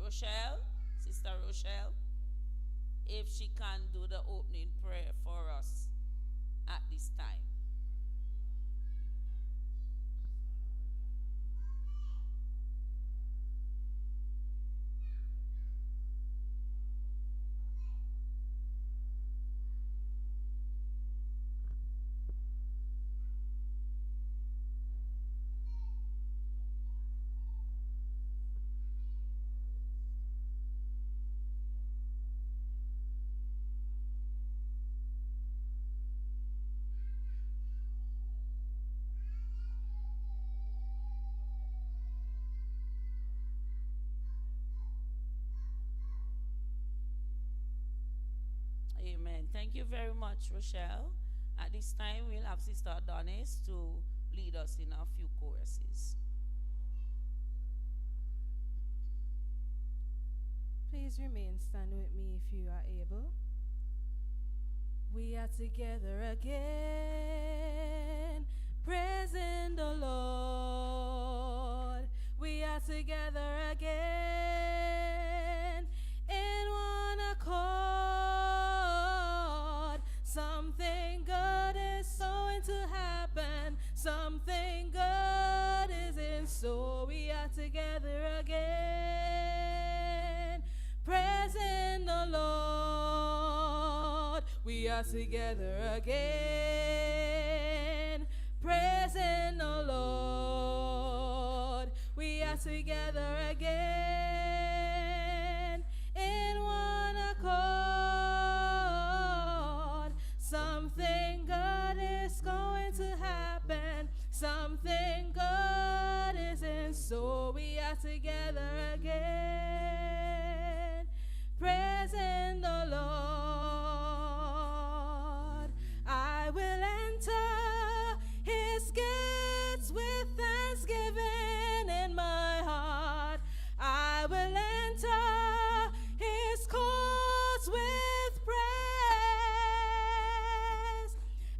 Rochelle, Sister Rochelle, if she can do the opening prayer for us at this time. Amen. Thank you very much, Rochelle. At this time, we'll have Sister Adonis to lead us in a few choruses. Please remain standing with me if you are able. We are together again, praising the Lord. We are together again, in one accord. Something good is going to happen. Something good is in store. We are together again, praising the Lord. We are together again, praising the Lord. We are together again, in one accord. Something good is going to happen. Something good is in store. We are together again, praising the Lord. I will enter his gates with thanksgiving in my heart. I will enter his courts with praise.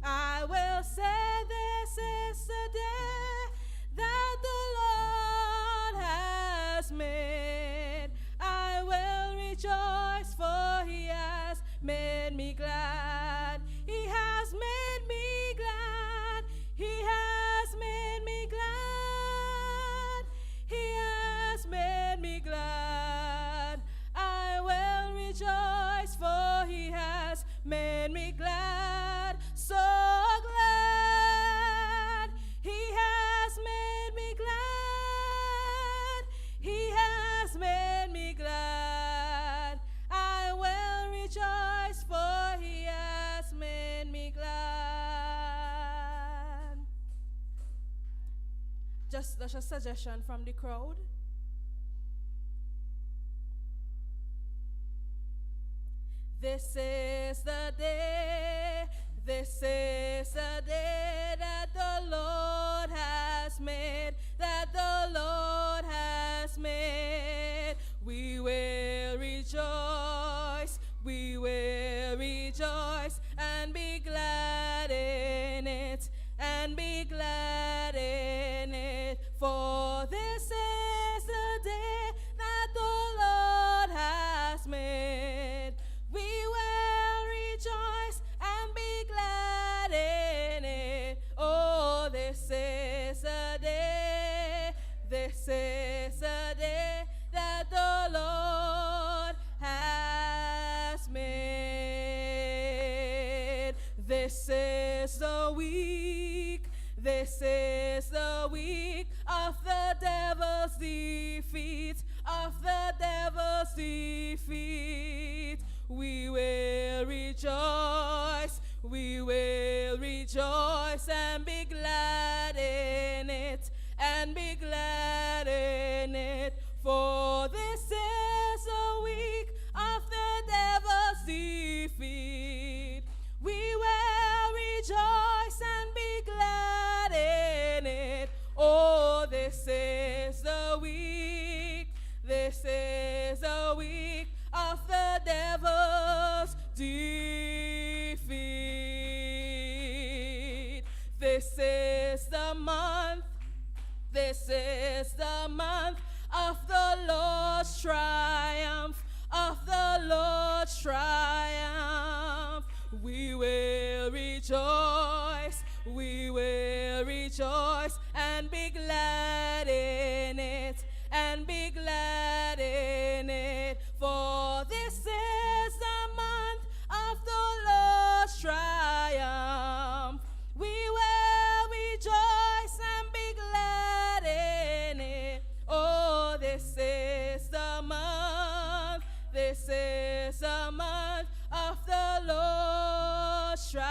I will say this is the day that the Lord has made. I will rejoice, for he has made me glad. He has made me glad. He has made me glad. He has made me glad. I will rejoice, for he has made me glad. So glad. He has made me glad. He has made me glad. I will rejoice, for he has made me glad. Just a suggestion from the crowd. This is the day, this is the day that the Lord has made, that the Lord has made. We will rejoice and be glad in it, and be glad in it. For this is the day that the Lord has made. We will rejoice and be glad in it. Oh, this is a day, this is a day that the Lord has made. This is the week, this is the week of the devil's defeat, of the devil's defeat. We will rejoice and be glad in it, and be glad in it. For this is a week of the devil's defeat. We will rejoice and be glad in it. Oh, this is the week, this is a week of the devil's defeat. This is the month of the Lord's triumph. This is a month of the Lord's triumph.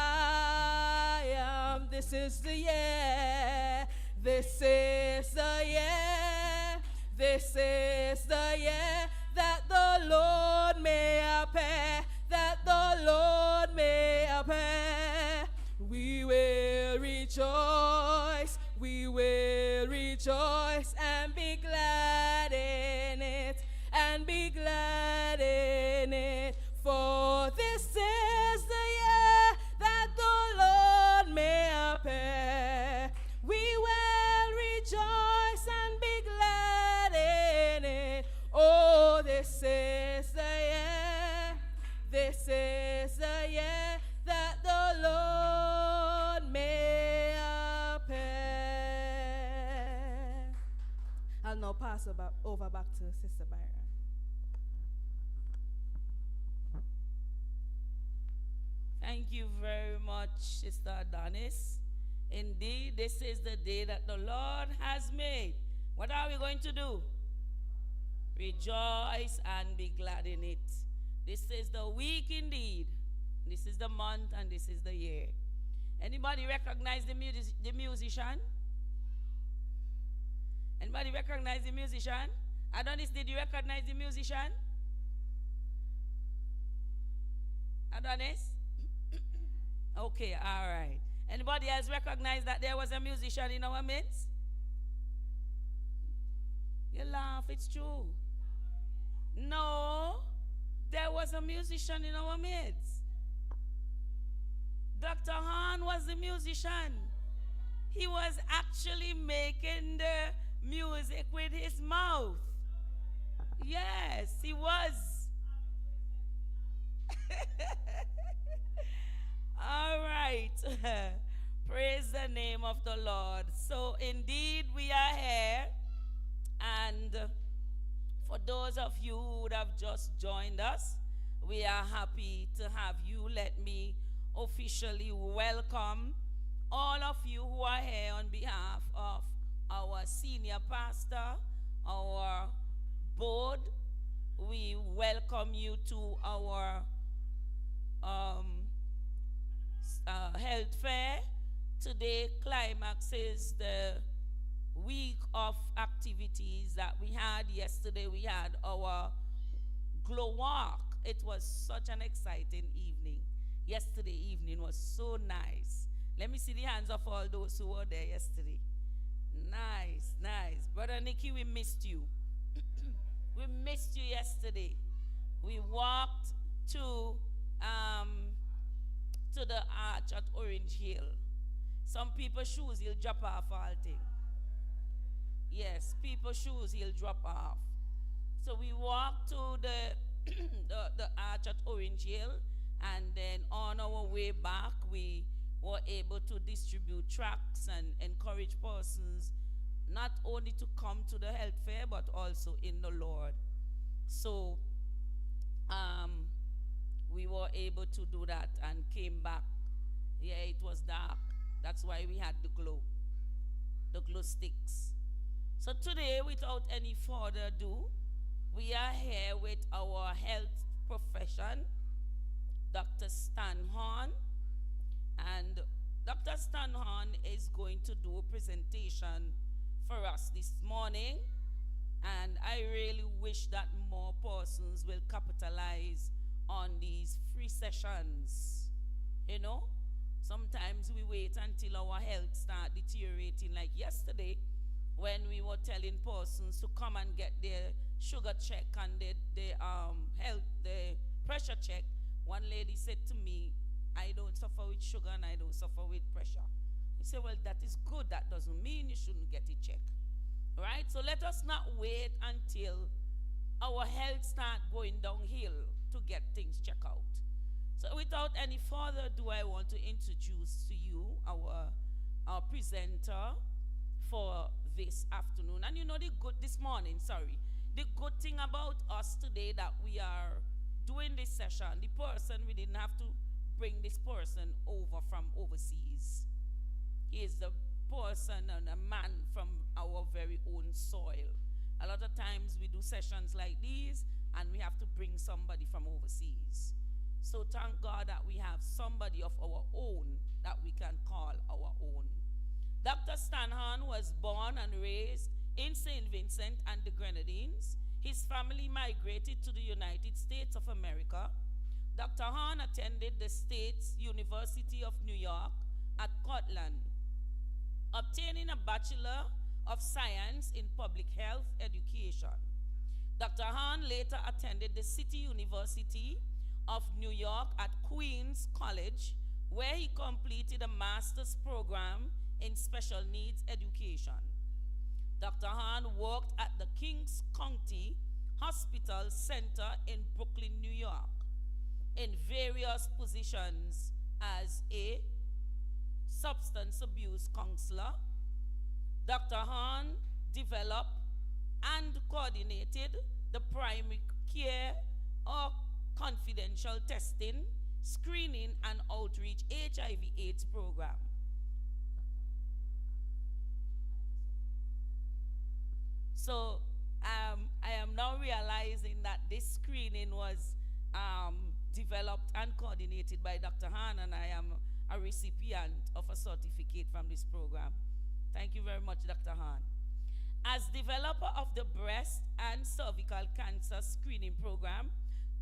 This is the year. This is the year. This is the year that the Lord may appear. That the Lord may appear. We will rejoice. We will rejoice and be glad in it. And be glad in it. For this is the year that the Lord may appear. We will rejoice and be glad in it. Oh, this is the year. This is the year that the Lord may appear. I'll now pass over back to Sister Byron. Thank you very much, Sister Adonis. Indeed, this is the day that the Lord has made. What are we going to do? Rejoice and be glad in it. This is the week indeed. This is the month and this is the year. Anybody recognize the musician? Anybody recognize the musician? Adonis, did you recognize the musician? Adonis? Okay, all right. Anybody else recognize that there was a musician in our midst? You laugh, it's true. No, there was a musician in our midst. Dr. Hahn was the musician. He was actually making the music with his mouth. Yes, he was. All right. Praise the name of the Lord. So indeed we are here, and for those of you who would have just joined us, we are happy to have you. Let me officially welcome all of you who are here on behalf of our senior pastor, our board. We welcome you to our health fair. Today climaxes the week of activities that we had. Yesterday we had our glow walk. It was such an exciting evening. Yesterday evening was so nice. Let me see the hands of all those who were there yesterday. Nice, nice. Brother Nicky, we missed you. We missed you yesterday. We walked to the arch at Orange Hill. Some people's shoes he'll drop off all thing. Yes, people's shoes he'll drop off. So we walked to the the arch at Orange Hill, and then on our way back we were able to distribute tracts and encourage persons not only to come to the health fair but also in the Lord. So we were able to do that and came back. Yeah, it was dark. That's why we had the glow sticks. So today, without any further ado, we are here with our health profession, Dr. Stan Horn. And Dr. Stan Horn is going to do a presentation for us this morning. And I really wish that more persons will capitalize on these free sessions. You know, sometimes we wait until our health start deteriorating, like yesterday when we were telling persons to come and get their sugar check and the pressure check. One lady said to me, I don't suffer with sugar and I don't suffer with pressure. He said, well, that is good. That doesn't mean you shouldn't get it checked. Right? So let us not wait until our health start going downhill to get things checked out. So without any further ado, I want to introduce to you our presenter for this afternoon. And you know the good thing about us today that we are doing this session, the person, we didn't have to bring this person over from overseas. He is the person and a man from our very own soil. A lot of times we do sessions like these and we have to bring somebody from overseas. So thank God that we have somebody of our own that we can call our own. Dr. Stanhorn was born and raised in St. Vincent and the Grenadines. His family migrated to the United States of America. Dr. Horn attended the State's University of New York at Cortland, obtaining a Bachelor of Science in Public Health Education. Dr. Horn later attended the City University of New York at Queens College, where he completed a master's program in special needs education. Dr. Horn worked at the Kings County Hospital Center in Brooklyn, New York, in various positions as a substance abuse counselor. Dr. Horn developed and coordinated the primary care or confidential testing, screening, and outreach HIV/AIDS program. So I am now realizing that this screening was developed and coordinated by Dr. Han, and I am a recipient of a certificate from this program. Thank you very much, Dr. Han. As developer of the breast and cervical cancer screening program,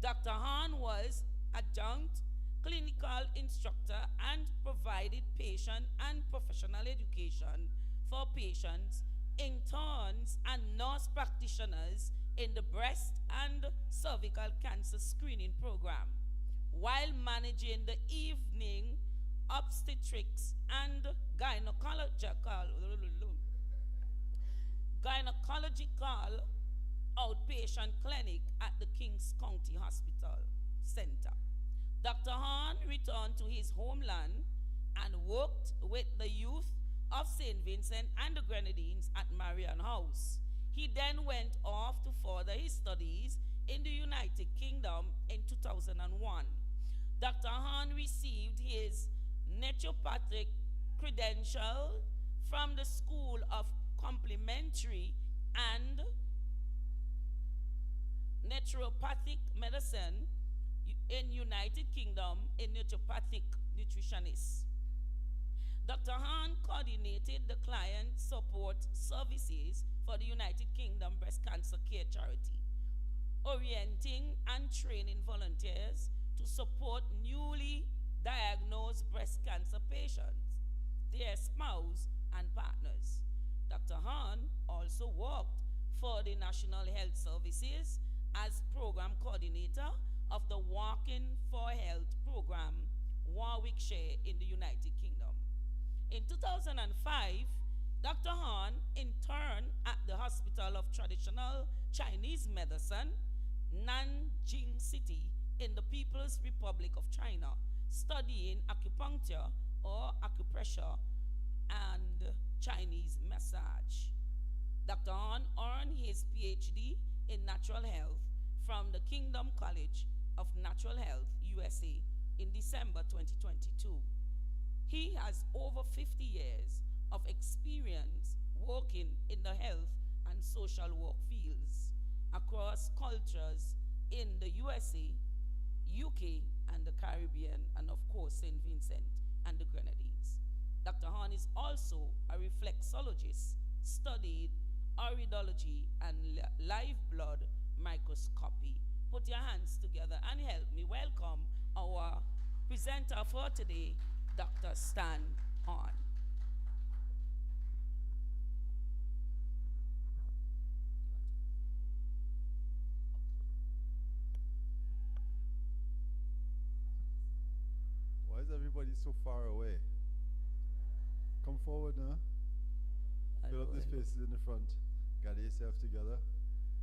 Dr. Han was adjunct clinical instructor and provided patient and professional education for patients, interns, and nurse practitioners in the breast and cervical cancer screening program, while managing the evening obstetrics and gynecological outpatient clinic at the Kings County Hospital Center. Dr. Hahn returned to his homeland and worked with the youth of St. Vincent and the Grenadines at Marion House. He then went off to further his studies in the United Kingdom in 2001. Dr. Hahn received his naturopathic credential from the School of Complementary and Naturopathic Medicine in United Kingdom in naturopathic nutritionist. Dr. Hahn coordinated the client support services for the United Kingdom Breast Cancer Care Charity, orienting and training volunteers to support newly diagnosed breast cancer patients, their spouse, and partners. Dr. Hahn also worked for the National Health Services as program coordinator of the Walking for Health program, Warwickshire, in the United Kingdom. In 2005, Dr. Hahn interned at the Hospital of Traditional Chinese Medicine, Nanjing City, in the People's Republic of China, studying acupuncture or acupressure and Chinese massage. Dr. Hahn earned his PhD in natural health from the Kingdom College of Natural Health, USA, in December 2022. He has over 50 years of experience working in the health and social work fields across cultures in the USA, UK, and the Caribbean, and of course, St. Vincent and the Grenadines. Dr. Hahn is also a reflexologist, studied iridology and live blood microscopy. Put your hands together and help me welcome our presenter for today, Dr. Stan Hahn. Why is everybody so far away? Come forward now. Fill up the spaces in the front. Gather yourself together.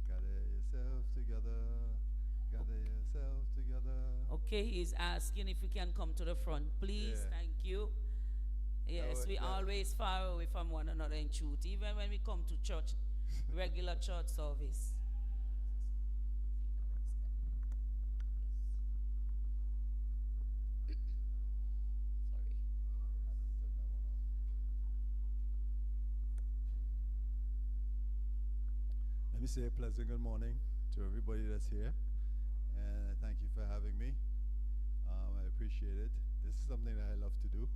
Gather yourself together. Gather yourself together. Okay, he's asking if we can come to the front, please. Yeah. Thank you. Yes, we always far away from one another in truth, even when we come to church, regular church service. Let me say a pleasant good morning to everybody that's here. And I thank you for having me. I appreciate it. This is something that I love to do.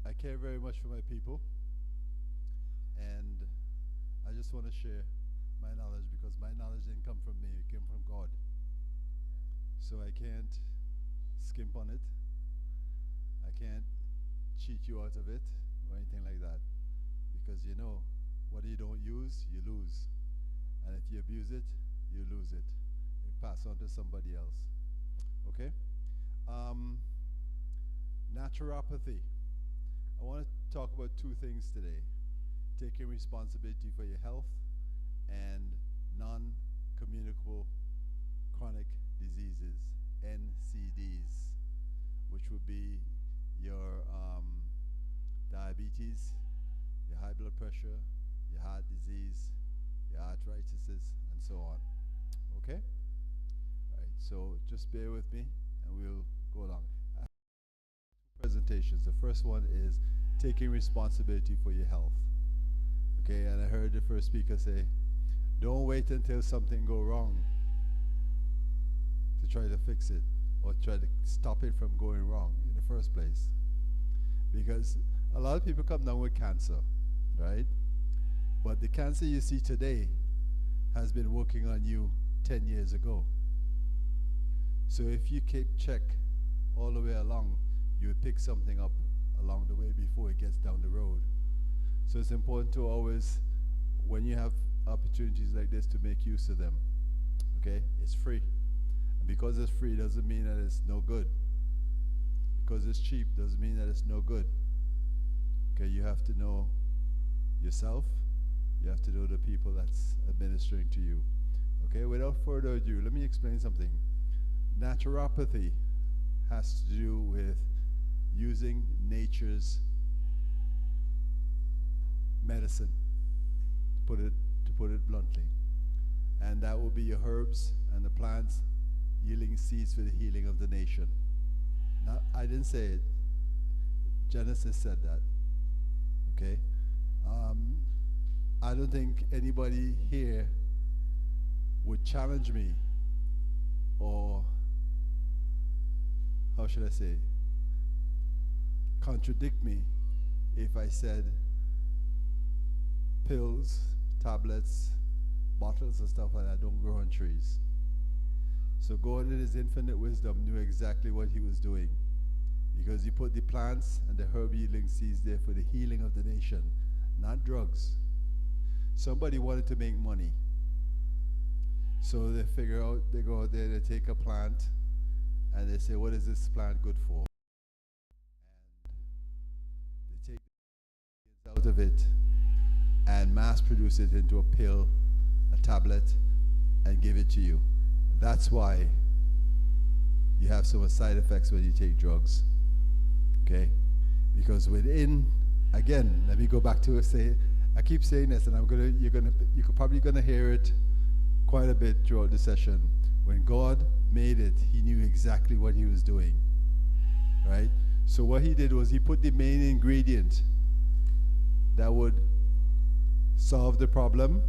I care very much for my people. And I just want to share my knowledge because my knowledge didn't come from me, it came from God. So I can't skimp on it. I can't cheat you out of it or anything like that. Because you know, what you don't use, you lose. And if you abuse it, you lose it. You pass on to somebody else. Okay? Naturopathy. I want to talk about two things today. Taking responsibility for your health and non-communicable chronic diseases, NCDs, which would be your diabetes, your high blood pressure, your heart disease, your arthritis, and so on. Okay? All right, so just bear with me and we'll go along. I have two presentations. The first one is taking responsibility for your health. Okay, and I heard the first speaker say, don't wait until something go wrong to try to fix it or try to stop it from going wrong in the first place. Because a lot of people come down with cancer, right? But the cancer you see today has been working on you 10 years ago. So if you keep check all the way along, you would pick something up along the way before it gets down the road. So it's important to always, when you have opportunities like this, to make use of them. Okay? It's free. And because it's free doesn't mean that it's no good. Because it's cheap doesn't mean that it's no good. Okay, you have to know yourself. You have to know the people that's administering to you. Okay, without further ado, let me explain something. Naturopathy has to do with using nature's medicine, to put it bluntly. And that will be your herbs and the plants yielding seeds for the healing of the nation. Now, I didn't say it. Genesis said that. Okay? I don't think anybody here would challenge me or, how should I say, contradict me if I said pills, tablets, bottles and stuff like that don't grow on trees. So God in his infinite wisdom knew exactly what he was doing, because he put the plants and the herb yielding seeds there for the healing of the nation, not drugs. Somebody wanted to make money. So they figure out, they go out there, they take a plant and they say, what is this plant good for? And they take the ingredients out of it and mass produce it into a pill, a tablet, and give it to you. That's why you have so much side effects when you take drugs. Okay? Because within, again, let me go back to it, say, I keep saying this, and you're probably gonna hear it quite a bit throughout the session. When God made it, he knew exactly what he was doing. Right? So what he did was he put the main ingredient that would solve the problem,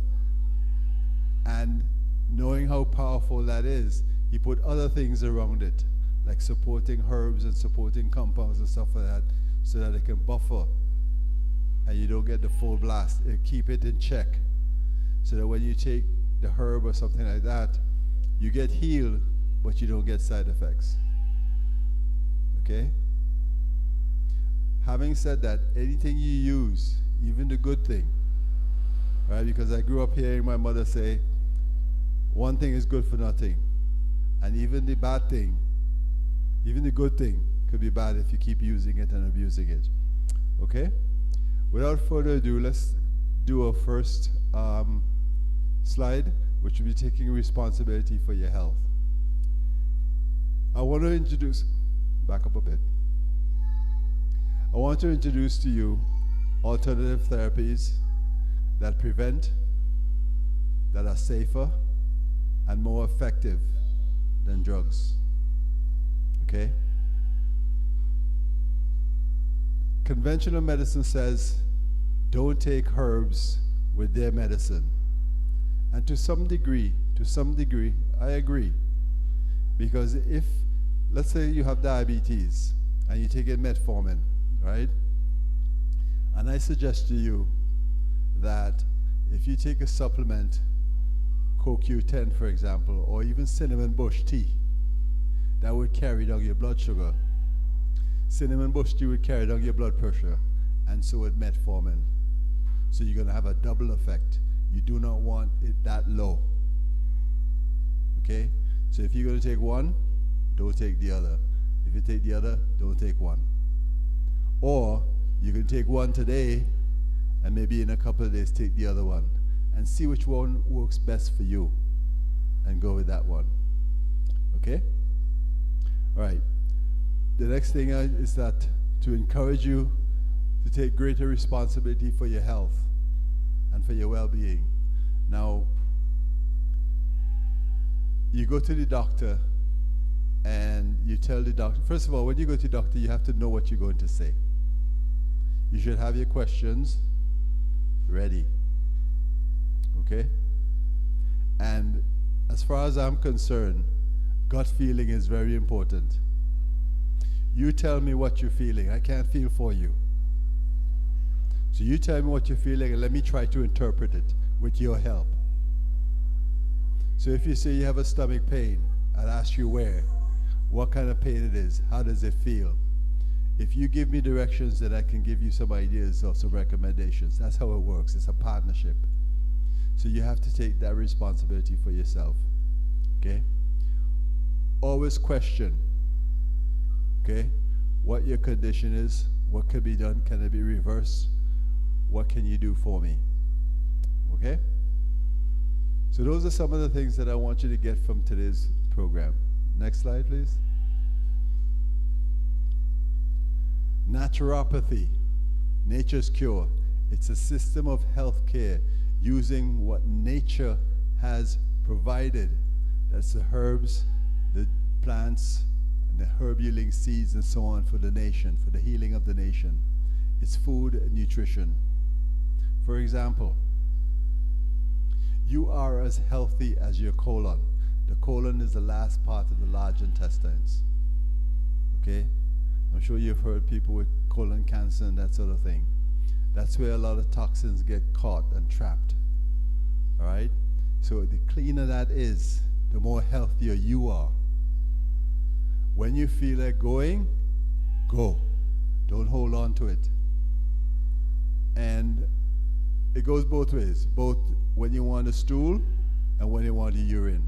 and knowing how powerful that is, he put other things around it, like supporting herbs and supporting compounds and stuff like that, so that it can buffer and you don't get the full blast. It keep it in check, so that when you take the herb or something like that, you get healed, but you don't get side effects. Okay? Having said that, anything you use, even the good thing, right? Because I grew up hearing my mother say, one thing is good for nothing. And even the bad thing, even the good thing could be bad if you keep using it and abusing it. Okay? Without further ado, let's do our first slide, which will be taking responsibility for your health. I want to introduce, back up a bit. I want to introduce to you alternative therapies that prevent, that are safer and more effective than drugs. Okay? Conventional medicine says don't take herbs with their medicine. And to some degree, I agree. Because if, let's say you have diabetes and you take metformin, right? And I suggest to you that if you take a supplement, CoQ10 for example, or even cinnamon bush tea, that would carry down your blood sugar. Cinnamon bush tea would carry down your blood pressure, and so would metformin. So you're going to have a double effect. You do not want it that low. Okay? So if you're going to take one, don't take the other. If you take the other, don't take one. Or you can take one today, and maybe in a couple of days take the other one, and see which one works best for you, and go with that one. Okay? All right. The next thing is that to encourage you to take greater responsibility for your health and for your well-being. Now, you go to the doctor and you tell the doctor, first of all, when you go to the doctor, you have to know what you're going to say. You should have your questions ready. Okay? And as far as I'm concerned, gut feeling is very important. You tell me what you're feeling. I can't feel for you. So you tell me what you're feeling and let me try to interpret it with your help. So if you say you have a stomach pain, I'll ask you where, what kind of pain it is, how does it feel. If you give me directions, then I can give you some ideas or some recommendations. That's how it works. It's a partnership. So you have to take that responsibility for yourself. Okay? Always question. Okay? What your condition is, what can be done, can it be reversed? What can you do for me? Okay? So those are some of the things that I want you to get from today's program. Next slide, please. Naturopathy, nature's cure. It's a system of health care using what nature has provided. That's the herbs, the plants, and the herb-yielding seeds and so on for the nation, for the healing of the nation. It's food and nutrition. For example, you are as healthy as your colon. The colon is the last part of the large intestines. Okay? I'm sure you've heard people with colon cancer and that sort of thing. That's where a lot of toxins get caught and trapped. All right? So the cleaner that is, the more healthier you are. When you feel like going, go. Don't hold on to it. And it goes both ways, both when you want a stool and when you want a urine.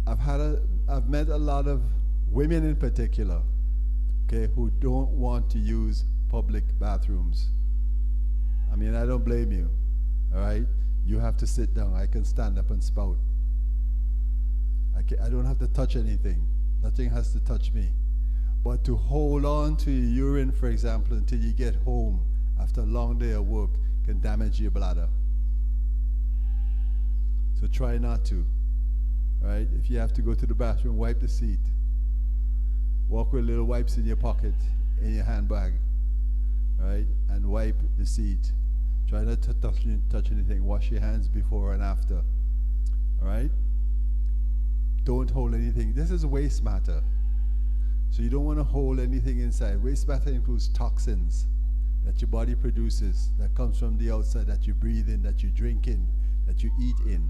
I've met a lot of women in particular, okay, who don't want to use public bathrooms. I mean, I don't blame you, all right? You have to sit down. I can stand up and spout. I don't have to touch anything. Nothing has to touch me. But to hold on to your urine, for example, until you get home after a long day of work can damage your bladder. So try not to, all right? If you have to go to the bathroom, wipe the seat. Walk with little wipes in your pocket, in your handbag, right? And wipe the seat. Try not to touch anything. Wash your hands before and after, all right? Don't hold anything. This is waste matter. So you don't want to hold anything inside. Waste matter includes toxins that your body produces, that comes from the outside, that you breathe in, that you drink in, that you eat in.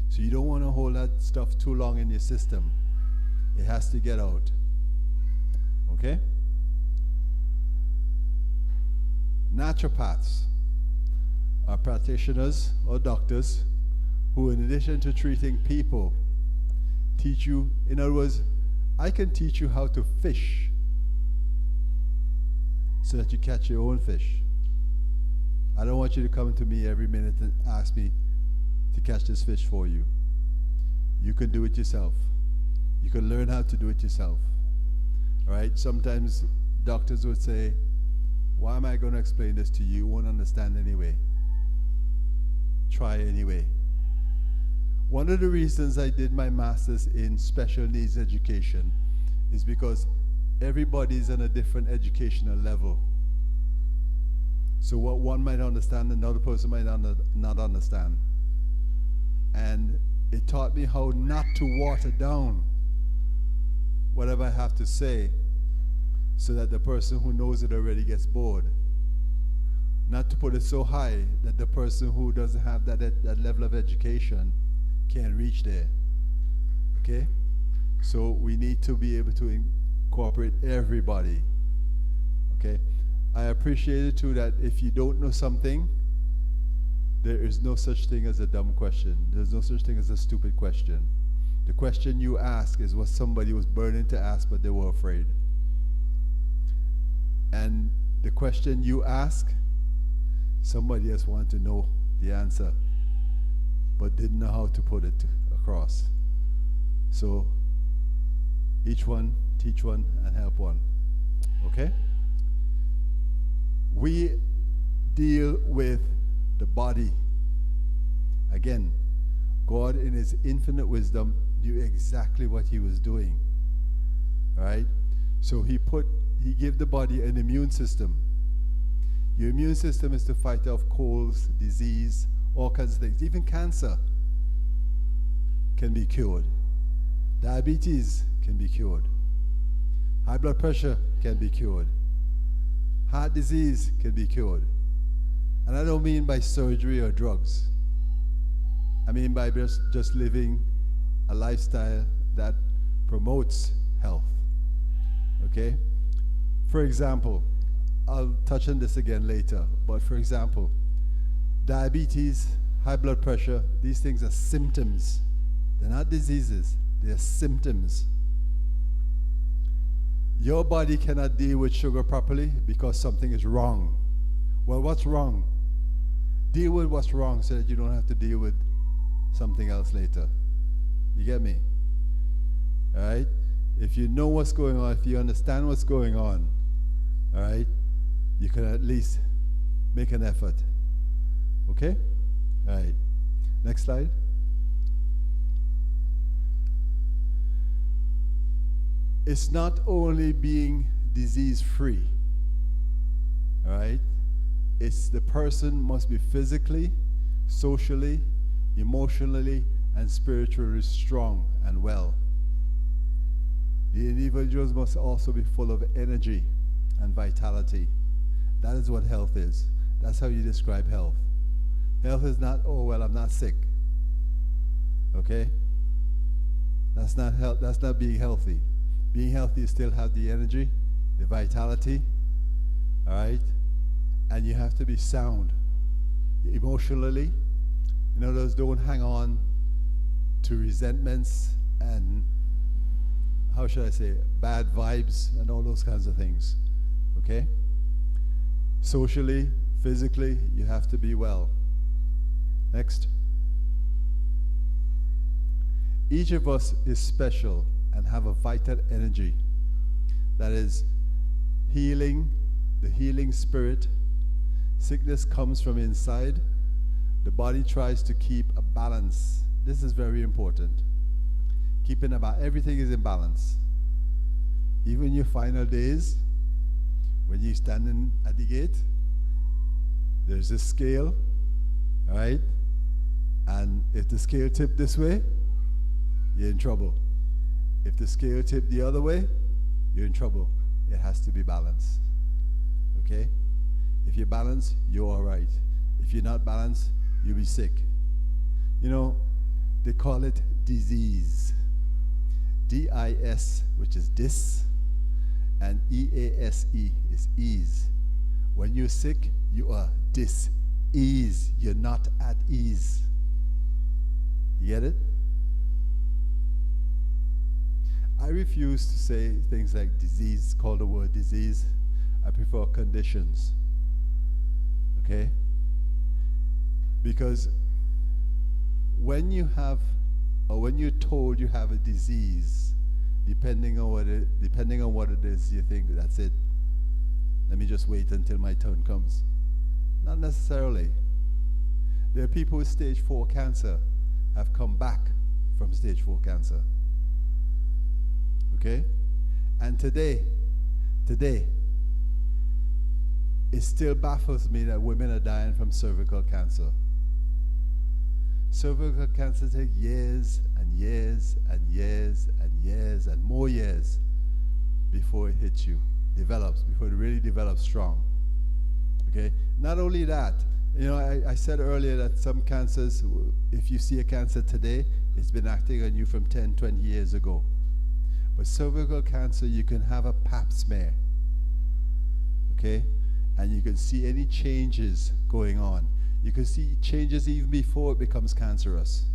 So you don't want to hold that stuff too long in your system. It has to get out. Okay? Naturopaths are practitioners or doctors who, in addition to treating people, teach you, in other words, I can teach you how to fish so that you catch your own fish. I don't want you to come to me every minute and ask me to catch this fish for you. You can do it yourself. You can learn how to do it yourself. All right? Sometimes doctors would say, why am I going to explain this to you? You won't understand anyway. Try anyway. One of the reasons I did my master's in special needs education is because everybody's on a different educational level. So what one might understand, another person might not understand. And it taught me how not to water down whatever I have to say so that the person who knows it already gets bored. Not to put it so high that the person who doesn't have that level of education can't reach there. Okay? So we need to be able to incorporate everybody. Okay? I appreciate it too that if you don't know something, there is no such thing as a dumb question. There's no such thing as a stupid question. The question you ask is what somebody was burning to ask, but they were afraid. And the question you ask, somebody else wanted to know the answer, but didn't know how to put it across. So each one, teach one, and help one. Okay? We deal with the body. Again, God in his infinite wisdom knew exactly what he was doing. Right? So he gave the body an immune system. Your immune system is to fight off colds, disease, all kinds of things. Even cancer can be cured. Diabetes can be cured. High blood pressure can be cured. Heart disease can be cured. And I don't mean by surgery or drugs. I mean by just living a lifestyle that promotes health. Okay? For example, I'll touch on this again later, but for example, diabetes, high blood pressure, these things are symptoms. They're not diseases, they're symptoms. Your body cannot deal with sugar properly because something is wrong. Well, what's wrong? Deal with what's wrong so that you don't have to deal with something else later. You get me? All right? If you know what's going on, if you understand what's going on, all right, you can at least make an effort. Okay? All right. Next slide. It's not only being disease-free, all right? It's the person must be physically, socially, emotionally, and spiritually strong and well. The individuals must also be full of energy and vitality. That is what health is. That's how you describe health. Health is not, oh, well, I'm not sick. Okay? That's not health. That's not being healthy. Being healthy, you still have the energy, the vitality, all right? And you have to be sound emotionally. In other words, don't hang on to resentments and, how should I say, bad vibes and all those kinds of things, okay? Socially, physically, you have to be well. Next. Each of us is special and have a vital energy that is healing, the healing spirit. Sickness comes from inside. The body tries to keep a balance. This is very important. Keeping about everything is in balance. Even your final days, when you're standing at the gate, there's a scale, right? And if the scale tipped this way, you're in trouble. If the scale tipped the other way, you're in trouble. It has to be balanced. Okay? If you're balanced, you're all right. If you're not balanced, you'll be sick. You know, they call it disease. D-I-S, which is dis, and E-A-S-E is ease. When you're sick, you are dis-ease. You're not at ease. You get it? I refuse to say things like disease, call the word disease. I prefer conditions. Okay? Because when you have, or when you're told you have a disease, depending on what it is, you think that's it. Let me just wait until my turn comes. Not necessarily. There are people with stage 4 cancer have come back from stage 4 cancer. Okay? And today, it still baffles me that women are dying from cervical cancer. Cervical cancer takes years and years and years and years and more years before it hits you, develops, before it really develops strong. Okay? Not only that, you know, I said earlier that some cancers, if you see a cancer today, it's been acting on you from 10, 20 years ago. But cervical cancer, you can have a pap smear. Okay? And you can see any changes going on. You can see changes even before it becomes cancerous.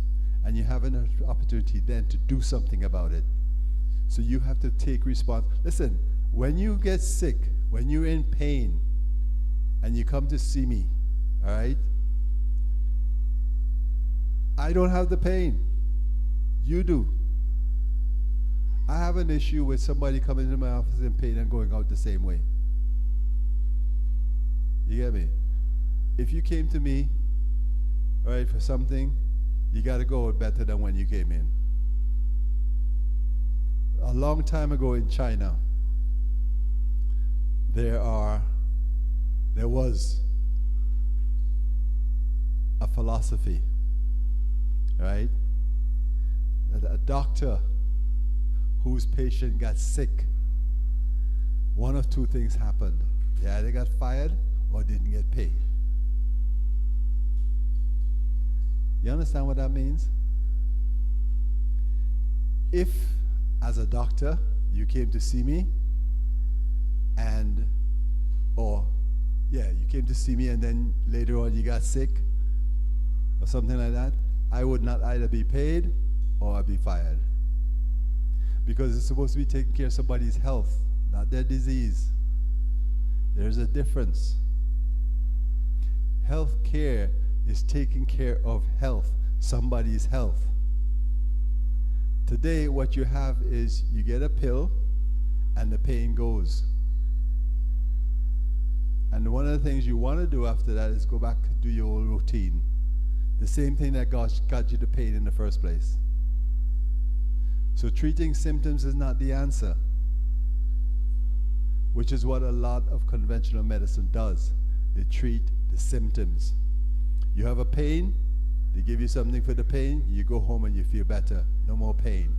And you have an opportunity then to do something about it. So you have to take response. Listen, when you get sick, when you're in pain, and you come to see me, all right? I don't have the pain. You do. I have an issue with somebody coming into my office in pain and going out the same way. You get me? If you came to me, all right, for something, you got to go out better than when you came in. A long time ago in China, there was a philosophy, right? That a doctor whose patient got sick, one of two things happened. They either got fired or didn't get paid. You understand what that means? If, as a doctor, you came to see me and, you came to see me and then later on you got sick or something like that, I would not either be paid or I'd be fired. Because it's supposed to be taking care of somebody's health, not their disease. There's a difference. Health care is taking care of health, somebody's health. Today, what you have is you get a pill and the pain goes. And one of the things you want to do after that is go back to do your old routine. The same thing that got you the pain in the first place. So treating symptoms is not the answer, which is what a lot of conventional medicine does. They treat the symptoms. You have a pain, they give you something for the pain, you go home and you feel better, no more pain.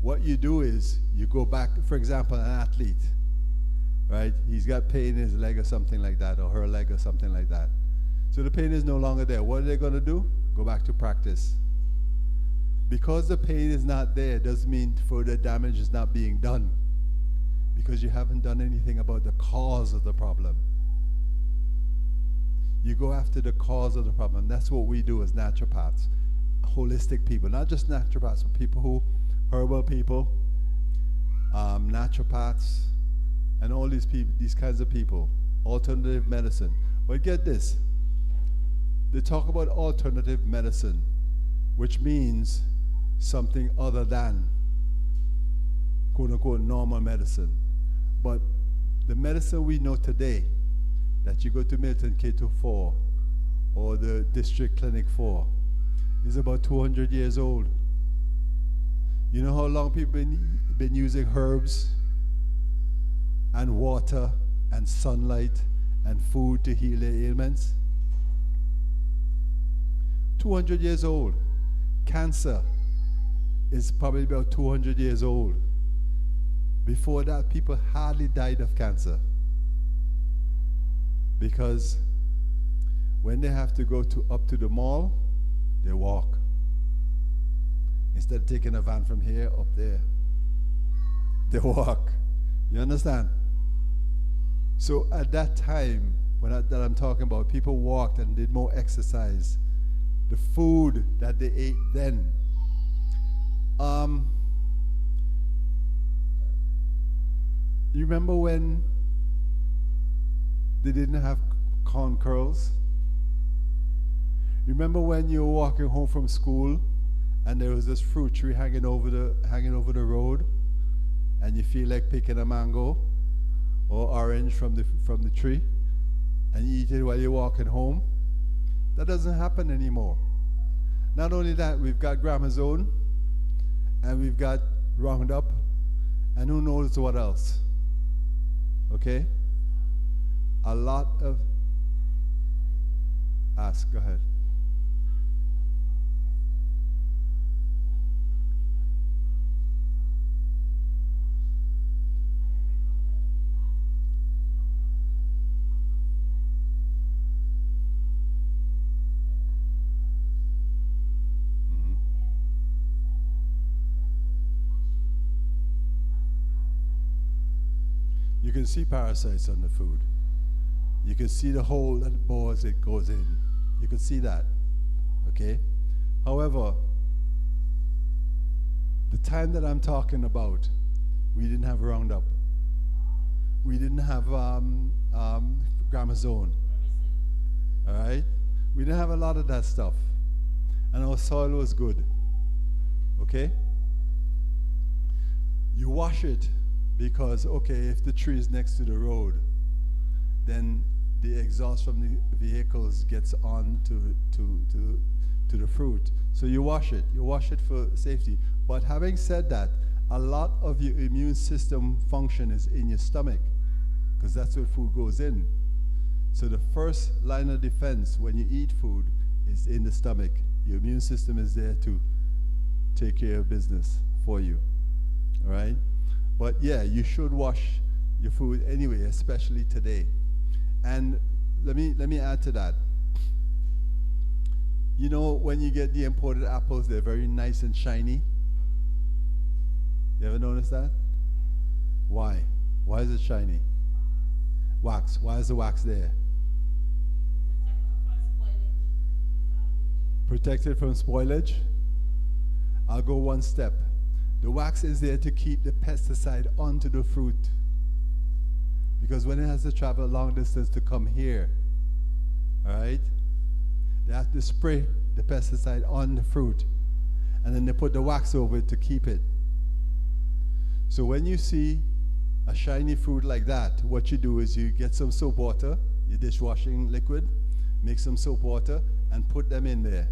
What you do is you go back, for example, an athlete, right? He's got pain in his leg or something like that, or her leg or something like that. So the pain is no longer there. What are they going to do? Go back to practice. Because the pain is not there doesn't mean further damage is not being done, because you haven't done anything about the cause of the problem. You go after the cause of the problem. That's what we do as naturopaths, holistic people, not just naturopaths, but people who, herbal people, naturopaths, and all these people, these kinds of people, alternative medicine. But get this, they talk about alternative medicine, which means something other than quote unquote normal medicine. But the medicine we know today, that you go to Milton K2 for, or the District Clinic for, is about 200 years old. You know how long people been using herbs and water and sunlight and food to heal their ailments? 200 years old. Cancer is probably about 200 years old. Before that, people hardly died of cancer. Because when they have to go up to the mall, they walk. Instead of taking a van from here up there, they walk. You understand? So at that time, that I'm talking about, people walked and did more exercise. The food that they ate then. You remember when they didn't have corn curls? You remember when you were walking home from school and there was this fruit tree hanging over the road, and you feel like picking a mango or orange from the tree, and you eat it while you're walking home? That doesn't happen anymore. Not only that, we've got Gramazone, and we've got Roundup, and who knows what else. Okay? a lot of... Ask, go ahead. You can see parasites on the food. You can see the hole that bores it goes in. You can see that, okay? However, the time that I'm talking about, we didn't have Roundup. We didn't have Gramazone, all right? We didn't have a lot of that stuff. And our soil was good, okay? You wash it because, okay, if the tree is next to the road, then the exhaust from the vehicles gets on to the fruit. So you wash it for safety. But having said that, a lot of your immune system function is in your stomach, because that's where food goes in. So the first line of defense when you eat food is in the stomach. Your immune system is there to take care of business for you, all right? But yeah, you should wash your food anyway, especially today. And let me add to that. You know, when you get the imported apples, they're very nice and shiny. You ever notice that? Why? Why is it shiny? Wax. Why is the wax there? Protected from spoilage? I'll go one step. The wax is there to keep the pesticide onto the fruit. Because when it has to travel a long distance to come here, all right, they have to spray the pesticide on the fruit. And then they put the wax over it to keep it. So when you see a shiny fruit like that, what you do is you get some soap water, your dishwashing liquid, make some soap water, and put them in there.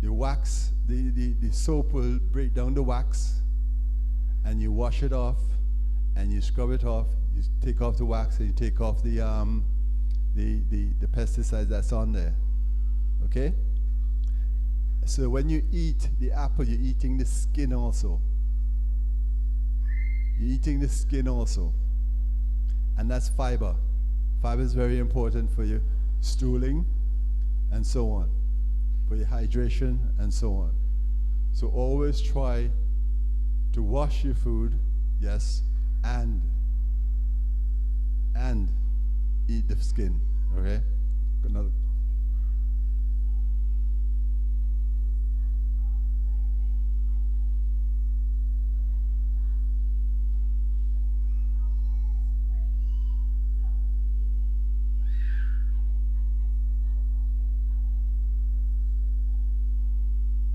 The wax, the soap will break down the wax, and you wash it off, and you scrub it off. You take off the wax, and you take off the pesticides that's on there. Okay? So when you eat the apple, you're eating the skin also. You're eating the skin also. And that's fiber. Fiber is very important for your stooling and so on, for your hydration and so on. So always try to wash your food, yes, and eat the skin, okay? Another.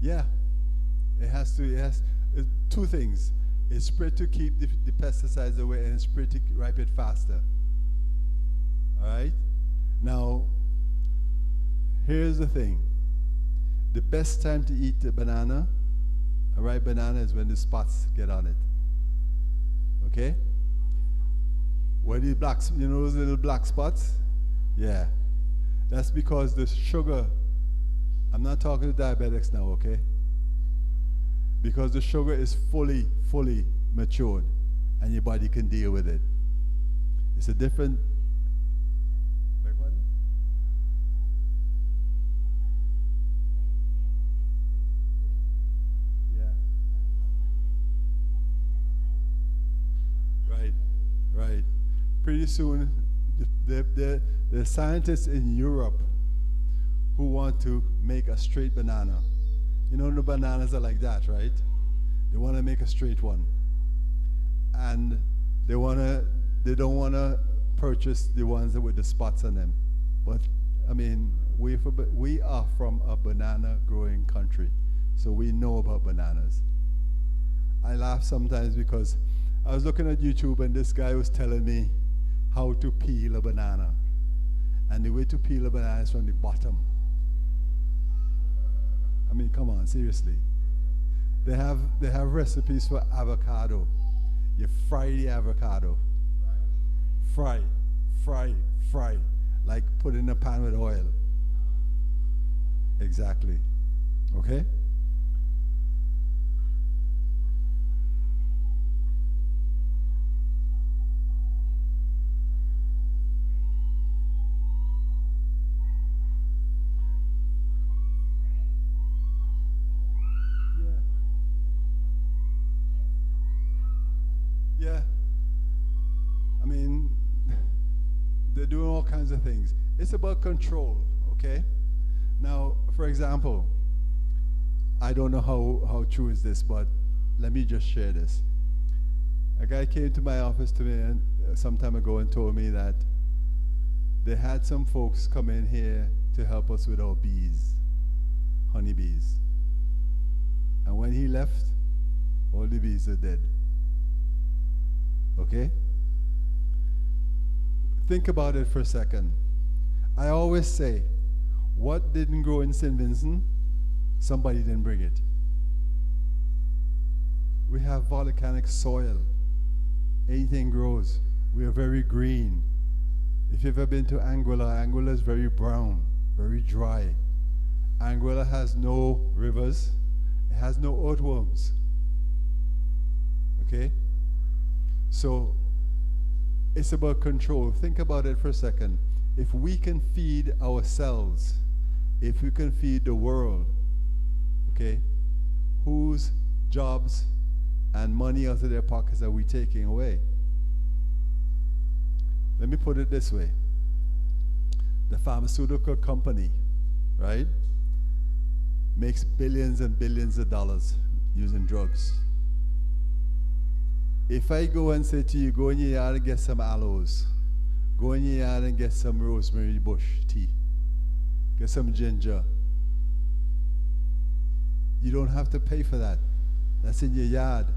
Yeah, it has two things. It's sprayed to keep the pesticides away, and it's sprayed to ripe it faster. All right? Now, here's the thing. The best time to eat a banana, a ripe banana, is when the spots get on it. Okay? Where the black, you know those little black spots? Yeah. That's because the sugar, I'm not talking to diabetics now, okay? Because the sugar is fully matured, and your body can deal with it. It's a different... Yeah. Right. Pretty soon, the scientists in Europe who want to make a straight banana. You know the bananas are like that, right? They want to make a straight one. And they don't want to purchase the ones with the spots on them. But I mean, we are from a banana growing country, so we know about bananas. I laugh sometimes because I was looking at YouTube and this guy was telling me how to peel a banana. And the way to peel a banana is from the bottom. I mean, come on, seriously. They have recipes for avocado. You fry the avocado. Fry Fry, fry. Like put in a pan with oil. Exactly. Okay? Yeah. Yeah. I mean, they're doing all kinds of things. It's about control, okay? Now, for example, I don't know how true is this, but let me just share this. A guy came to my office to me some time ago and told me that they had some folks come in here to help us with our bees, honeybees. And when he left, all the bees are dead. Okay? Think about it for a second. I always say, what didn't grow in St. Vincent? Somebody didn't bring it. We have volcanic soil. Anything grows. We are very green. If you've ever been to Anguilla, Anguilla is very brown, very dry. Anguilla has no rivers. It has no earthworms. Okay? So, it's about control. Think about it for a second. If we can feed ourselves, if we can feed the world, okay, whose jobs and money out of their pockets are we taking away? Let me put it this way. The pharmaceutical company, right, makes billions and billions of dollars using drugs. If I go and say to you, go in your yard and get some aloes, go in your yard and get some rosemary bush tea, get some ginger, you don't have to pay for that. That's in your yard.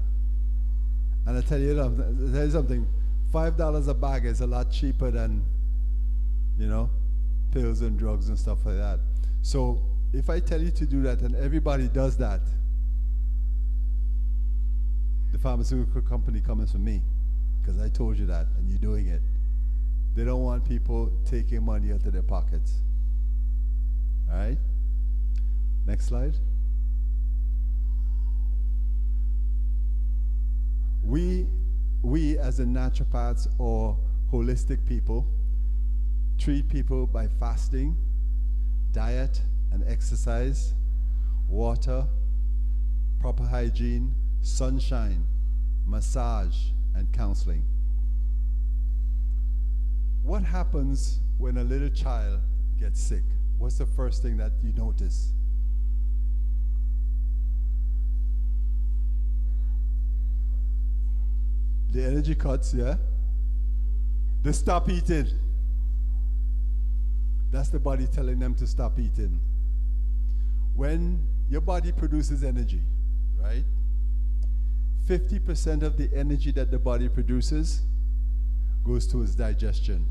And I tell you something, $5 a bag is a lot cheaper than, you know, pills and drugs and stuff like that. So if I tell you to do that and everybody does that, the pharmaceutical company comes from me because I told you that and you're doing it. They don't want people taking money out of their pockets. All right? Next slide. We as the naturopaths or holistic people treat people by fasting, diet and exercise, water, proper hygiene, sunshine, massage, and counseling. What happens when a little child gets sick? What's the first thing that you notice? The energy cuts, yeah? They stop eating. That's the body telling them to stop eating. When your body produces energy, right? 50% of the energy that the body produces goes towards digestion.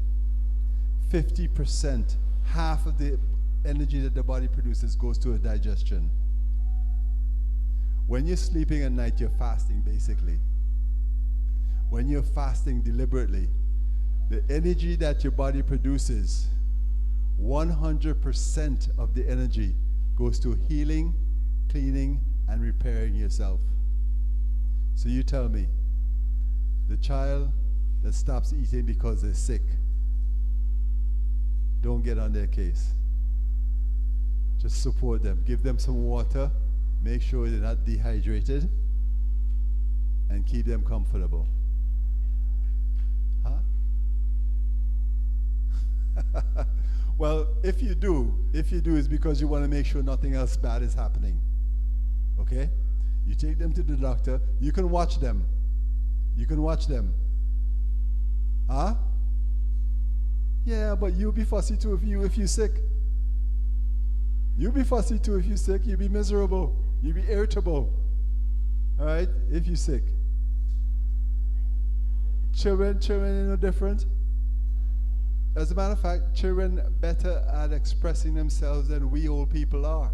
50%, half of the energy that the body produces goes towards digestion. When you're sleeping at night, you're fasting basically. When you're fasting deliberately, the energy that your body produces, 100% of the energy goes to healing, cleaning, and repairing yourself. So you tell me, the child that stops eating because they're sick, don't get on their case. Just support them. Give them some water. Make sure they're not dehydrated. And keep them comfortable. Huh? Well, if you do, it's because you want to make sure nothing else bad is happening. Okay? You take them to the doctor. You can watch them. You can watch them. Huh? Yeah, but you'll be fussy too if you're sick. You'll be fussy too if you're sick. You'll be miserable. You'll be irritable. All right? If you're sick. Children are no different. As a matter of fact, children better at expressing themselves than we old people are.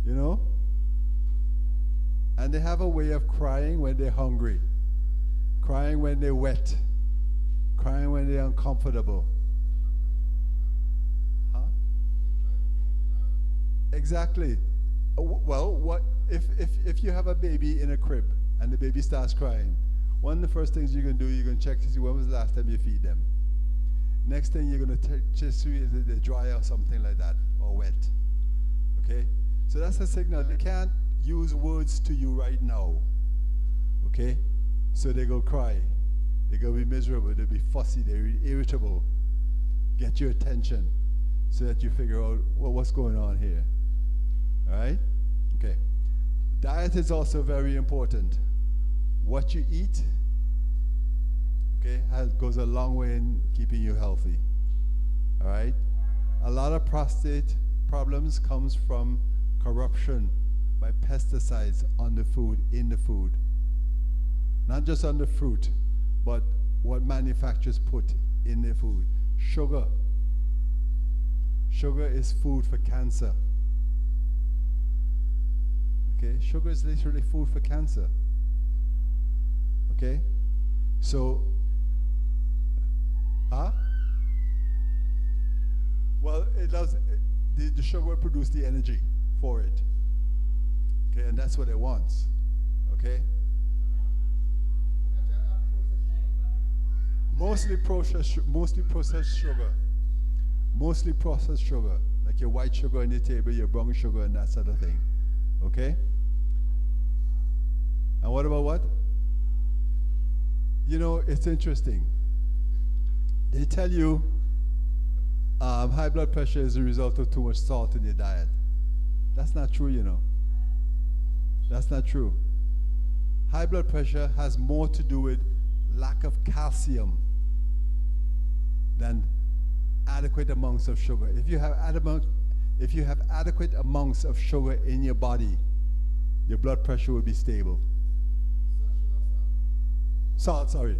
You know? And they have a way of crying when they're hungry, crying when they're wet, Crying when they're uncomfortable. Huh? Exactly. Well, what if you have a baby in a crib and the baby starts crying? One of the first things you're going to do, you're going to check to see when was the last time you feed them. Next thing you're going to check see if they're dry or something like that, or wet. Okay? So that's a signal. They can't use words to you right now. Okay? So they go cry. They're going to be miserable. They'll be fussy. They're irritable. Get your attention so that you figure out, well, what's going on here. All right? Okay. Diet is also very important. What you eat, okay, goes a long way in keeping you healthy. All right? A lot of prostate problems comes from corruption by pesticides on the food, in the food. Not just on the fruit, but what manufacturers put in their food. Sugar. Sugar is food for cancer. Okay? Sugar is literally food for cancer. Okay? So, well, it does. The sugar will produce the energy for it. Okay, and that's what it wants. Okay? Mostly processed sugar. Mostly processed sugar. Like your white sugar on your table, your brown sugar, and that sort of thing. Okay? And what about what? You know, it's interesting. They tell you high blood pressure is a result of too much salt in your diet. That's not true, you know. That's not true. High blood pressure has more to do with lack of calcium than adequate amounts of sugar. If you have adequate amounts of sugar in your body, your blood pressure will be stable. Salt, sorry.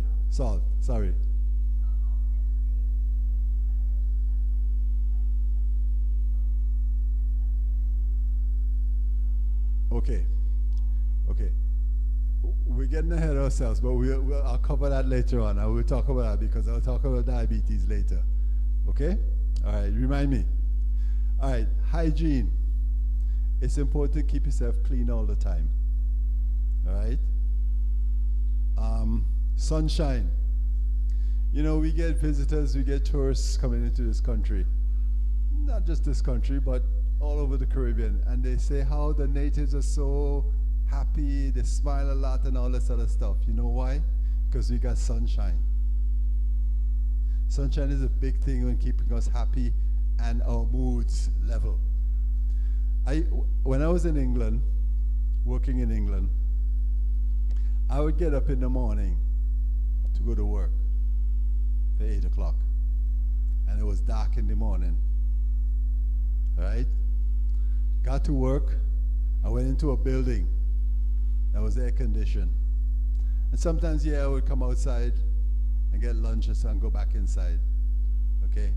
Okay. We're getting ahead of ourselves, but I'll cover that later on. I will talk about that because I'll talk about diabetes later. Okay? All right, remind me. All right, hygiene. It's important to keep yourself clean all the time. All right? Sunshine. You know, we get visitors, we get tourists coming into this country. Not just this country, but all over the Caribbean. And they say how the natives are so happy, they smile a lot and all this other stuff. You know why? Because we got sunshine. Sunshine is a big thing in keeping us happy and our moods level. When I was in England, working in England, I would get up in the morning to go to work for 8 o'clock. And it was dark in the morning. Right? Got to work. I went into a building that was air conditioned. And sometimes, I would come outside and get lunch and go back inside. Okay?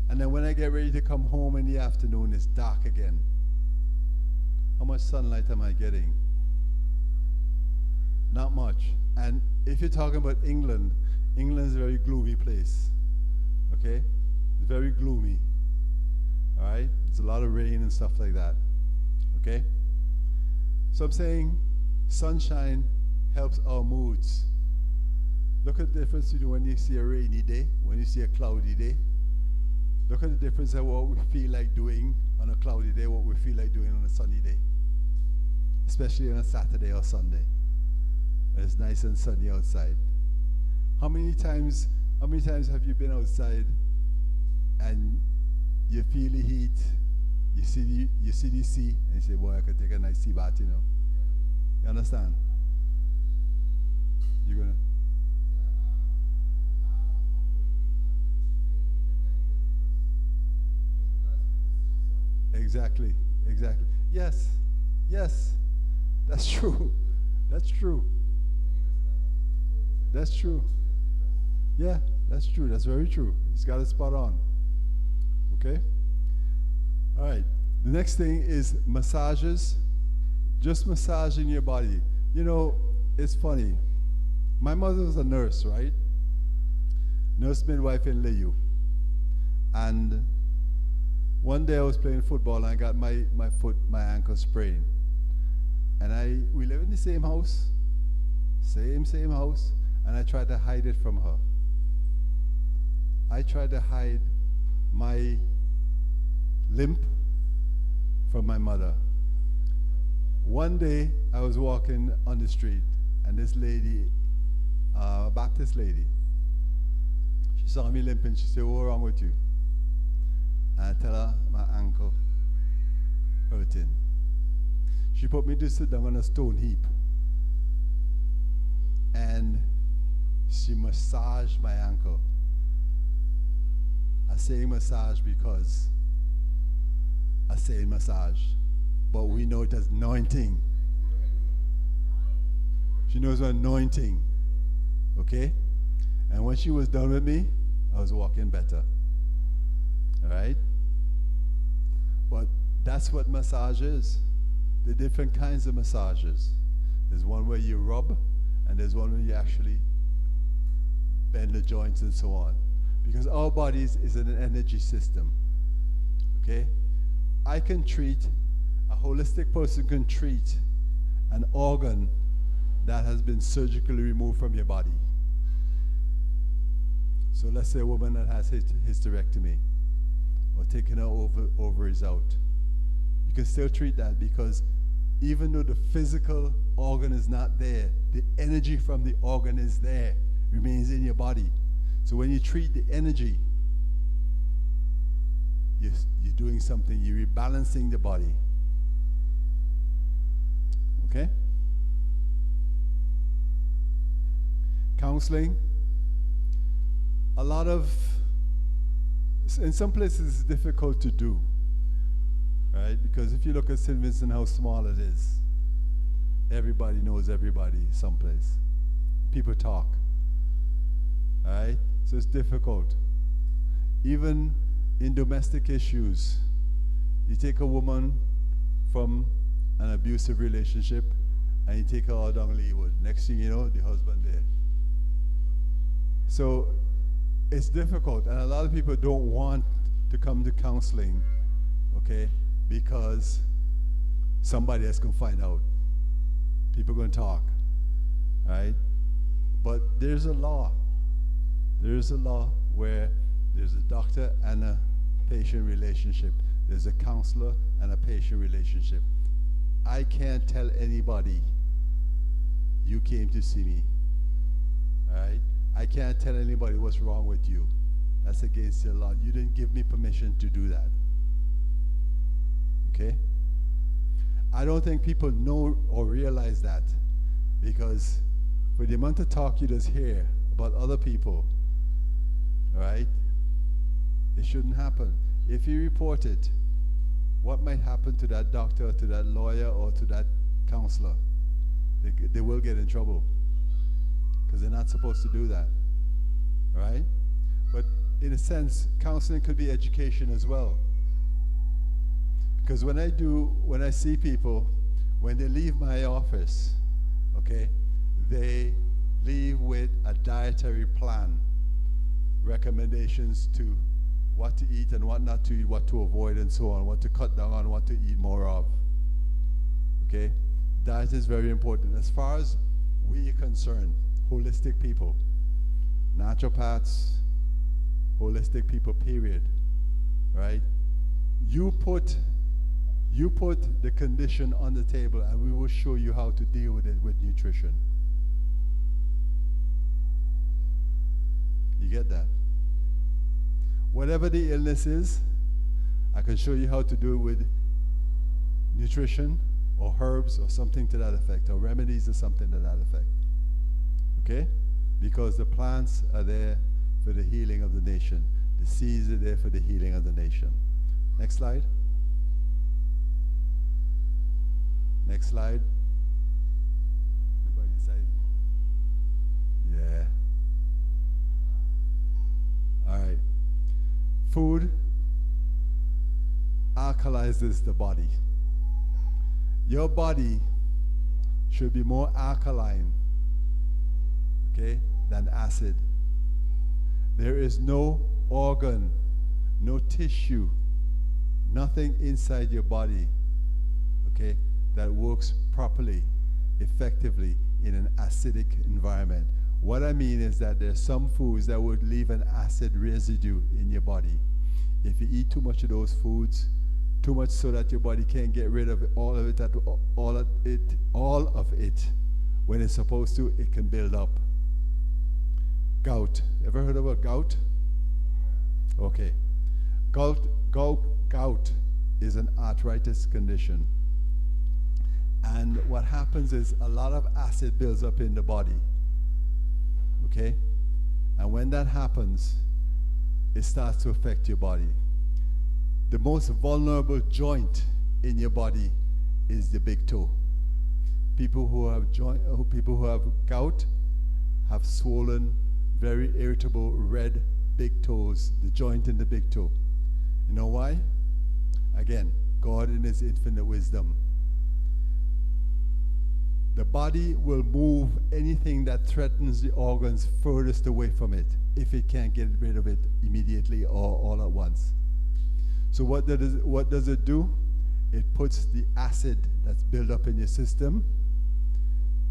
And then when I get ready to come home in the afternoon, it's dark again. How much sunlight am I getting? Not much. And if you're talking about England, England is a very gloomy place. Okay? It's very gloomy. All right? There's a lot of rain and stuff like that. Okay? So I'm saying sunshine helps our moods. Look at the difference between when you see a rainy day, when you see a cloudy day. Look at the difference of what we feel like doing on a cloudy day, what we feel like doing on a sunny day. Especially on a Saturday or Sunday. When it's nice and sunny outside. How many times have you been outside and you feel the heat, you see the sea, and you say, boy, I could take a nice sea bath, you know. You understand? You're gonna. Exactly. Yes. That's true. That's true. Yeah, that's true. That's very true. He's got it spot on. Okay? All right. The next thing is massages. Just massaging your body. You know, it's funny. My mother was a nurse, right? nurse midwife in Liu. And one day I was playing football and I got my ankle sprained. And we live in the same house, same house, and I tried to hide it from her. I tried to hide my limp from my mother. One day I was walking on the street and this lady, a Baptist lady, she saw me limping. She said, "What's wrong with you?" And I tell her my ankle hurting. She put me to sit down on a stone heap and she massaged my ankle. I say massage because I say massage, but we know it as anointing. She knows what anointing, okay? And when she was done with me, I was walking better, all right? But that's what massage is. The different kinds of massages. There's one where you rub, and there's one where you actually bend the joints and so on. Because our bodies is an energy system, okay? I can treat, a holistic person can treat an organ that has been surgically removed from your body. So let's say a woman that has hysterectomy or taking her ovaries out. You can still treat that because even though the physical organ is not there, the energy from the organ is there, remains in your body. So when you treat the energy, you're doing something, you're rebalancing the body. Okay? Counseling. A lot of, in some places it's difficult to do, right? Because if you look at St. Vincent, how small it is, everybody knows everybody someplace. People talk, all right? So it's difficult. Even in domestic issues, you take a woman from an abusive relationship and you take her out on Leewood. Next thing you know, the husband there. So it's difficult, and a lot of people don't want to come to counseling, okay, because somebody else can find out. People are going to talk, right? But there's a law. There's a law where there's a doctor and a patient relationship. There's a counselor and a patient relationship. I can't tell anybody, you came to see me, all right? I can't tell anybody what's wrong with you. That's against the law. You didn't give me permission to do that. Okay? I don't think people know or realize that, because for the amount of talk you just hear about other people, right? It shouldn't happen. If you report it, what might happen to that doctor, to that lawyer, or to that counselor? They will get in trouble, because they're not supposed to do that, right? But in a sense, counseling could be education as well. Because when I see people, when they leave my office, okay, they leave with a dietary plan, recommendations to what to eat and what not to eat, what to avoid and so on, what to cut down on, what to eat more of, okay? Diet is very important. As far as we are concerned, holistic people, naturopaths, holistic people, period, right? You put the condition on the table and we will show you how to deal with it with nutrition. You get that? Whatever the illness is, I can show you how to do it with nutrition or herbs or something to that effect, or remedies or something to that effect. Okay? Because the plants are there for the healing of the nation. The seeds are there for the healing of the nation. Next slide. Next slide. Everybody inside? Yeah. All right. Food alkalizes the body. Your body should be more alkaline, okay, than acid. There is no organ, no tissue, nothing inside your body, okay, that works properly, effectively in an acidic environment. What I mean is that there's some foods that would leave an acid residue in your body. If you eat too much of those foods, too much so that your body can't get rid of it, all of it, when it's supposed to, it can build up. Gout. Ever heard about gout? Okay. Gout is an arthritis condition. And what happens is a lot of acid builds up in the body. Okay? And when that happens, it starts to affect your body. The most vulnerable joint in your body is the big toe. People who have gout have swollen, very irritable, red big toes, the joint in the big toe. You know why? Again, God in His infinite wisdom. The body will move anything that threatens the organs furthest away from it if it can't get rid of it immediately or all at once. So what does it do? It puts the acid that's built up in your system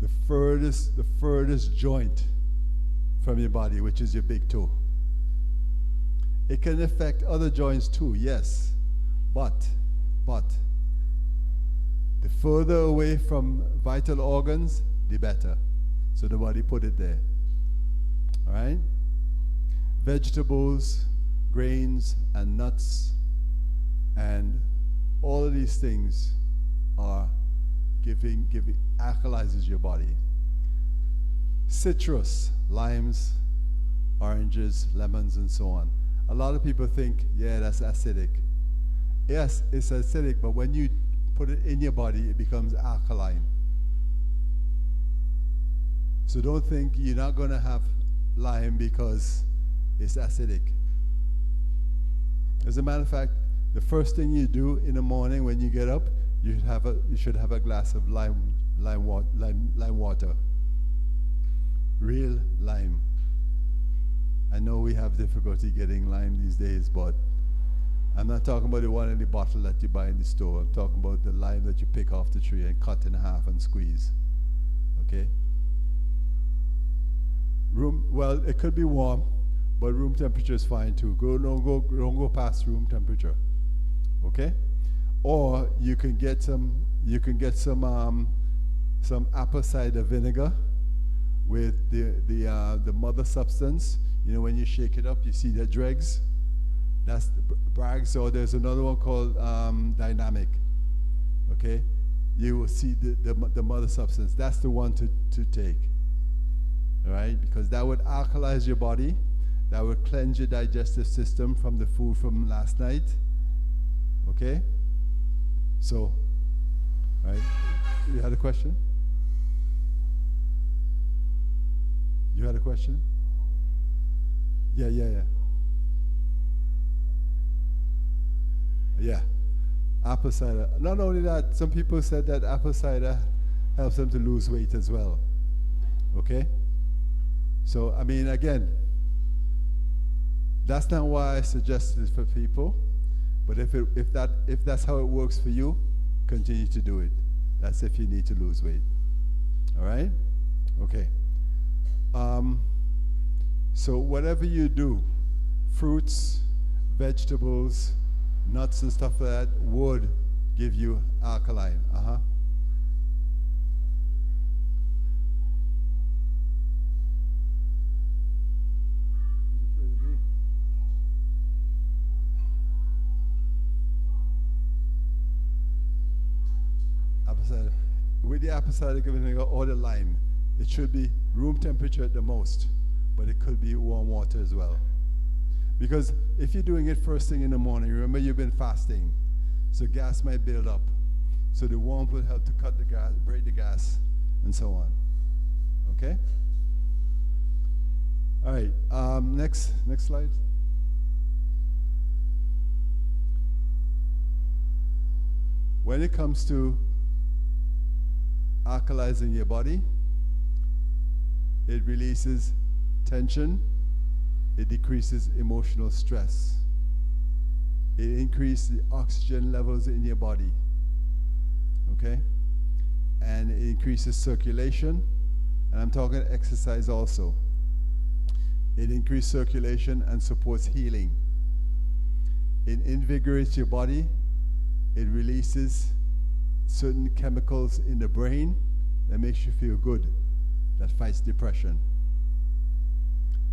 the furthest joint from your body, which is your big toe. It can affect other joints too, yes, but the further away from vital organs, the better. So the body put it there. All right? Vegetables, grains, and nuts, and all of these things are alkalizes your body. Citrus, limes, oranges, lemons, and so on. A lot of people think, yeah, that's acidic. Yes, it's acidic, but when you put it in your body, it becomes alkaline. So don't think you're not going to have lime because it's acidic. As a matter of fact, the first thing you do in the morning when you get up, you should have a glass of lime water. Real lime. I know we have difficulty getting lime these days, but I'm not talking about the one in the bottle that you buy in the store. I'm talking about the lime that you pick off the tree and cut in half and squeeze. Okay? Well, it could be warm, but room temperature is fine too. Don't go past room temperature. Okay? Or you can get some apple cider vinegar with the mother substance. You know, when you shake it up, you see the dregs. That's the Bragg's, or there's another one called Dynamic. Okay? You will see the mother substance. That's the one to take. All right? Because that would alkalize your body. That would cleanse your digestive system from the food from last night. Okay? So, right? You had a question? You had a question? Yeah. Yeah. Apple cider. Not only that, some people said that apple cider helps them to lose weight as well. Okay? So, I mean, again, that's not why I suggested it for people. But if that's how it works for you, continue to do it. That's if you need to lose weight. All right? Okay. So whatever you do, fruits, vegetables, nuts and stuff like that would give you alkaline. With the apple cider vinegar or the lime, it should be room temperature at the most, but it could be warm water as well. Because if you're doing it first thing in the morning, remember you've been fasting, so gas might build up. So the warmth will help to cut the gas, break the gas, and so on. Okay? All right, next slide. When it comes to alkalizing your body, it releases tension, it decreases emotional stress. It increases the oxygen levels in your body. Okay? And it increases circulation. And I'm talking exercise also. It increases circulation and supports healing. It invigorates your body. It releases certain chemicals in the brain that makes you feel good, that fights depression.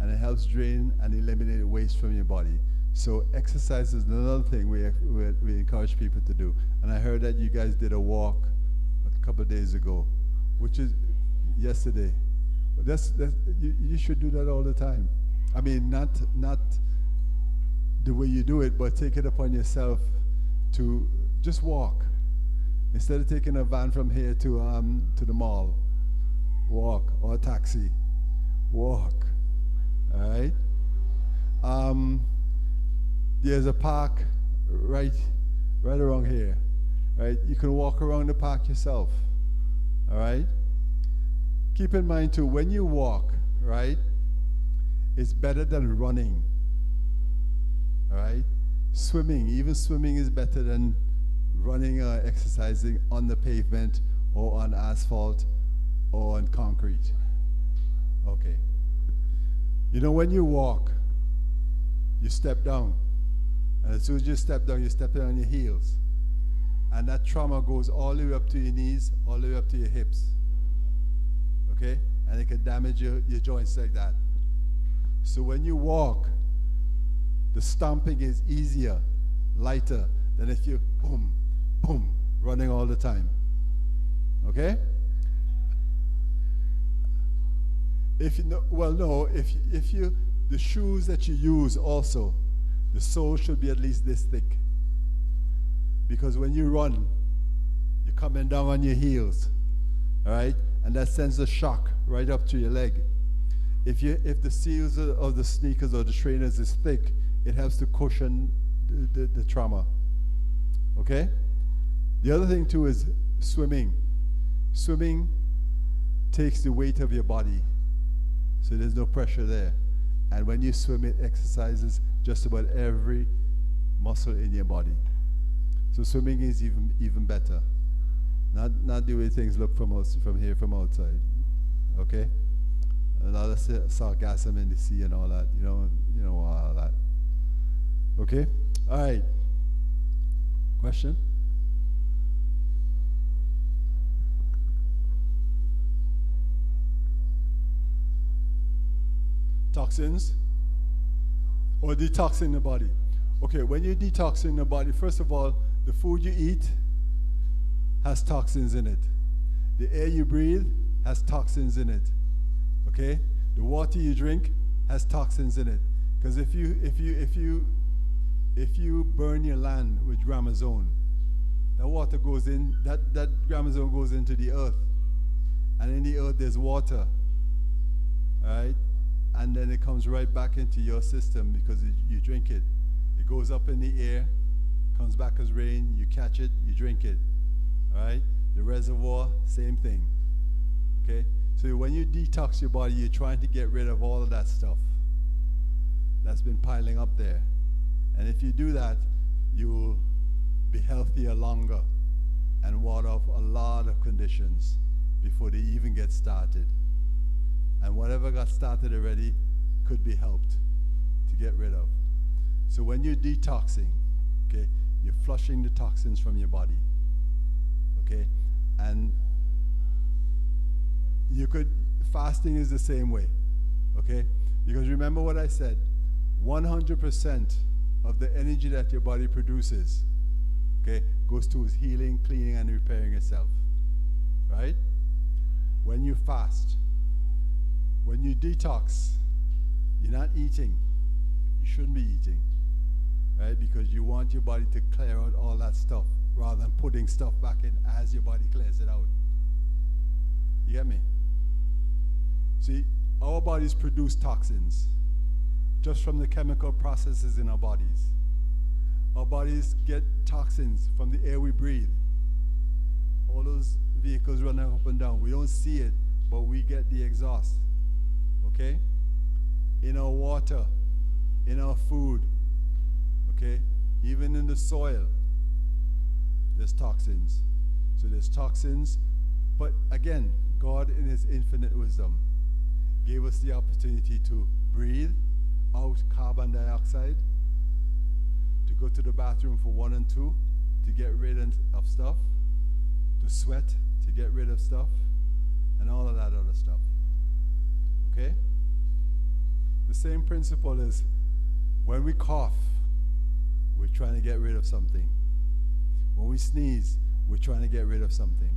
And it helps drain and eliminate waste from your body. So exercise is another thing we encourage people to do. And I heard that you guys did a walk a couple of days ago, which is yesterday. You should do that all the time. I mean, not the way you do it, but take it upon yourself to just walk. Instead of taking a van from here to the mall, walk, or a taxi, walk. All right? There's a park right around here. Right? You can walk around the park yourself. All right? Keep in mind too, when you walk, right, it's better than running. All right? Even swimming is better than running or exercising on the pavement or on asphalt or on concrete. Okay. You know, when you walk, you step down. And as soon as you step down on your heels. And that trauma goes all the way up to your knees, all the way up to your hips. Okay? And it can damage your joints like that. So when you walk, the stomping is easier, lighter than if you boom, boom, running all the time. Okay? If you know, well, no, if you the shoes that you use also, the sole should be at least this thick. Because when you run, you're coming down on your heels, all right? And that sends a shock right up to your leg. If the seals of the sneakers or the trainers is thick, it helps to cushion the trauma. Okay? The other thing too is swimming. Swimming takes the weight of your body, so there's no pressure there. And when you swim, it exercises just about every muscle in your body. So swimming is even better. Not the way things look from here from outside. Okay? A lot of sarcasm in the sea and all that. You know all that. Okay? All right. Question? Toxins? Or detoxing the body? Okay, when you're detoxing the body, first of all, the food you eat has toxins in it. The air you breathe has toxins in it. Okay? The water you drink has toxins in it. Because if you burn your land with gramazone, that water goes in, that gramazone goes into the earth. And in the earth there's water. Alright? And then it comes right back into your system because you drink it. It goes up in the air, comes back as rain, you catch it, you drink it. Alright? The reservoir, same thing. Okay? So when you detox your body, you're trying to get rid of all of that stuff that's been piling up there. And if you do that, you'll be healthier longer and ward off a lot of conditions before they even get started. And whatever got started already could be helped to get rid of. So when you're detoxing, okay, you're flushing the toxins from your body. Okay? And fasting is the same way. Okay? Because remember what I said, 100% of the energy that your body produces, okay, goes towards healing, cleaning, and repairing itself. Right? When you fast, when you detox, you're not eating. You shouldn't be eating. Right? Because you want your body to clear out all that stuff rather than putting stuff back in as your body clears it out. You get me? See, our bodies produce toxins just from the chemical processes in our bodies. Our bodies get toxins from the air we breathe. All those vehicles running up and down, we don't see it, but we get the exhaust. Okay? In our water, in our food, okay? Even in the soil, there's toxins. So there's toxins, but again, God in his infinite wisdom gave us the opportunity to breathe out carbon dioxide, to go to the bathroom for 1 and 2, to get rid of stuff, to sweat, to get rid of stuff, and all of that other stuff. Okay? The same principle is when we cough, we're trying to get rid of something. When we sneeze, we're trying to get rid of something.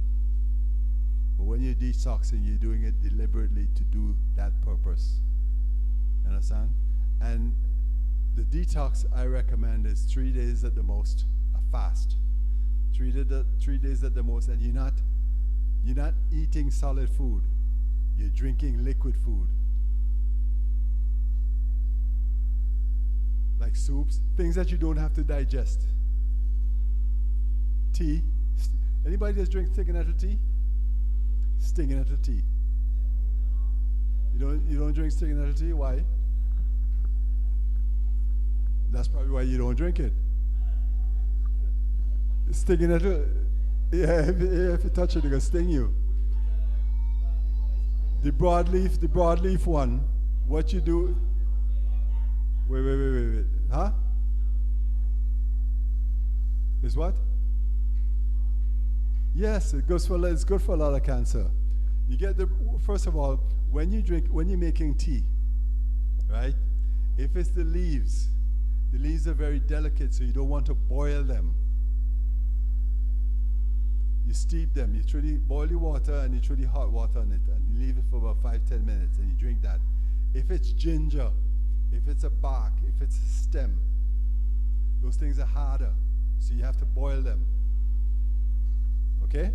But when you're detoxing, you're doing it deliberately to do that purpose. You understand? And the detox I recommend is 3 days at the most, a fast. 3 days at the most, and you're not eating solid food. You're drinking liquid food. Like soups, things that you don't have to digest. Tea. Anybody just drink stinging at tea? Stinging at tea. You don't drink stinging at tea? Why? That's probably why you don't drink it. Stinging at yeah, if you touch it, it's gonna sting you. The broadleaf one, what you do? Wait. Huh? Is what? Yes, it's good for a lot of cancer. You get first of all, when you're making tea, right? If it's the leaves are very delicate, so you don't want to boil them. You steep them, you truly boil the water and you throw the hot water on it, and you leave it for about 5-10 minutes, and you drink that. If it's ginger, if it's a bark, if it's a stem, those things are harder, so you have to boil them. Okay?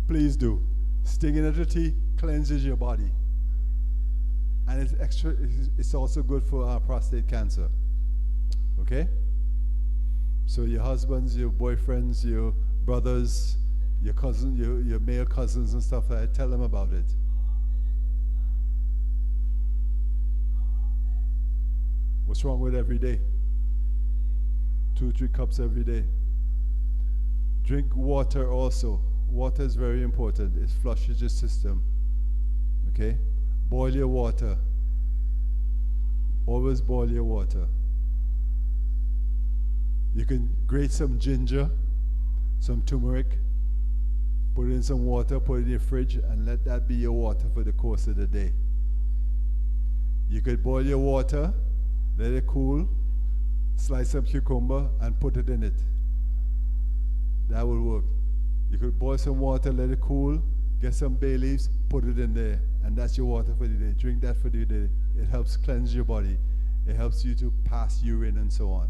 Please do. Stinging at the tea cleanses your body. And it's also good for prostate cancer. Okay? So your husbands, your boyfriends, your brothers, your cousins, your male cousins and stuff like that, tell them about it. What's wrong with every day? 2-3 cups every day. Drink water also. Water is very important. It flushes your system. Okay? Boil your water. Always boil your water. You can grate some ginger, some turmeric, put it in some water, put it in your fridge, and let that be your water for the course of the day. You could boil your water, let it cool, slice some cucumber, and put it in it. That will work. You could boil some water, let it cool, get some bay leaves, put it in there, and that's your water for the day. Drink that for the day. It helps cleanse your body. It helps you to pass urine and so on.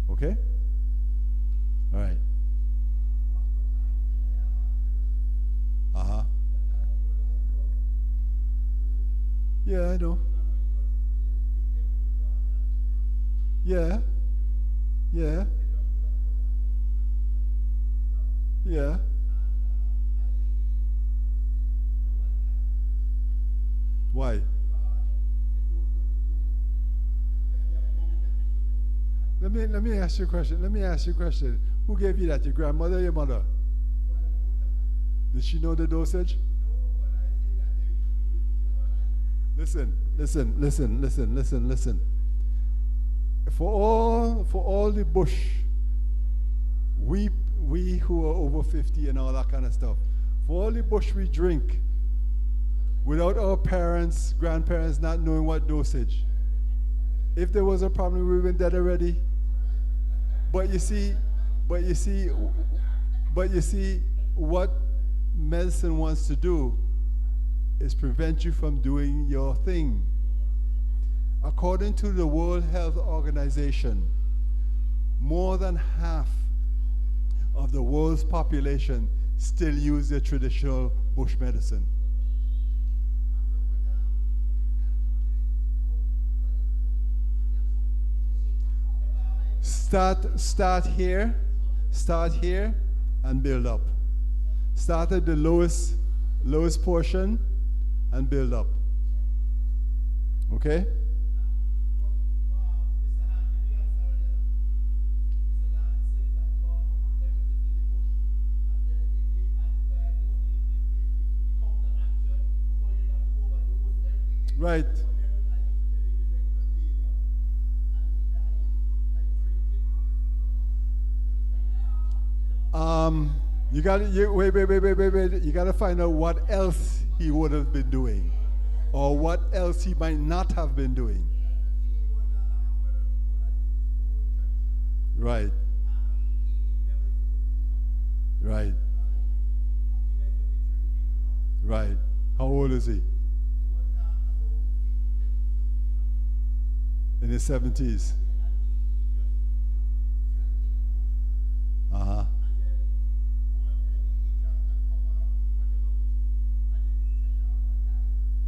Okay? All right. Uh-huh. Yeah, I know. Yeah. Why? Let me ask you a question. Who gave you that? Your grandmother or your mother? Did she know the dosage? Listen. For all the bush, we who are over 50 and all that kind of stuff, for all the bush we drink, without our parents, grandparents not knowing what dosage, if there was a problem, we would have been dead already. But you see, what medicine wants to do is prevent you from doing your thing. According to the World Health Organization, more than half of the world's population still use their traditional bush medicine. Start here and build up. Start at the lowest portion and build up. Okay? Right. You got to wait. You got to find out what else he would have been doing, or what else he might not have been doing. Right. Right. Right. How old is he? In his 70s. Uh-huh.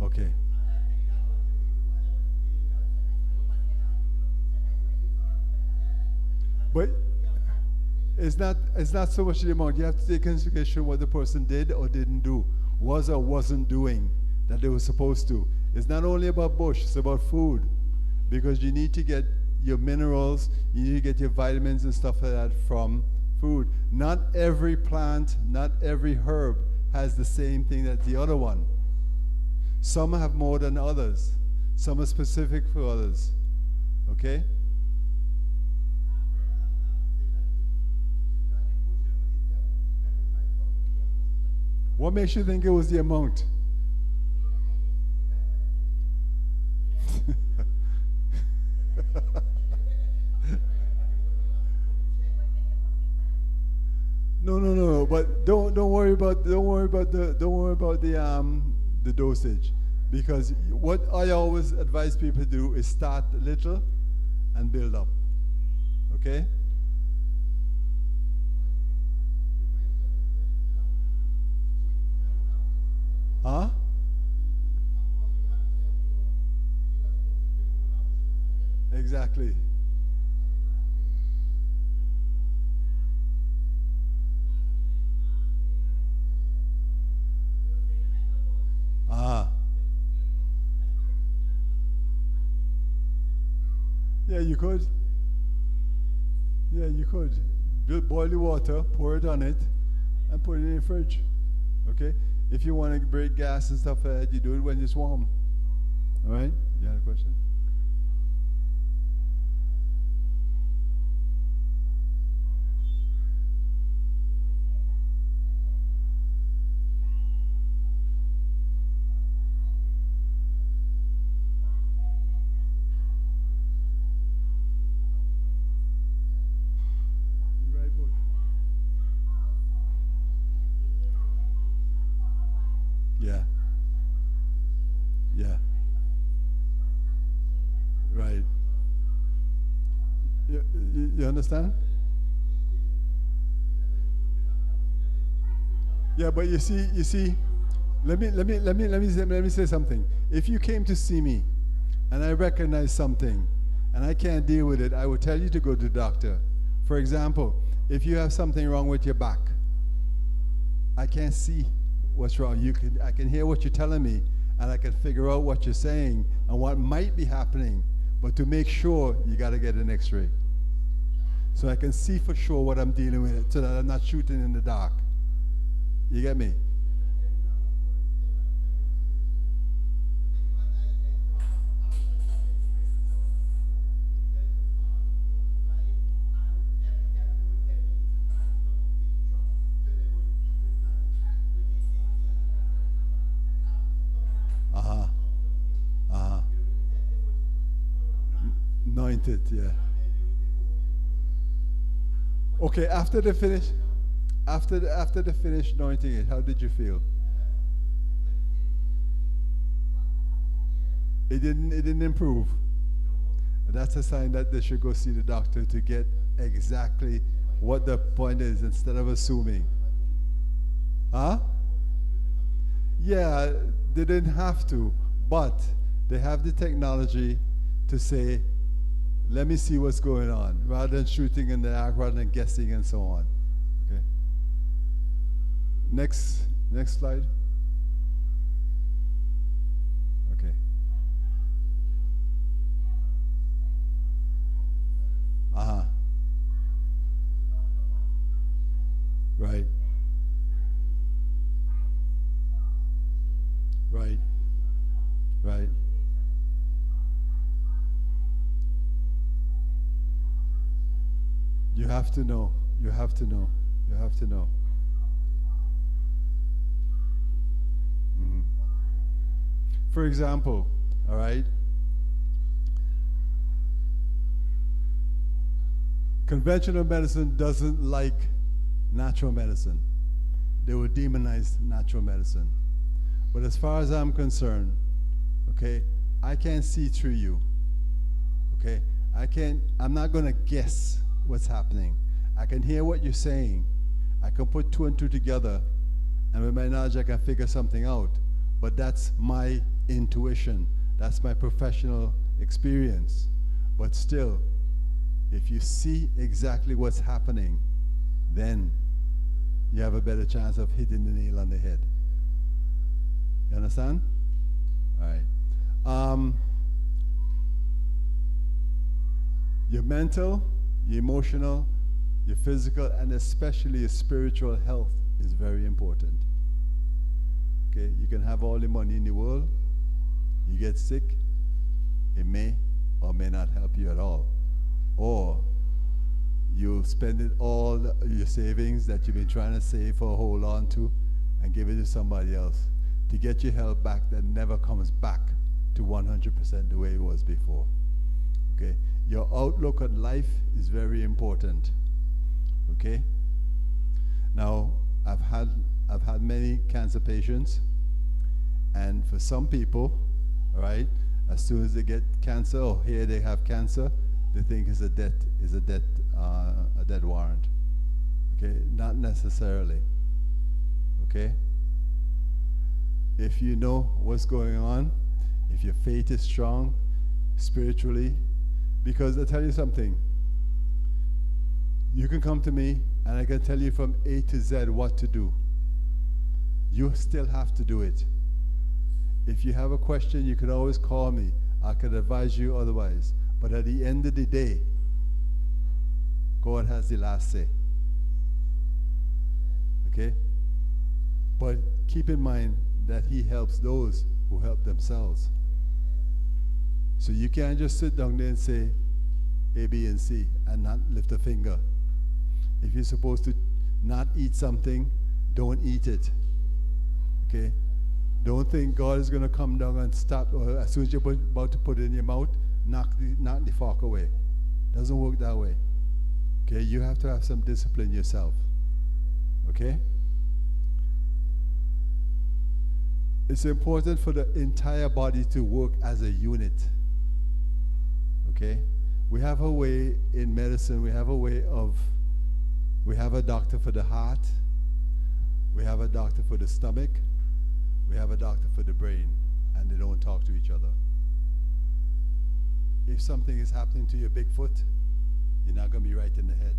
Okay. But it's not so much the amount. You have to take into consideration what the person did or didn't do, was or wasn't doing that they were supposed to. It's not only about bush, it's about food. Because you need to get your minerals, you need to get your vitamins and stuff like that from food. Not every plant, not every herb has the same thing as the other one. Some have more than others. Some are specific for others. Okay? What makes you think it was the amount? No. But don't worry about the dosage, because what I always advise people to do is start little and build up. Okay? Huh? Exactly. Ah. Yeah, you could. Yeah, you could. Boil the water, pour it on it, and put it in the fridge. Okay? If you want to break gas and stuff, you do it when it's warm. All right? You had a question? Right, boy. Yeah. Yeah. Right. You understand? Yeah, but you see, let me say something. If you came to see me and I recognize something and I can't deal with it, I would tell you to go to the doctor. For example, if you have something wrong with your back, I can't see what's wrong. I can hear what you're telling me, and I can figure out what you're saying and what might be happening. But to make sure, you got to get an X-ray, so I can see for sure what I'm dealing with, so that I'm not shooting in the dark. You get me? Anointed, yeah. Okay, after the finish anointing it, how did you feel? It didn't improve. That's a sign that they should go see the doctor to get exactly what the point is instead of assuming. Huh? Yeah, they didn't have to, but they have the technology to say, let me see what's going on, rather than shooting in the dark, rather than guessing and so on. Okay. Next slide. Okay. Right. Right. Right. You have to know. You have to know. You have to know. Mhm. For example, all right, conventional medicine doesn't like natural medicine. They will demonize natural medicine. But as far as I'm concerned, okay, I can't see through you. Okay? I'm not going to guess what's happening. I can hear what you're saying. I can put two and two together, and with my knowledge, I can figure something out. But that's my intuition. That's my professional experience. But still, if you see exactly what's happening, then you have a better chance of hitting the nail on the head. You understand? All right. Your mental, your emotional, your physical, and especially your spiritual health is very important. Okay, you can have all the money in the world. You get sick, it may or may not help you at all. Or you'll spend it all your savings that you've been trying to save or hold on to and give it to somebody else to get your health back that never comes back to 100% the way it was before. Okay? Your outlook on life is very important. Okay? Now, I've had many cancer patients, and for some people, all right, as soon as they get cancer or hear they have cancer, they think it's a death warrant. Okay? Not necessarily. Okay? If you know what's going on, if your faith is strong spiritually, because I tell you something, you can come to me and I can tell you from A to Z what to do. You still have to do it. If you have a question, you can always call me. I can advise you otherwise. But at the end of the day, God has the last say. Okay? But keep in mind that He helps those who help themselves. So you can't just sit down there and say A, B, and C and not lift a finger. If you're supposed to not eat something, don't eat it. Okay? Don't think God is going to come down and stop, or as soon as you're about to put it in your mouth, knock the fork away. Doesn't work that way. Okay? You have to have some discipline yourself. Okay? It's important for the entire body to work as a unit. Okay? We have a way in medicine, we have a doctor for the heart, we have a doctor for the stomach, we have a doctor for the brain, and they don't talk to each other. If something is happening to your big foot, you're not going to be right in the head.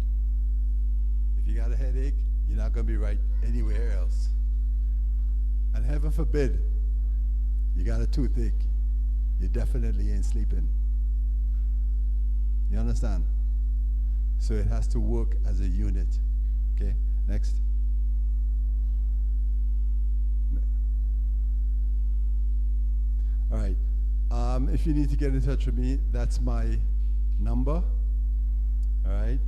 If you got a headache, you're not going to be right anywhere else. And heaven forbid, you got a toothache, you definitely ain't sleeping. You understand? So it has to work as a unit. Okay, next. All right. If you need to get in touch with me, that's my number. All right.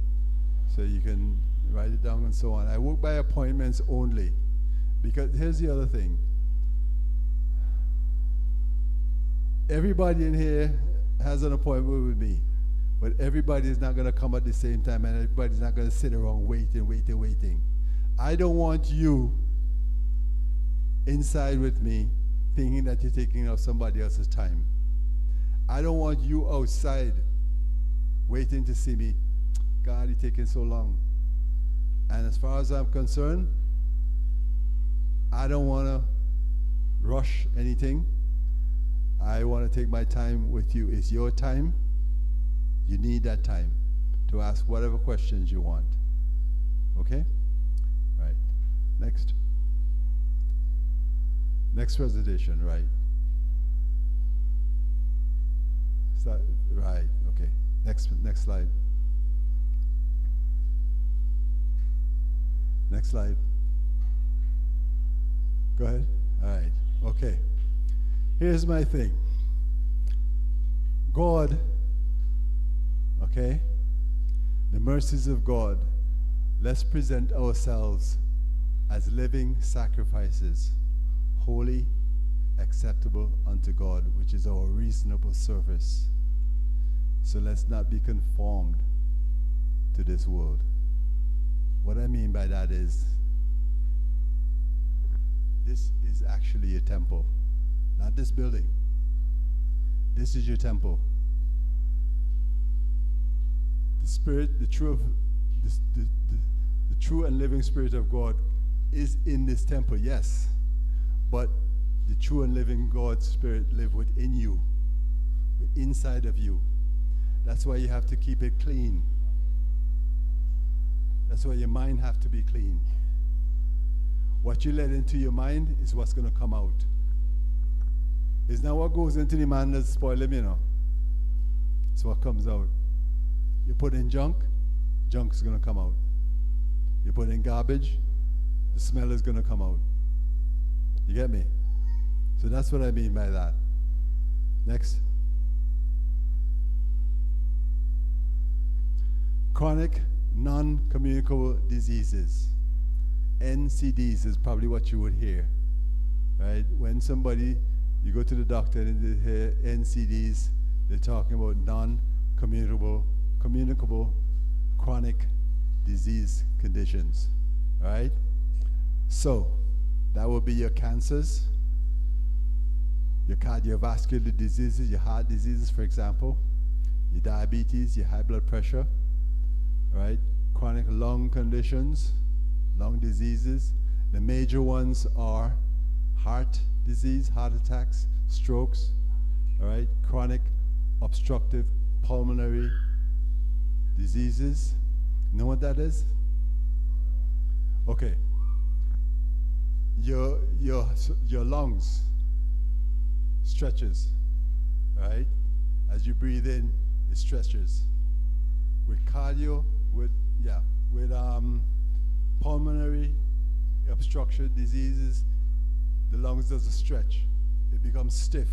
So you can write it down and so on. I work by appointments only. Because here's the other thing. Everybody in here has an appointment with me. But everybody is not going to come at the same time, and everybody's not going to sit around waiting. I don't want you inside with me thinking that you're taking up somebody else's time. I don't want you outside waiting to see me. God, you're taking so long. And as far as I'm concerned, I don't want to rush anything. I want to take my time with you. It's your time. You need that time to ask whatever questions you want. Okay? Right. Next. Next presentation, right. Right, okay. Next slide. Next slide. Go ahead. All right. Okay. Here's my thing. God, okay, the mercies of God, let's present ourselves as living sacrifices, holy, acceptable unto God, which is our reasonable service. So let's not be conformed to this world. What I mean by that is, this is actually a temple, not this building. This is your temple. The Spirit, the true and living Spirit of God is in this temple, yes. But the true and living God's Spirit lives within you, inside of you. That's why you have to keep it clean. That's why your mind have to be clean. What you let into your mind is what's going to come out. It's not what goes into the man that spoil him, you know. It's what comes out. You put in junk, junk's going to come out. You put in garbage, the smell is going to come out. You get me? So that's what I mean by that. Next. Chronic non-communicable diseases. NCDs is probably what you would hear, right? When somebody, you go to the doctor and they hear NCDs, they're talking about non-communicable chronic disease conditions, right? So that will be your cancers, your cardiovascular diseases, your heart diseases, for example, your diabetes, your high blood pressure, right? Chronic lung conditions, lung diseases. The major ones are heart disease, heart attacks, strokes, all right? Chronic obstructive pulmonary diseases. You know what that is? Okay. Your lungs stretches, right? As you breathe in, it stretches. With cardio, with pulmonary obstruction diseases, the lungs doesn't stretch. It becomes stiff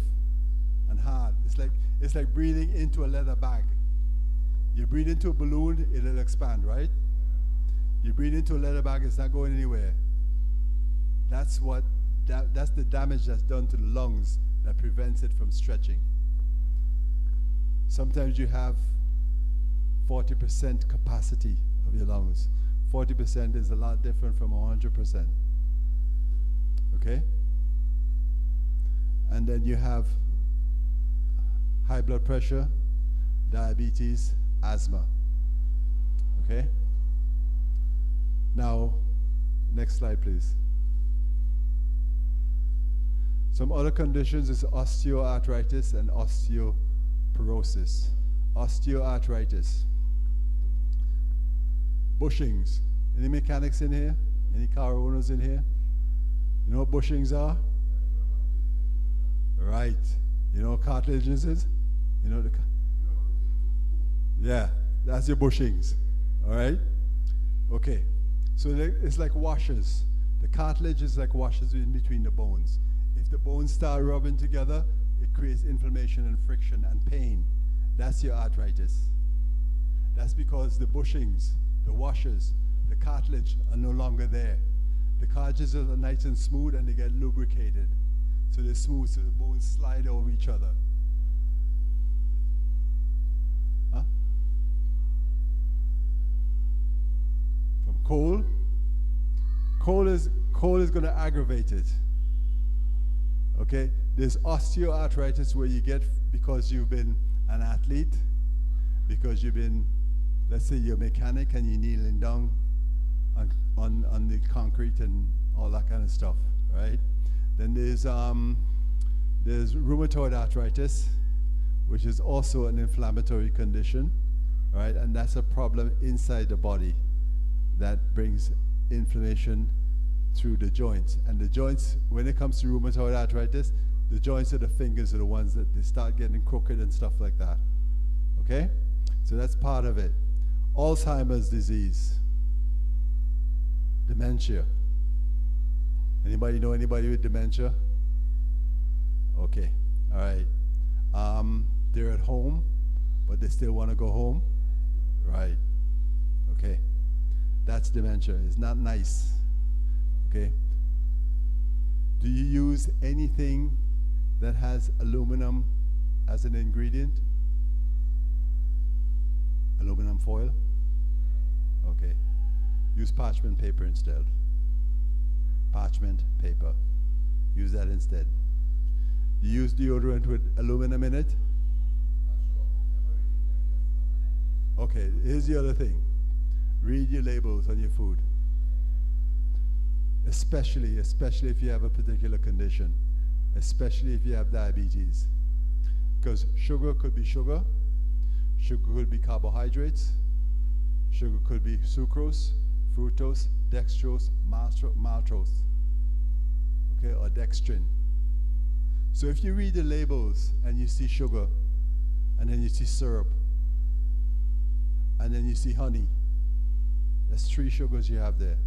and hard. It's like breathing into a leather bag. You breathe into a balloon, it'll expand, right? You breathe into a leather bag, it's not going anywhere. That's the damage that's done to the lungs that prevents it from stretching. Sometimes you have 40% capacity of your lungs. 40% is a lot different from 100%. Okay? And then you have high blood pressure, diabetes, asthma. Okay? Now, next slide, please. Some other conditions is osteoarthritis and osteoporosis. Osteoarthritis. Bushings. Any mechanics in here? Any car owners in here? You know what bushings are? Right. You know what cartilages is? You know yeah, that's your bushings. All right? Okay. So it's like washers. The cartilage is like washers in between the bones. If the bones start rubbing together, it creates inflammation and friction and pain. That's your arthritis. That's because the bushings, the washers, the cartilage are no longer there. The cartilages are nice and smooth and they get lubricated. So they're smooth, so the bones slide over each other. Huh? From cold? Cold is going to aggravate it. Okay? There's osteoarthritis where you get because you've been an athlete, because you've been, let's say you're a mechanic and you're kneeling down on the concrete and all that kind of stuff, right? Then there's rheumatoid arthritis, which is also an inflammatory condition, right? And that's a problem inside the body that brings inflammation through the joints. And the joints, when it comes to rheumatoid arthritis, the joints of the fingers are the ones that they start getting crooked and stuff like that. Okay? So that's part of it. Alzheimer's disease, dementia. Anybody know anybody with dementia? Okay, all right. They're at home, but they still want to go home? Right, okay. That's dementia. It's not nice, okay? Do you use anything that has aluminum as an ingredient? Aluminum foil? Okay. Use parchment paper instead. Parchment paper. Use that instead. You use deodorant with aluminum in it? Okay, here's the other thing. Read your labels on your food. Especially if you have a particular condition. Especially if you have diabetes. Because sugar could be sugar. Sugar could be carbohydrates. Sugar could be sucrose, fructose, dextrose, maltose. Okay, or dextrin. So if you read the labels and you see sugar, and then you see syrup, and then you see honey, that's 3 sugars you have there.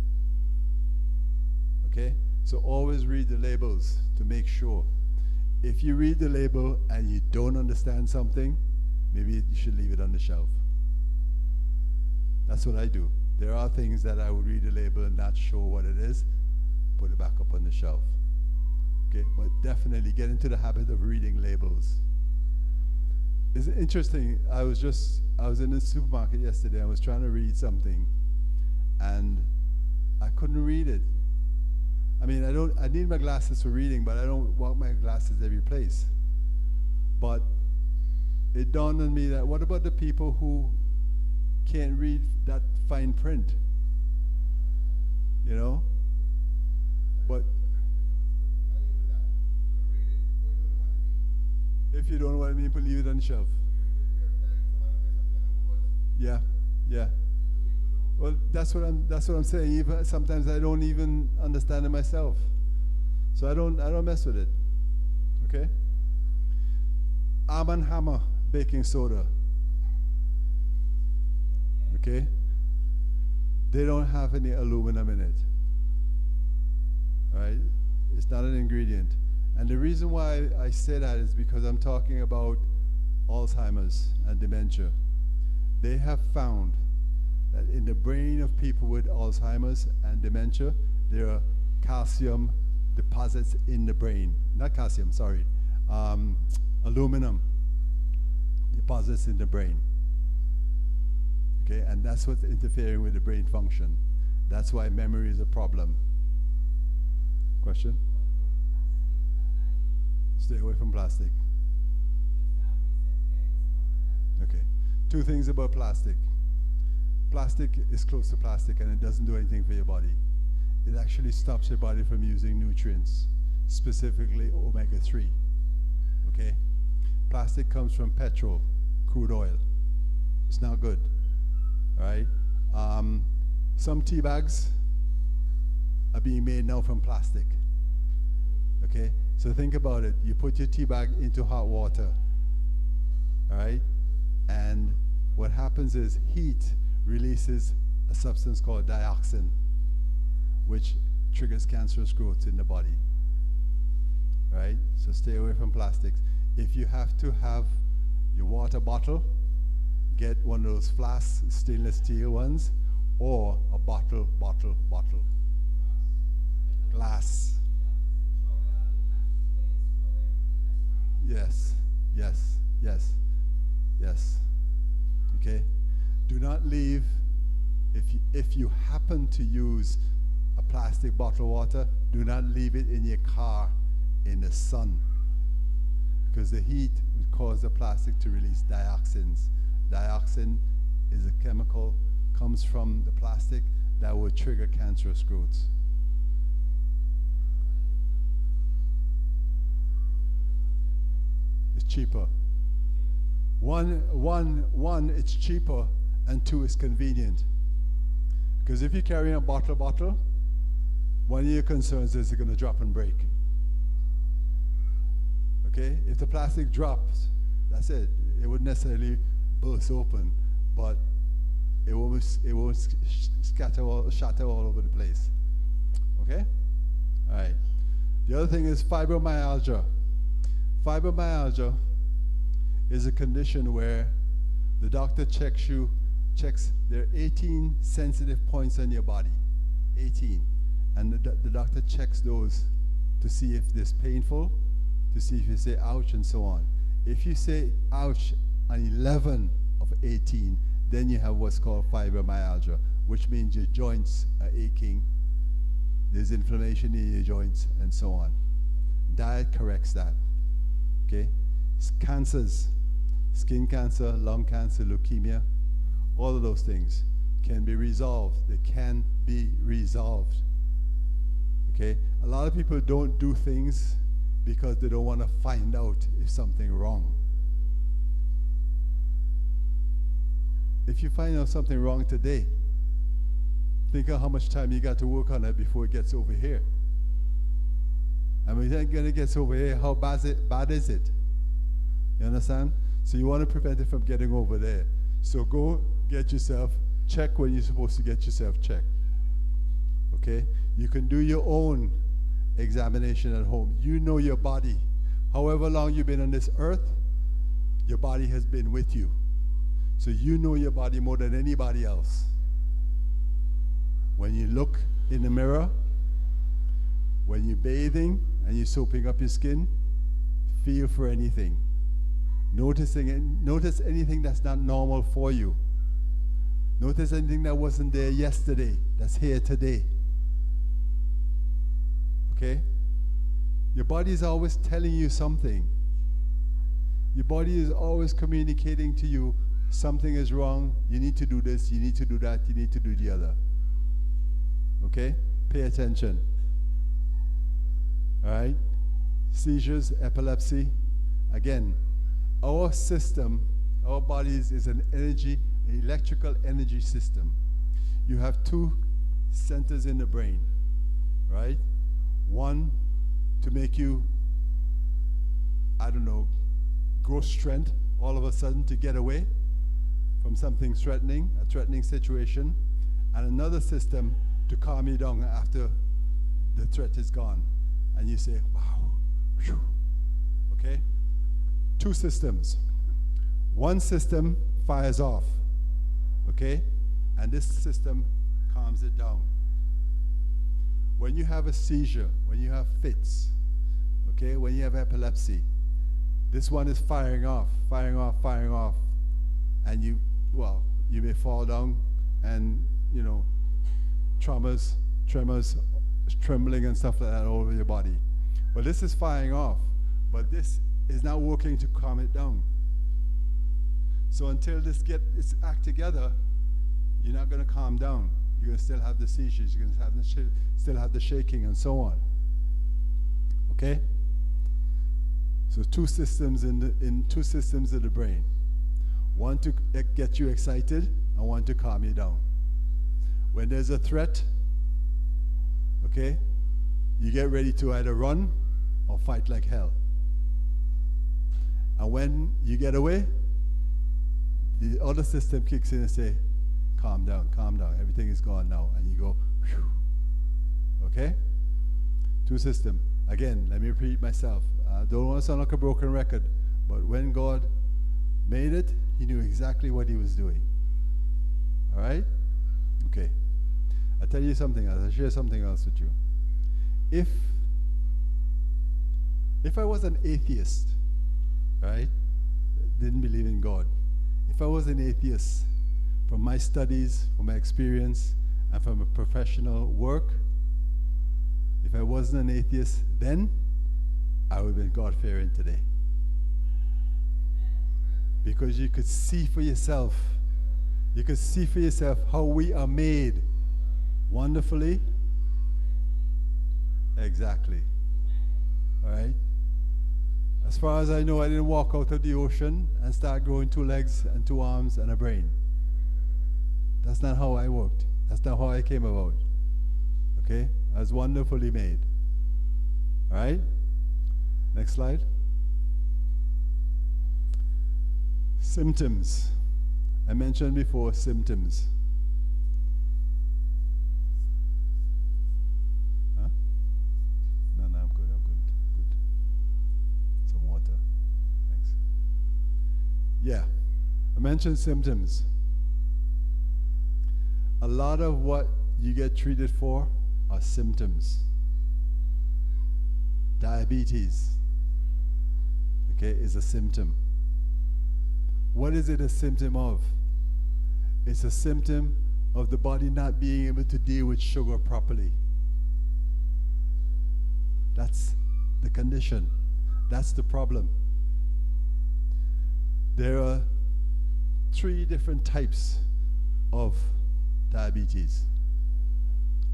Okay? So always read the labels to make sure. If you read the label and you don't understand something, maybe you should leave it on the shelf. That's what I do. There are things that I would read the label and not sure what it is, put it back up on the shelf. Okay? But definitely get into the habit of reading labels. It's interesting. I was in the supermarket yesterday. I was trying to read something, and I couldn't read it. I mean, I need my glasses for reading, but I don't want my glasses every place. But it dawned on me that what about the people who can't read that fine print? You know? But if you don't know what I mean, put leave it on the shelf. Yeah, yeah. Well, that's what I'm saying. Even sometimes I don't even understand it myself, so I don't mess with it. Okay. Arm & Hammer baking soda. Okay. They don't have any aluminum in it. All right. It's not an ingredient. And the reason why I say that is because I'm talking about Alzheimer's and dementia. They have found that in the brain of people with Alzheimer's and dementia, there are calcium deposits in the brain. Not calcium, sorry. Aluminum deposits in the brain. Okay, and that's what's interfering with the brain function. That's why memory is a problem. Question? Stay away from plastic. Okay. 2 things about plastic. Plastic is close to plastic and it doesn't do anything for your body. It actually stops your body from using nutrients, specifically omega-3. Okay? Plastic comes from petrol, crude oil. It's not good. All right? Some tea bags are being made now from plastic. Okay? So think about it. You put your tea bag into hot water. All right? And what happens is heat releases a substance called dioxin, which triggers cancerous growth in the body. Right? So stay away from plastics. If you have to have your water bottle, get one of those flask stainless steel ones, or a bottle. Glass. Yes. Okay? Do not leave, if you happen to use a plastic bottle of water, do not leave it in your car in the sun, because the heat would cause the plastic to release dioxins. Dioxin is a chemical, comes from the plastic, that would trigger cancerous growth. It's cheaper. One, it's cheaper, and 2, it's convenient. Because if you're carrying a bottle, one of your concerns is it's going to drop and break. Okay? If the plastic drops, that's it. It wouldn't necessarily burst open, but it won't shatter all over the place. Okay? All right. The other thing is fibromyalgia. Fibromyalgia is a condition where the doctor checks there are 18 sensitive points on your body. 18. And the doctor checks those to see if it's painful, to see if you say ouch and so on. If you say ouch on 11 of 18, then you have what's called fibromyalgia, which means your joints are aching, there's inflammation in your joints, and so on. Diet corrects that. Okay? Cancers, skin cancer, lung cancer, leukemia, all of those things can be resolved. They can be resolved. Okay? A lot of people don't do things because they don't want to find out if something wrong. If you find out something wrong today, think of how much time you got to work on it before it gets over here. And when it gets over here, how bad is it? You understand? So you want to prevent it from getting over there. So go get yourself checked when you're supposed to get yourself checked. Okay? You can do your own examination at home. You know your body. However long you've been on this earth, your body has been with you. So you know your body more than anybody else. When you look in the mirror, when you're bathing and you're soaping up your skin, feel for anything. Notice anything that's not normal for you. Notice anything that wasn't there yesterday, that's here today. Okay? Your body is always telling you something. Your body is always communicating to you something is wrong, you need to do this, you need to do that, you need to do the other. Okay? Pay attention. All right? Seizures, epilepsy. Again, our system, our bodies is an electrical energy system. You have two centers in the brain, right? One to make you, grow strength all of a sudden to get away from something threatening, a threatening situation, and another system to calm you down after the threat is gone. And you say, wow, whew. Okay? Two systems. One system fires off, okay? And this system calms it down. When you have a seizure, when you have fits, okay, when you have epilepsy, this one is firing off, and you may fall down and, tremors, trembling and stuff like that all over your body. Well, this is firing off, but this is not working to calm it down. So until this its act together, you're not going to calm down. You're going to still have the seizures, you're going to still have the shaking and so on. Okay? So two systems in the brain. One to get you excited and one to calm you down. When there's a threat, okay, you get ready to either run or fight like hell. And when you get away, the other system kicks in and say, calm down, everything is gone now. And you go, whew. Okay? Two systems. Again, let me repeat myself. I don't want to sound like a broken record, but when God made it, he knew exactly what he was doing. All right? Okay. I'll tell you something else. I'll share something else with you. If I was an atheist, right, didn't believe in God, if I was an atheist, from my studies, from my experience, and from a professional work, if I wasn't an atheist then, I would have been God-fearing today. Because you could see for yourself, how we are made wonderfully. Exactly. All right? As far as I know, I didn't walk out of the ocean and start growing 2 legs and 2 arms and a brain. That's not how I worked. That's not how I came about. Okay? I was wonderfully made. All right? Next slide. Symptoms. I mentioned before symptoms. mentioned symptoms. A lot of what you get treated for are symptoms. Diabetes, okay, is a symptom. What is it a symptom of? It's a symptom of the body not being able to deal with sugar properly. That's the condition. That's the problem. There are 3 different types of diabetes.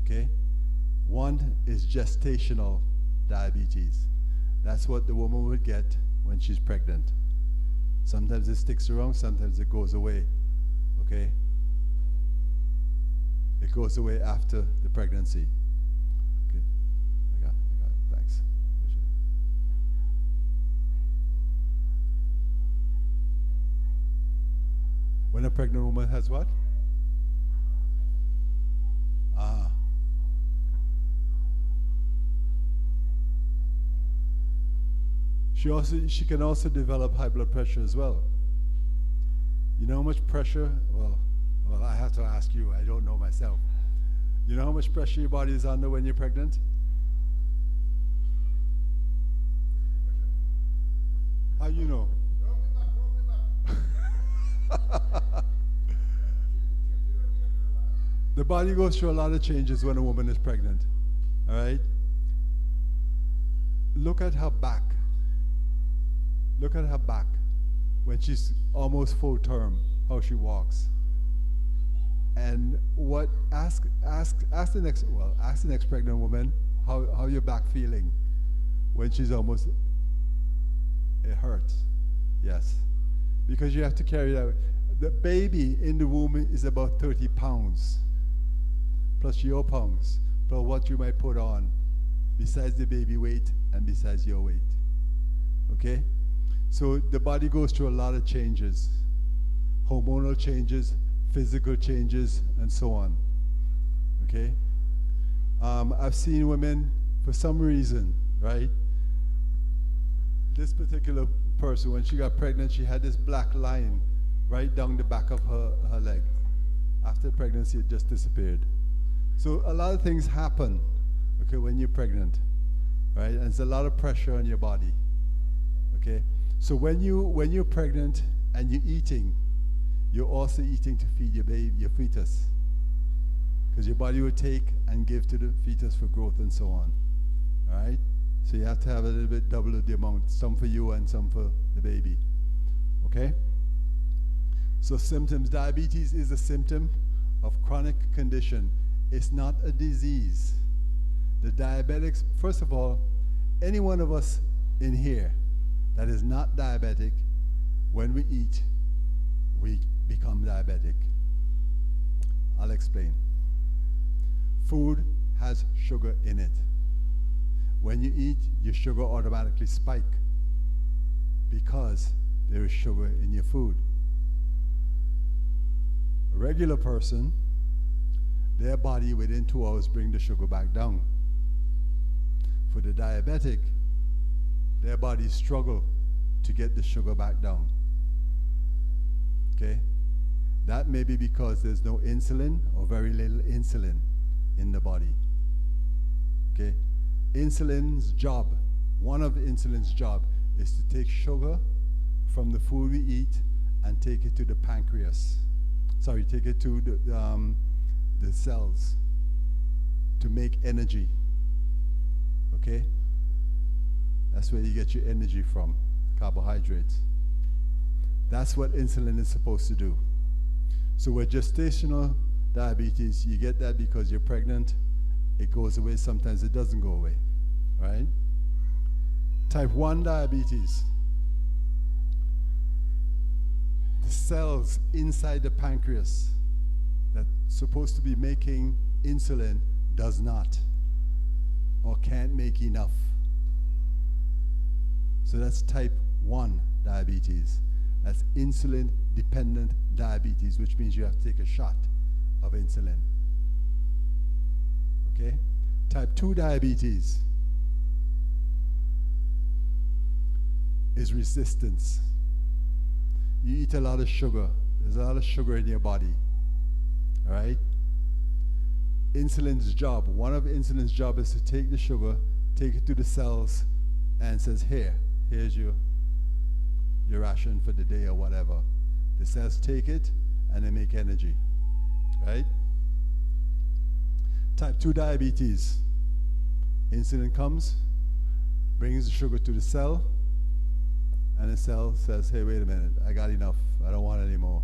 Okay? One is gestational diabetes. That's what the woman would get when she's pregnant. Sometimes it sticks around, sometimes it goes away. Okay? It goes away after the pregnancy. Okay. I got it. Thanks. Appreciate it. When a pregnant woman has what? Ah. She can also develop high blood pressure as well. You know how much pressure? Well, I have to ask you. I don't know myself. You know how much pressure your body is under when you're pregnant? How you know? The body goes through a lot of changes when a woman is pregnant. All right? Look at her back. Look at her back when she's almost full term, how she walks. And ask the next pregnant woman how your back feeling when she's almost, it hurts. Yes. Because you have to carry that. The baby in the womb is about 30 pounds, plus your pounds, plus what you might put on, besides the baby weight and besides your weight. Okay? So the body goes through a lot of changes, hormonal changes, physical changes, and so on. Okay? I've seen women, for some reason, right? This particular person, when she got pregnant, she had this black line right down the back of her leg. After pregnancy, it just disappeared. So a lot of things happen, okay, when you're pregnant, right? And there's a lot of pressure on your body, okay? So when you're pregnant and you're eating, you're also eating to feed your baby, your fetus, because your body will take and give to the fetus for growth and so on. All right? So you have to have a little bit double the amount, some for you and some for the baby. Okay? So symptoms. Diabetes is a symptom of chronic condition. It's not a disease. The diabetics, first of all, any one of us in here that is not diabetic, when we eat, we become diabetic. I'll explain. Food has sugar in it. When you eat, your sugar automatically spike because there is sugar in your food. A regular person, their body within 2 hours bring the sugar back down. For the diabetic, their bodies struggle to get the sugar back down. Okay? That may be because there's no insulin or very little insulin in the body. Okay? Insulin's job, one of insulin's job is to take sugar from the food we eat and take it to the pancreas. Sorry, take it to the cells to make energy. Okay? That's where you get your energy from, carbohydrates. That's what insulin is supposed to do. So with gestational diabetes, you get that because you're pregnant. It goes away, sometimes it doesn't go away, right? Type 1 diabetes. The cells inside the pancreas that's supposed to be making insulin does not or can't make enough. So that's type 1 diabetes. That's insulin-dependent diabetes, which means you have to take a shot of insulin. Okay? Type 2 diabetes is resistance. You eat a lot of sugar There's a lot of sugar in your body. All right? Insulin's job, one of insulin's job is to take the sugar, take it to the cells, and says, here's your ration for the day or whatever. The cells take it and they make energy. Right? Type 2 diabetes. Insulin comes, brings the sugar to the cell, and the cell says, hey, wait a minute, I got enough. I don't want any more.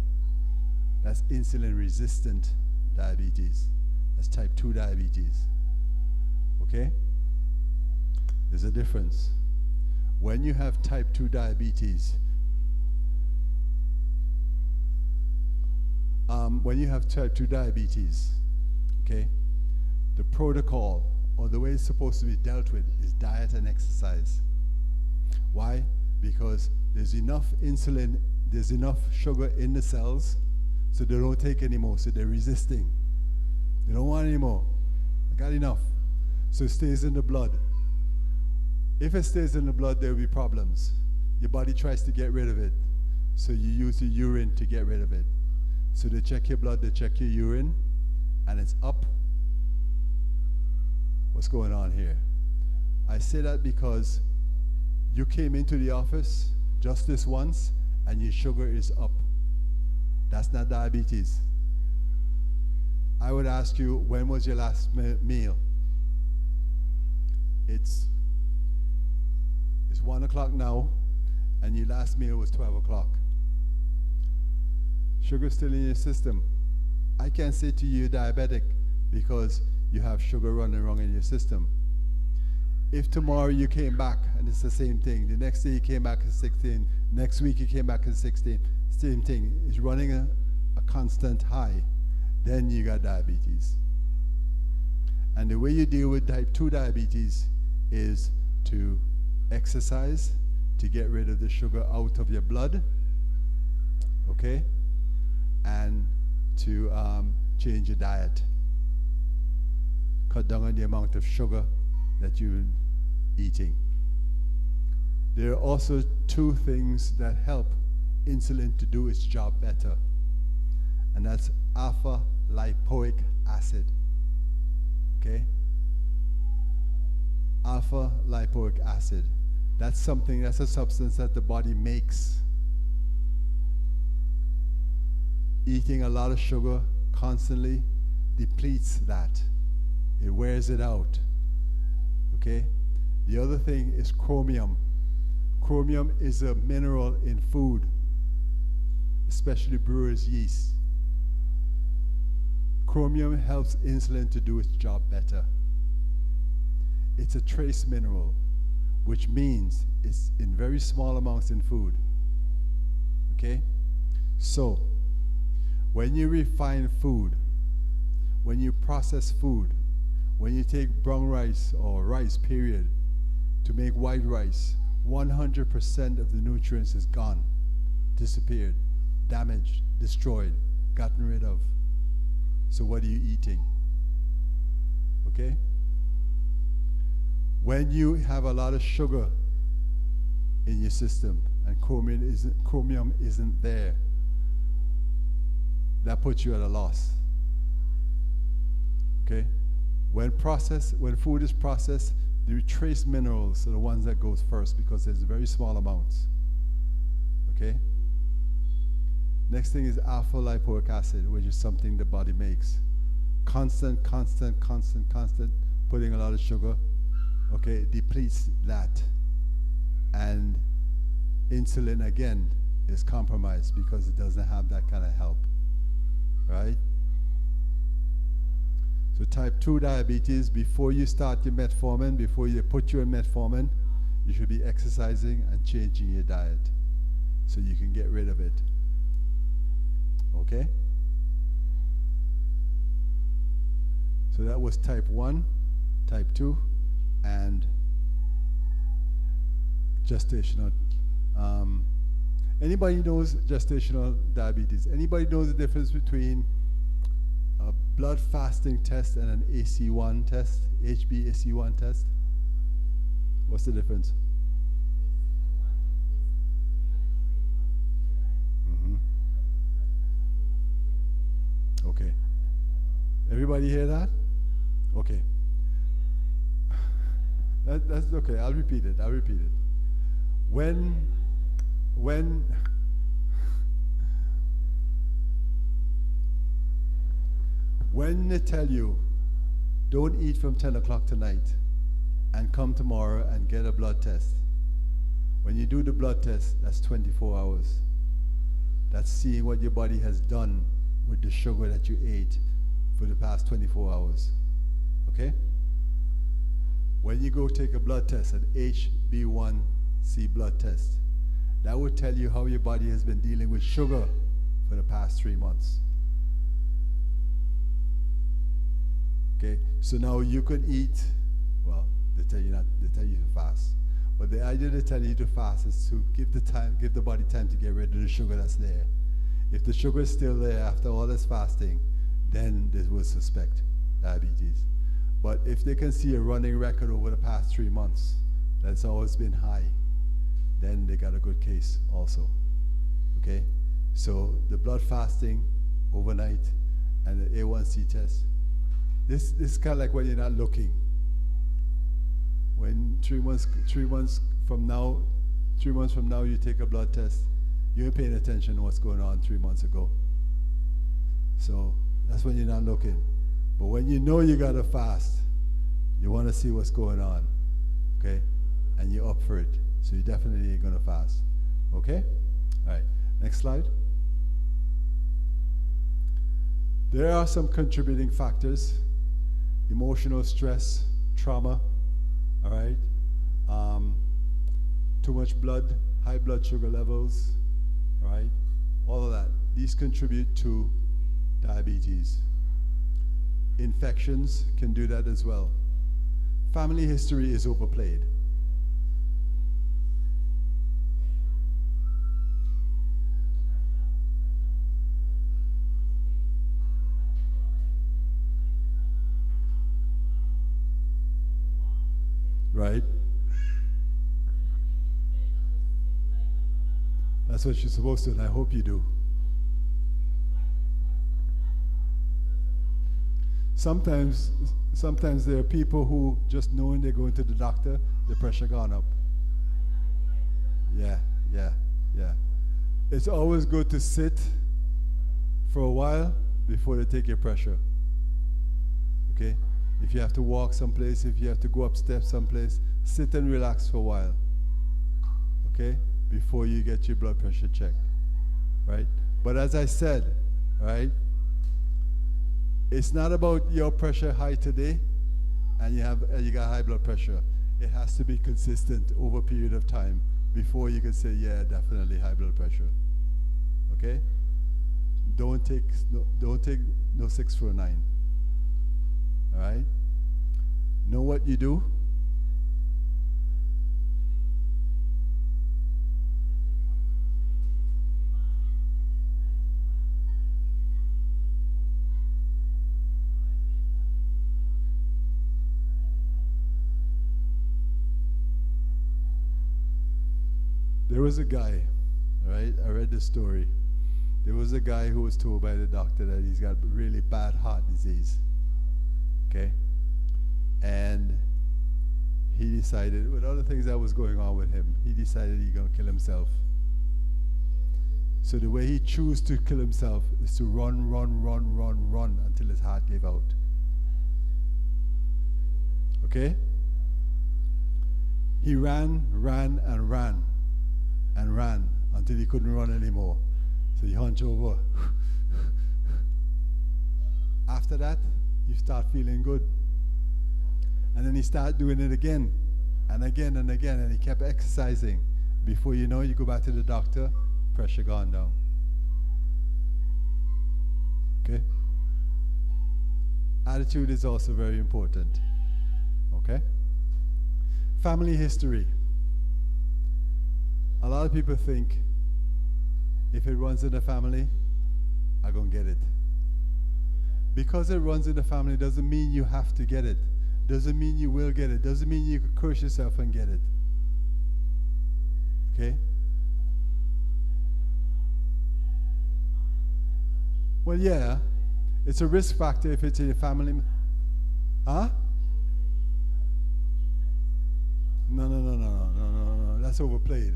That's insulin-resistant diabetes. That's type 2 diabetes. Okay? There's a difference. When you have type 2 diabetes, okay, the protocol or the way it's supposed to be dealt with is diet and exercise. Why? Because there's enough insulin, there's enough sugar in the cells, so they don't take any more, so they're resisting. They don't want any more. I got enough. So it stays in the blood. If it stays in the blood, there will be problems. Your body tries to get rid of it, so you use the urine to get rid of it. So they check your blood, they check your urine, and it's up. What's going on here? I say that because you came into the office just this once, and your sugar is up. That's not diabetes. I would ask you, when was your last meal? It's 1 o'clock now, and your last meal was 12 o'clock. Sugar's still in your system. I can't say to you you're diabetic because you have sugar running wrong in your system. If tomorrow you came back and it's the same thing, the next day you came back at 16, next week you came back at 16, same thing, it's running a constant high, then you got diabetes. And the way you deal with type 2 diabetes is to exercise, to get rid of the sugar out of your blood, okay? And to change your diet. Cut down on the amount of sugar that you're eating. There are also two things that help insulin to do its job better, and that's alpha lipoic acid. Okay? Alpha lipoic acid. That's a substance that the body makes. Eating a lot of sugar constantly depletes that. It wears it out. Okay? The other thing is chromium. Chromium is a mineral in food, especially brewer's yeast. Chromium helps insulin to do its job better. It's a trace mineral, which means it's in very small amounts in food. Okay? So, when you refine food, when you process food, when you take brown rice or rice, period, to make white rice, 100% of the nutrients is gone, disappeared, damaged, destroyed, gotten rid of. So what are you eating? Okay? When you have a lot of sugar in your system and chromium isn't there, that puts you at a loss. Okay? When food is processed, the trace minerals are the ones that goes first because there's very small amounts. Okay? Next thing is alpha lipoic acid, which is something the body makes. Constant, putting a lot of sugar, okay, depletes that. And insulin, again, is compromised because it doesn't have that kind of help, right? So type 2 diabetes, before you start your metformin, before you put you on metformin, you should be exercising and changing your diet so you can get rid of it. Okay? So that was type 1, type 2, and gestational. Anybody knows gestational diabetes? Anybody knows the difference between a blood fasting test and an AC1 test, HbAC1 test? What's the difference? Everybody hear that? Okay. That's okay. I'll repeat it. When they tell you, don't eat from 10 o'clock tonight and come tomorrow and get a blood test. When you do the blood test, that's 24 hours. That's seeing what your body has done with the sugar that you ate for the past 24 hours. Okay? When you go take a blood test, an HB1C blood test, that will tell you how your body has been dealing with sugar for the past 3 months. Okay? So now you can eat, well, they tell you to fast. But the idea they tell you to fast is to give the body time to get rid of the sugar that's there. If the sugar is still there after all this fasting, then they will suspect diabetes. But if they can see a running record over the past 3 months that's always been high, then they got a good case also. Okay? So the blood fasting overnight and the A1C test. This is kind of like when you're not looking. When 3 months from now you take a blood test, you ain't paying attention to what's going on 3 months ago. So that's when you're not looking. But when you know you gotta fast, you want to see what's going on, okay? And you're up for it. So you definitely are gonna fast, okay? All right, next slide. There are some contributing factors: emotional stress, trauma, all right? Too much blood, high blood sugar levels, all right? All of that. These contribute to diabetes. Infections can do that as well. Family history is overplayed. Right? That's what you're supposed to, and I hope you do. Sometimes there are people who, just knowing they're going to the doctor, the pressure gone up. Yeah. It's always good to sit for a while before they take your pressure. Okay? If you have to walk someplace, if you have to go up steps someplace, sit and relax for a while. Okay? Before you get your blood pressure checked. Right? But as I said, right? It's not about your pressure high today and you got high blood pressure. It has to be consistent over a period of time before you can say, yeah, definitely high blood pressure. Okay? Don't take no 6 for a 9. All right? Know what you do? There was a guy, right? I read the story. There was a guy who was told by the doctor that he's got really bad heart disease. Okay? And he decided, with other things that was going on with him, he decided he's going to kill himself. So the way he chose to kill himself is to run until his heart gave out. Okay? He ran until he couldn't run anymore. So he hunched over. After that, you start feeling good. And then he started doing it again and again and again, and he kept exercising. Before you know, you go back to the doctor, pressure gone down. Okay? Attitude is also very important. Okay? Family history. A lot of people think, if it runs in the family, I'm going to get it. Because it runs in the family doesn't mean you have to get it. Doesn't mean you will get it. Doesn't mean you could curse yourself and get it. Okay? Well, yeah. It's a risk factor if it's in your family. Huh? No. That's overplayed.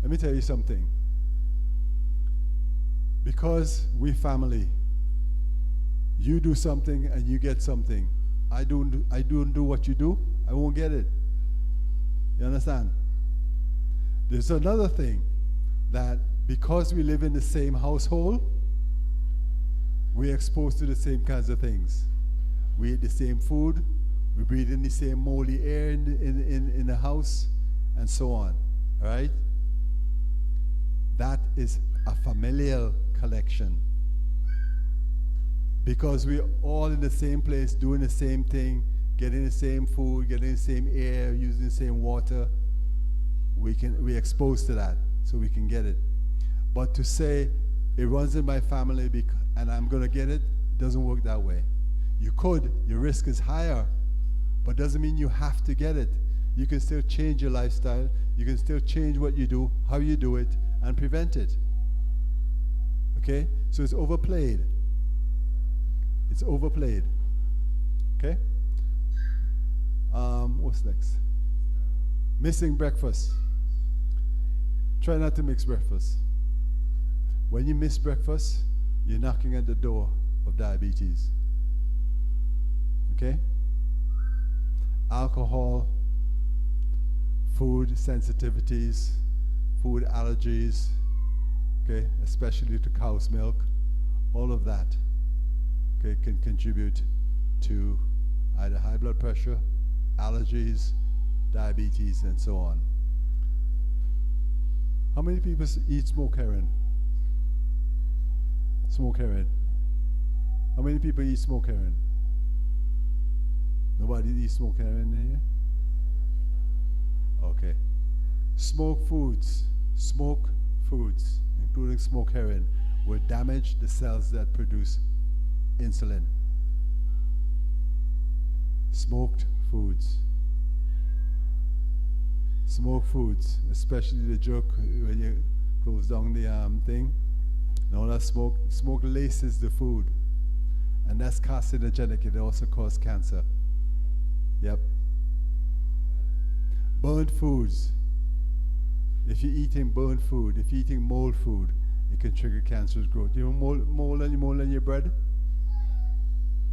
Let me tell you something. Because we family, you do something and you get something. I don't do what you do, I won't get it. You understand? There's another thing, that because we live in the same household, we're exposed to the same kinds of things. We eat the same food, we breathe in the same moldy air in the house, and so on. All right? That is a familial collection. Because we're all in the same place, doing the same thing, getting the same food, getting the same air, using the same water, we're exposed to that, so we can get it. But to say it runs in my family and I'm going to get it, doesn't work that way. You could, your risk is higher, but doesn't mean you have to get it. You can still change your lifestyle, you can still change what you do, how you do it, and prevent it. Okay? So it's overplayed. It's overplayed. Okay? What's next? Missing breakfast. Try not to mix breakfast. When you miss breakfast, you're knocking at the door of diabetes. Okay? Alcohol, food sensitivities, food allergies, okay, especially to cow's milk, all of that, okay, can contribute to either high blood pressure, allergies, diabetes, and so on. How many people eat smoked herring? Smoked herring. How many people eat smoked herring? Nobody eats smoked herring here? Okay. Smoked foods, including smoked herring, will damage the cells that produce insulin. Smoked foods. Smoked foods, especially the jerk when you close down the thing, and all that smoke laces the food, and that's carcinogenic. It also causes cancer. Yep. Burnt foods. If you're eating burnt food, if you're eating mold food, it can trigger cancerous growth. You know mold in your bread?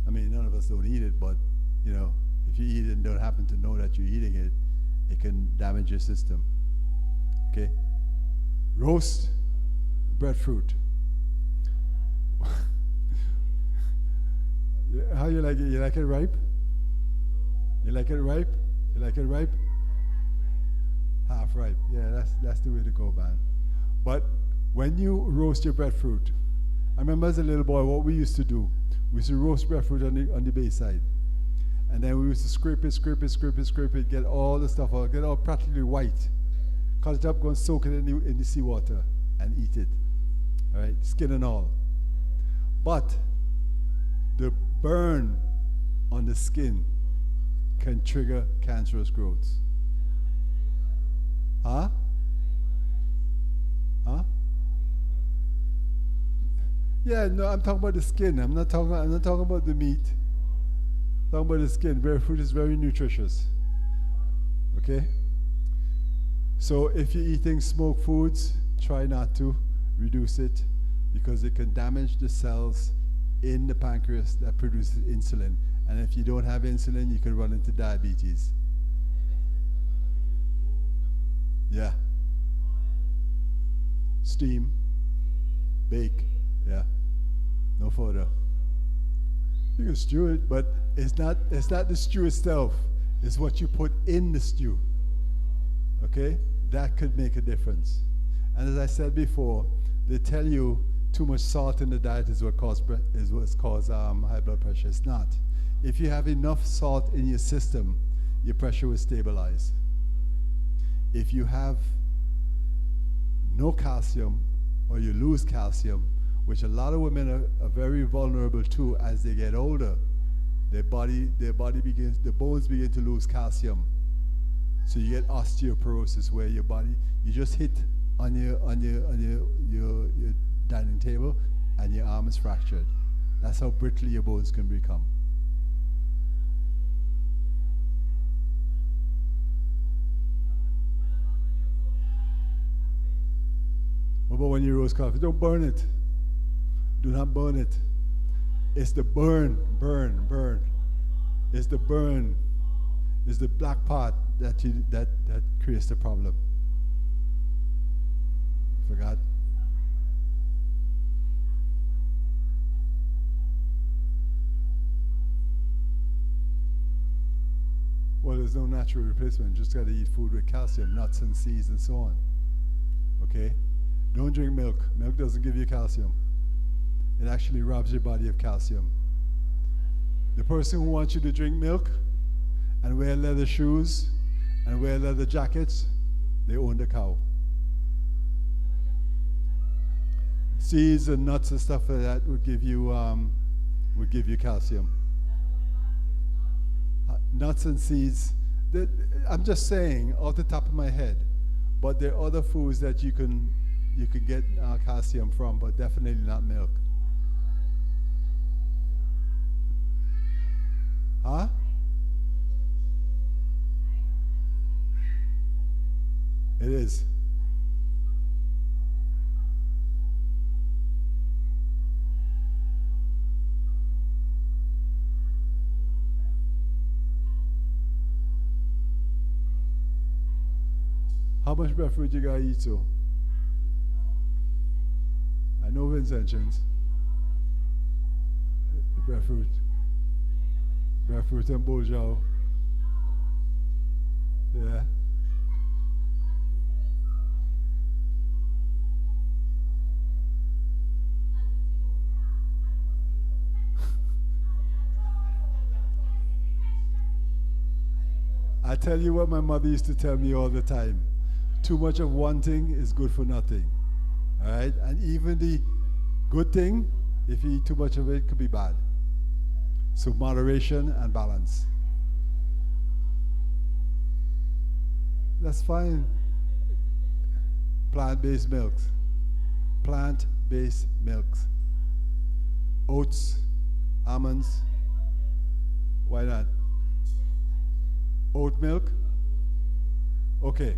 I mean, none of us don't eat it, but you know, if you eat it and don't happen to know that you're eating it, it can damage your system. Okay? Roast breadfruit. How you like it? You like it ripe? You like it ripe? You like it ripe? Half ripe. Yeah, that's the way to go, man. But when you roast your breadfruit, I remember as a little boy what we used to do. We used to roast breadfruit on the bay side. And then we used to scrape it, get all the stuff out, get it all practically white. Cut it up, go and soak it in the seawater and eat it. All right, skin and all. But the burn on the skin can trigger cancerous growths. Huh? Huh? Yeah, no, I'm talking about the skin. I'm not talking about the meat. I'm talking about the skin. Breadfruit is very nutritious. Okay? So if you're eating smoked foods, try not to. Reduce it, because it can damage the cells in the pancreas that produces insulin. And if you don't have insulin, you can run into diabetes. Yeah. Steam. Bake. Yeah. No further. You can stew it, but it's not the stew itself. It's what you put in the stew. Okay? That could make a difference. And as I said before, they tell you too much salt in the diet is what's caused high blood pressure. It's not. If you have enough salt in your system, your pressure will stabilize. If you have no calcium, or you lose calcium, which a lot of women are very vulnerable to as they get older, the bones begin to lose calcium. So you get osteoporosis, where your body, you just hit on your dining table and your arm is fractured. That's how brittle your bones can become. What about when you roast coffee? Don't burn it. Do not burn it. It's the burn. It's the burn. It's the black part that creates the problem. Forgot. Well, there's no natural replacement. Just got to eat food with calcium, nuts and seeds and so on. Okay? Don't drink milk. Milk doesn't give you calcium. It actually robs your body of calcium. The person who wants you to drink milk and wear leather shoes and wear leather jackets, they own the cow. Seeds and nuts and stuff like that would give you calcium. Nuts and seeds. I'm just saying off the top of my head, but there are other foods that you could get calcium from, but definitely not milk. Huh? It is. How much breadfruit you gotta eat, so? I know Vincentians. Breadfruit. Breadfruit and bourgeois. Yeah. I tell you what my mother used to tell me all the time. Too much of one thing is good for nothing. All right? And even the good thing, if you eat too much of it, could be bad. So moderation and balance. That's fine. Plant-based milks. Plant-based milks. Oats, almonds. Why not? Oat milk? Okay.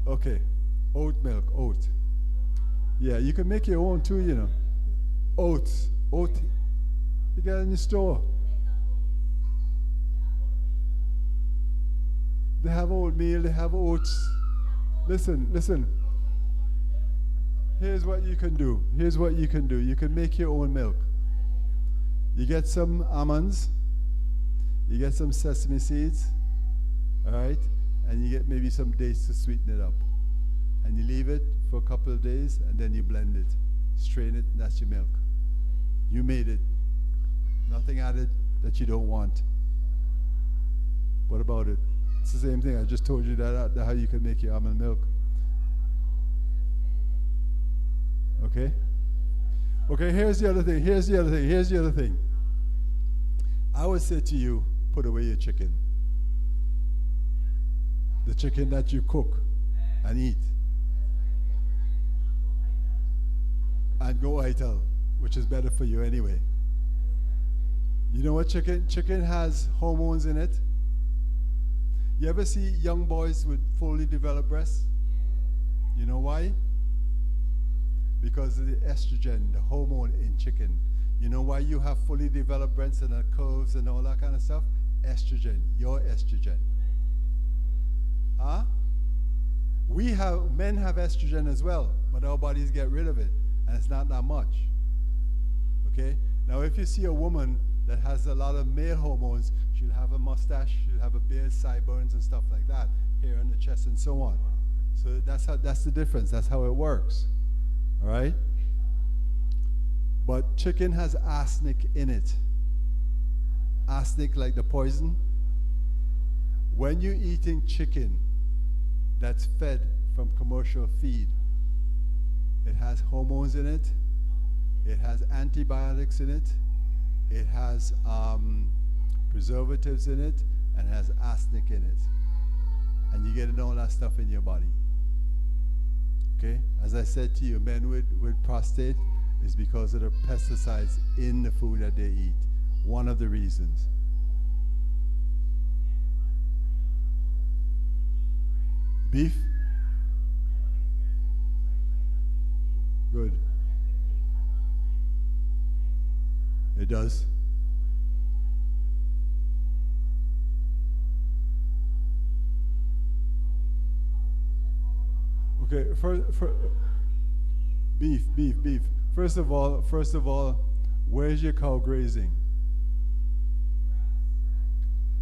Okay. Oat milk, oat. Yeah, you can make your own too, you know. Oats. Oat. You get it in the store. They have oatmeal, they have oats. Listen. Here's what you can do. You can make your own milk. You get some almonds. You get some sesame seeds, all right? And you get maybe some dates to sweeten it up. And you leave it for a couple of days, and then you blend it. Strain it, and that's your milk. You made it. Nothing added that you don't want. What about it? It's the same thing. I just told you that how you can make your almond milk. Okay? Okay, here's the other thing. I would say to you, put away your chicken. The chicken that you cook and eat. And go ital, which is better for you anyway. You know what chicken has hormones in it? You ever see young boys with fully developed breasts? You know why? Because of the estrogen, the hormone in chicken. You know why you have fully developed breasts and curves and all that kind of stuff? Estrogen, your estrogen. Huh? Men have estrogen as well, but our bodies get rid of it, and it's not that much. Okay? Now if you see a woman that has a lot of male hormones, she'll have a mustache, she'll have a beard, sideburns and stuff like that, hair on the chest and so on. So that's the difference. That's how it works. All right? But chicken has arsenic in it. Arsenic like the poison. When you're eating chicken that's fed from commercial feed, it has hormones in it, it has antibiotics in it, it has preservatives in it, and it has arsenic in it. And you get all that stuff in your body. Okay? As I said to you, men with prostate, is because of the pesticides in the food that they eat. One of the reasons. Beef? Good. It does. Okay, beef. First of all, where's your cow grazing?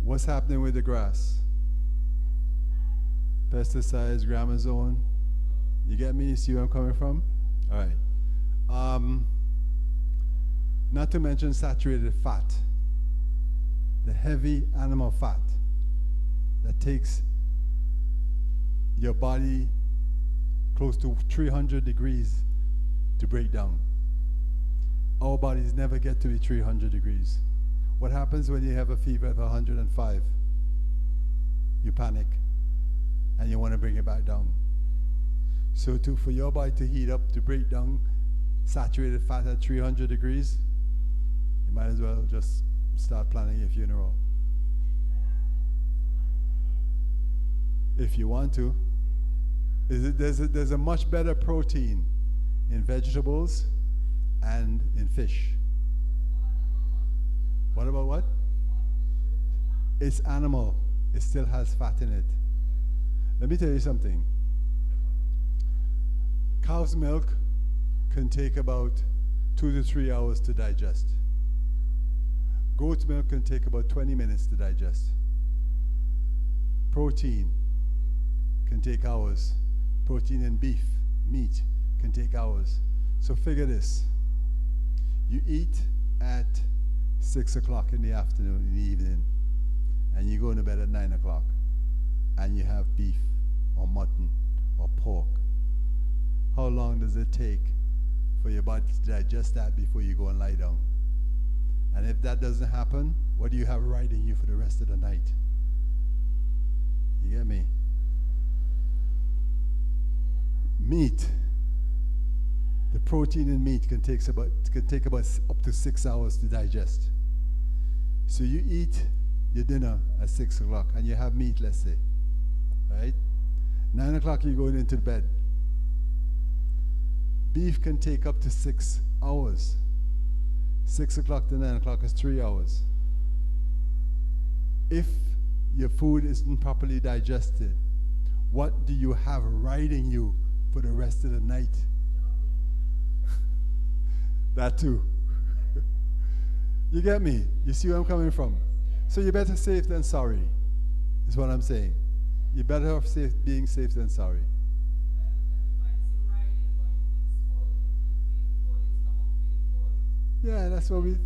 What's happening with the grass? Pesticides, gramazone. You get me? You see where I'm coming from? All right. Not to mention saturated fat. The heavy animal fat that takes your body close to 300 degrees to break down. Our bodies never get to be 300 degrees. What happens when you have a fever of 105? You panic and you want to bring it back down. So for your body to heat up, to break down saturated fat at 300 degrees, you might as well just start planning your funeral. If you want to. There's a much better protein in vegetables and in fish. What about what? It's animal. It still has fat in it. Let me tell you something. Cow's milk can take about 2 to 3 hours to digest. Goat's milk can take about 20 minutes to digest. Protein can take hours. Protein in beef, meat, can take hours. So figure this. You eat at 6 o'clock in the afternoon, in the evening, and you go to bed at 9 o'clock, and you have beef or mutton or pork. How long does it take for your body to digest that before you go and lie down? And if that doesn't happen, what do you have riding you for the rest of the night? You get me? Meat, the protein in meat can take about up to 6 hours to digest. So you eat your dinner at 6 o'clock and you have meat, let's say, right? 9 o'clock you're going into bed. Beef can take up to 6 hours. 6 o'clock to 9 o'clock is 3 hours. If your food isn't properly digested, what do you have riding you for the rest of the night? That too. You get me? You see where I'm coming from? So you're better safe than sorry, is what I'm saying. You're better off being safe than sorry. Yeah, that's what we...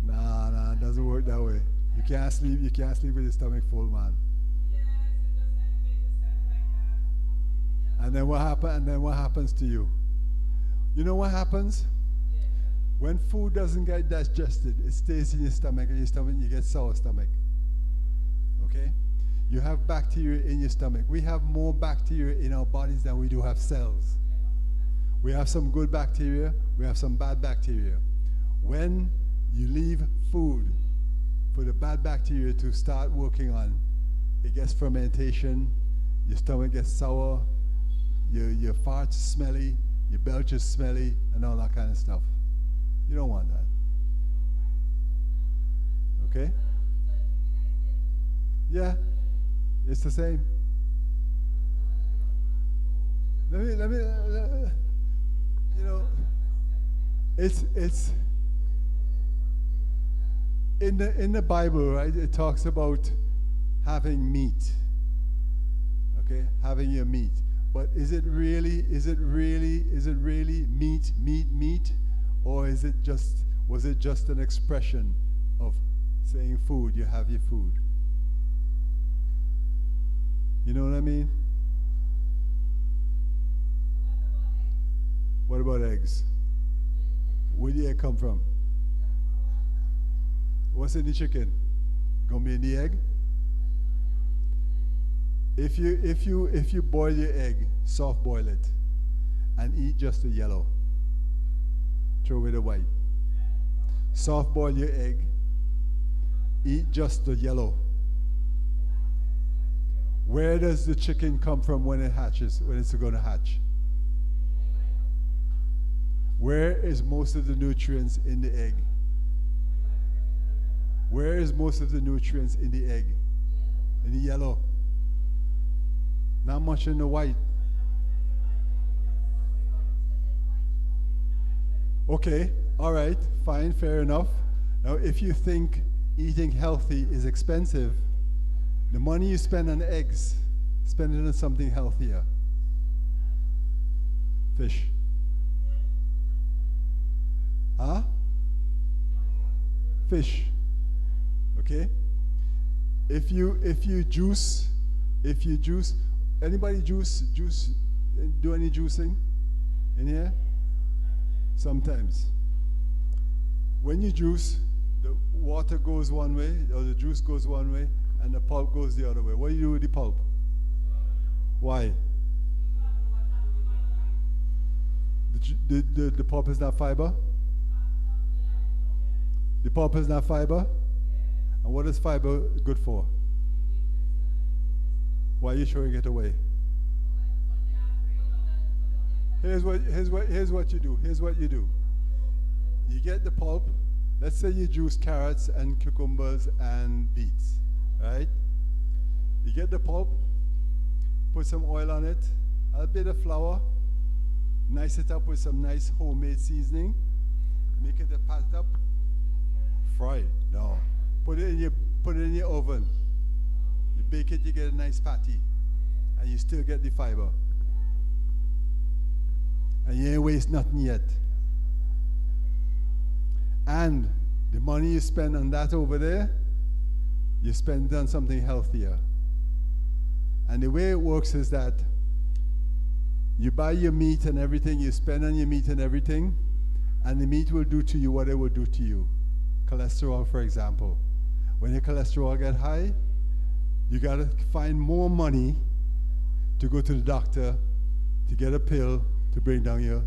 Nah, it doesn't work that way. You can't sleep with your stomach full, man. And then what happens to you? You know what happens? When food doesn't get digested, it stays in your stomach, and you get sour stomach. Okay? You have bacteria in your stomach. We have more bacteria in our bodies than we do have cells. We have some good bacteria, we have some bad bacteria. When you leave food for the bad bacteria to start working on, it gets fermentation, your stomach gets sour, your farts smelly, your belch is smelly, and all that kind of stuff. You don't want that. Okay? Yeah, it's the same. Let me you know, it's in the Bible, right? It talks about having meat. Okay, having your meat. But is it really meat, or was it just an expression of saying food? You have your food. You know what I mean? What about eggs? Where did the egg come from? What's in the chicken? Gonna be in the egg? If you boil your egg, soft boil it, and eat just the yellow. Throw away the white. Soft boil your egg. Eat just the yellow. Where does the chicken come from when it hatches, when it's going to hatch? Where is most of the nutrients in the egg? Where is most of the nutrients in the egg? In the yellow. Not much in the white. Okay, all right, fine, fair enough. Now, if you think eating healthy is expensive, the money you spend on eggs, spend it on something healthier. Fish. Huh? Fish. Okay? If you juice, anybody juice, do any juicing in here? Sometimes. When you juice, the water goes one way, or the juice goes one way, and the pulp goes the other way. What do you do with the pulp? Why? The pulp is not fiber? The pulp is not fiber? And what is fiber good for? Why are you throwing it away? Here's what you do. Here's what you do. You get the pulp. Let's say you juice carrots and cucumbers and beets, right? You get the pulp, put some oil on it, a bit of flour, nice it up with some nice homemade seasoning, make it a pat up, fry it. No, put it in your oven. You bake it, you get a nice patty, and you still get the fiber. And you ain't waste nothing yet. And the money you spend on that over there, you spend on something healthier. And the way it works is that you buy your meat and everything, you spend on your meat and everything, and the meat will do to you what it will do to you. Cholesterol, for example. When your cholesterol get high, you got to find more money to go to the doctor to get a pill to bring down your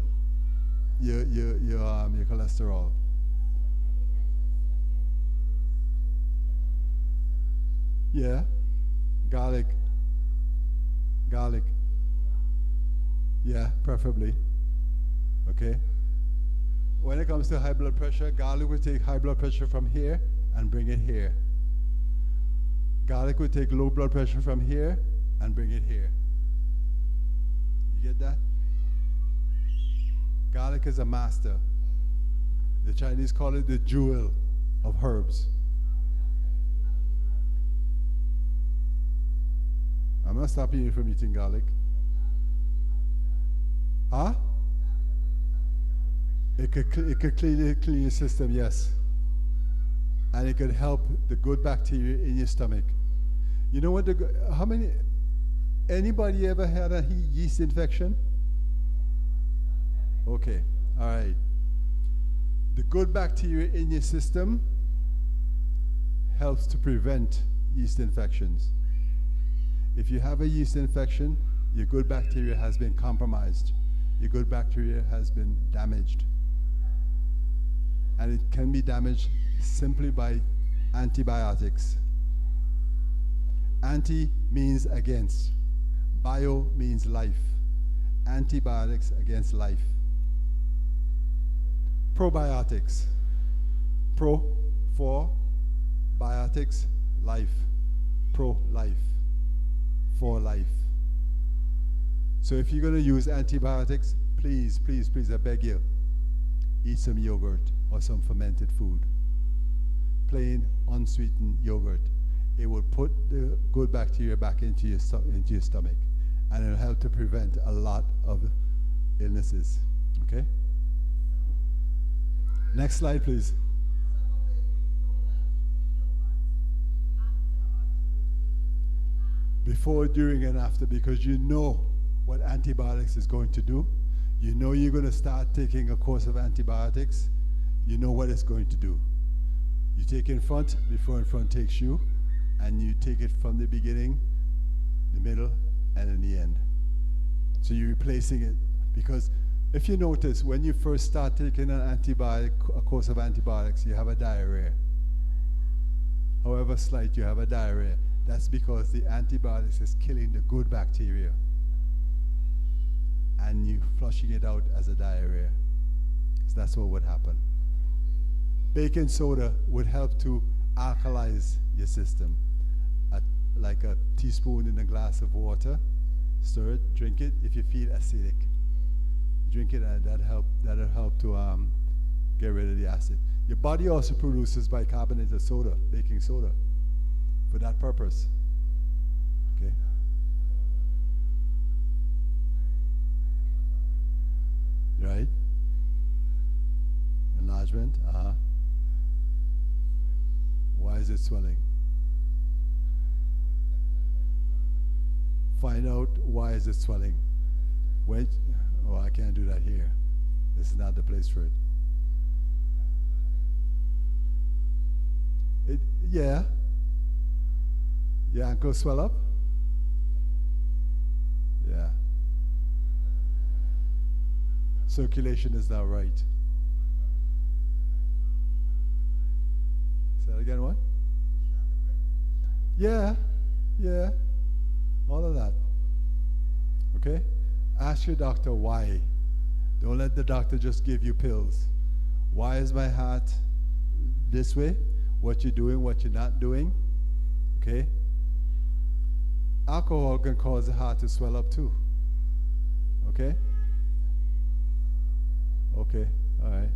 cholesterol. Yeah, garlic. Yeah, preferably. Okay. When it comes to high blood pressure, garlic will take high blood pressure from here and bring it here. Garlic will take low blood pressure from here and bring it here. You get that? Garlic is a master. The Chinese call it the jewel of herbs. I'm not stopping you from eating garlic. Huh? It could clean your system, yes. And it could help the good bacteria in your stomach. You know what? Anybody ever had a yeast infection? Okay, all right. The good bacteria in your system helps to prevent yeast infections. If you have a yeast infection, your good bacteria has been compromised. Your good bacteria has been damaged. And it can be damaged simply by antibiotics. Anti means against. Bio means life. Antibiotics against life. Probiotics. Pro, for, biotics, life. Pro-life. For life. So if you're going to use antibiotics, please, please, please, I beg you, eat some yogurt or some fermented food. Plain, unsweetened yogurt. It will put the good bacteria back into your stomach, and it'll help to prevent a lot of illnesses. Okay? Next slide, please. Before, during, and after, because you know what antibiotics is going to do. You know you're going to start taking a course of antibiotics. You know what it's going to do. You take in front before in front takes you, and you take it from the beginning, the middle, and in the end. So you're replacing it, because If you notice, when you first start taking an antibiotic, a course of antibiotics, you have a diarrhea. However slight, you have a diarrhea. That's because the antibiotics is killing the good bacteria. And you flushing it out as a diarrhea. So that's what would happen. Baking soda would help to alkalize your system. Like a teaspoon in a glass of water, stir it, drink it. If you feel acidic, drink it, and that'll help to get rid of the acid. Your body also produces bicarbonated soda, baking soda, for that purpose. Okay. Right? Enlargement. Why is it swelling? Find out why is it swelling. Wait. Oh, I can't do that here. This is not the place for it. Yeah. Your ankle swell up? Yeah. Circulation is not right. Say that again, what? Yeah. Yeah. All of that. Okay? Ask your doctor why. Don't let the doctor just give you pills. Why is my heart this way? What you're doing, what you're not doing. Okay? Alcohol can cause the heart to swell up too. Okay? Okay, all right.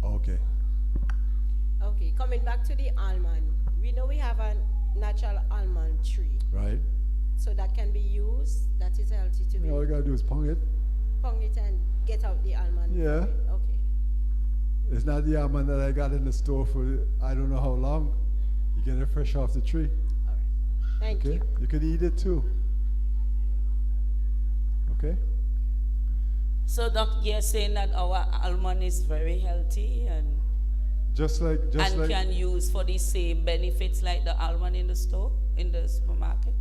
Okay. Okay, coming back to the almond. We know we have a natural almond tree. Right. So that can be used. That is healthy to be. All you gotta do is pong it. Pong it and get out the almond. Yeah. Okay. It's not the almond that I got in the store for I don't know how long. You get it fresh off the tree. All right. Thank Okay? you. You can eat it too. Okay? So, Doc, you're saying that our almond is very healthy and can use for the same benefits like the almond in the store, in the supermarket?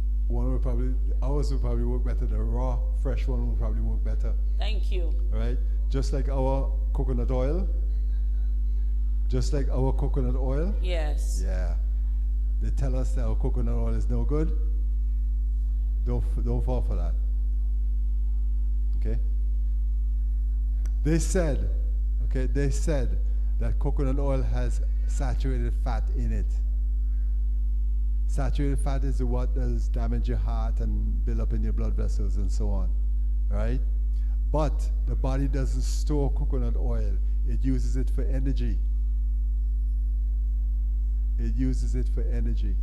Ours would probably work better. The raw, fresh one would probably work better. Thank you. All right? Just like our coconut oil. Yes. Yeah. They tell us that our coconut oil is no good. Don't fall for that. Okay? They said that coconut oil has saturated fat in it. Saturated fat is what does damage your heart and build up in your blood vessels and so on. Right? But the body doesn't store coconut oil. It uses it for energy. It uses it for energy.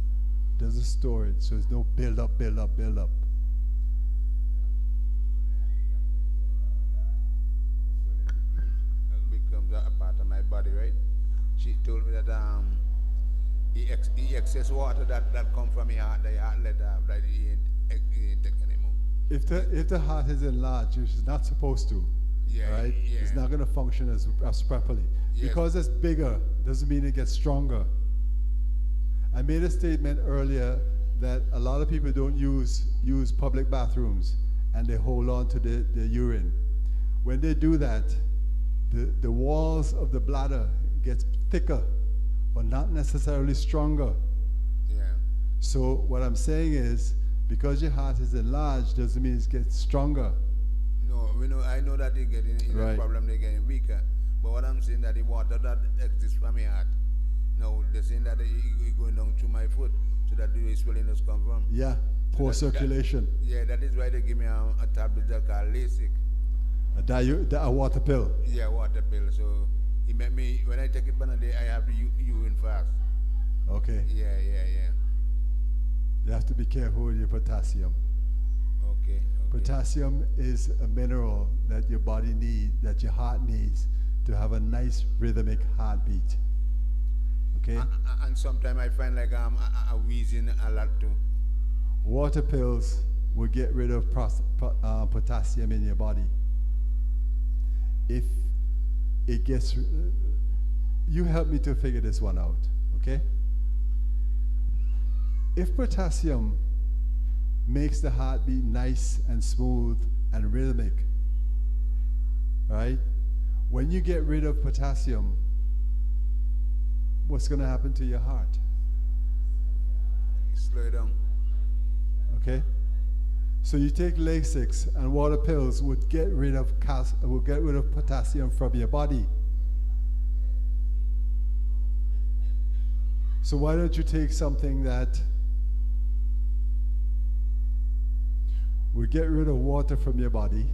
Doesn't store it, so there's no build up. It becomes a part of my body, right? She told me that the excess water that come from your heart, the heart let out, that he ain't take anymore. If the heart is enlarged, which is not supposed to, right? Yeah. It's not going to function as properly. Yes. Because it's bigger doesn't mean it gets stronger. I made a statement earlier that a lot of people don't use public bathrooms and they hold on to their urine. When they do that, the walls of the bladder get thicker, but not necessarily stronger. Yeah. So what I'm saying is, because your heart is enlarged doesn't mean it gets stronger. No, I know that they're getting Right. the problem, they're getting weaker. But what I'm saying that the water that exists from your heart, no, they're saying that it going down through my foot, so that the swelling does come from. Yeah, poor circulation. That is why they give me a tablet that called LASIK. A water pill. Yeah, water pill. So it made me, when I take it by a day, I have to urine fast. Okay. Yeah. You have to be careful with your potassium. Okay. Potassium is a mineral that your body needs, that your heart needs to have a nice rhythmic heartbeat. Okay? And sometimes I find like I'm wheezing a lot too. Water pills will get rid of potassium in your body. If it gets, you help me to figure this one out, okay? If potassium makes the heartbeat nice and smooth and rhythmic, right? When you get rid of potassium, what's going to happen to your heart? Slow it down. Okay? So you take Lasix and water pills would get rid of potassium from your body. So why don't you take something that will get rid of water from your body,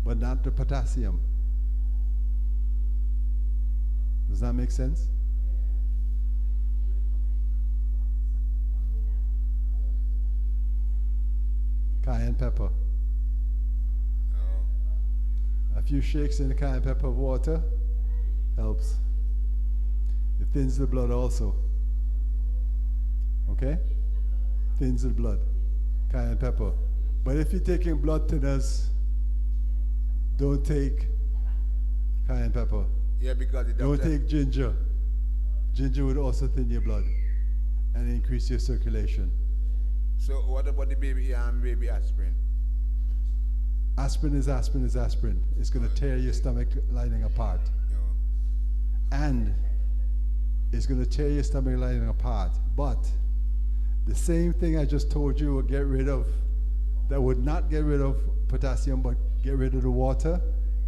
but not the potassium? Does that make sense? Cayenne pepper. A few shakes in the cayenne pepper water helps. It thins the blood also. Okay? Thins the blood. Cayenne pepper. But if you're taking blood thinners, don't take cayenne pepper. Yeah, because the Don't doctor. take ginger. Ginger would also thin your blood and increase your circulation. So what about the baby aspirin? Aspirin is aspirin is aspirin. It's going to tear your stomach lining apart. No. And it's going to tear your stomach lining apart. But the same thing I just told you would get rid of, that would not get rid of potassium but get rid of the water,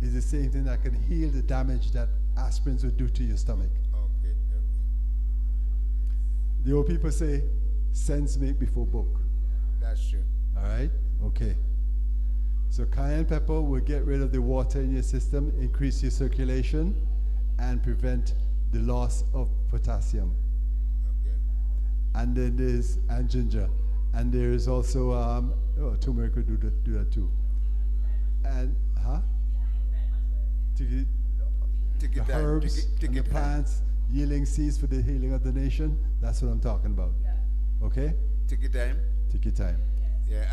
is the same thing that can heal the damage that aspirins would do to your stomach. Okay. The old people say, sense make before book. That's true. All right? Okay. So cayenne pepper will get rid of the water in your system, increase your circulation, and prevent the loss of potassium. Okay. And then there's, and ginger. And there is also, turmeric will do that too. And, Take the it time. herbs Take and the it time. plants, yielding seeds for the healing of the nation. That's what I'm talking about. Okay? Take your time. Take your time. Yeah,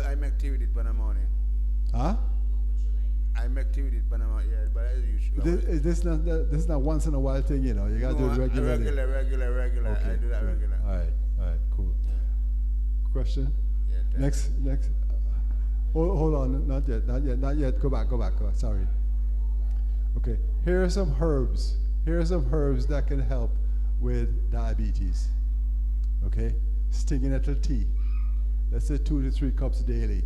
I'm active with it when I'm morning. Huh? I'm active with it when I'm morning. Yeah, but as usual. This is not once in a while thing, you know. You gotta do it regularly. Regular. Okay, I do that good. regular. All right, cool. Yeah. Question? Yeah, thanks. Next. Hold on, not yet. Go back. Sorry. Okay, here are some herbs. Here are some herbs that can help with diabetes. Okay, stinging nettle tea. Let's say 2 to 3 cups daily.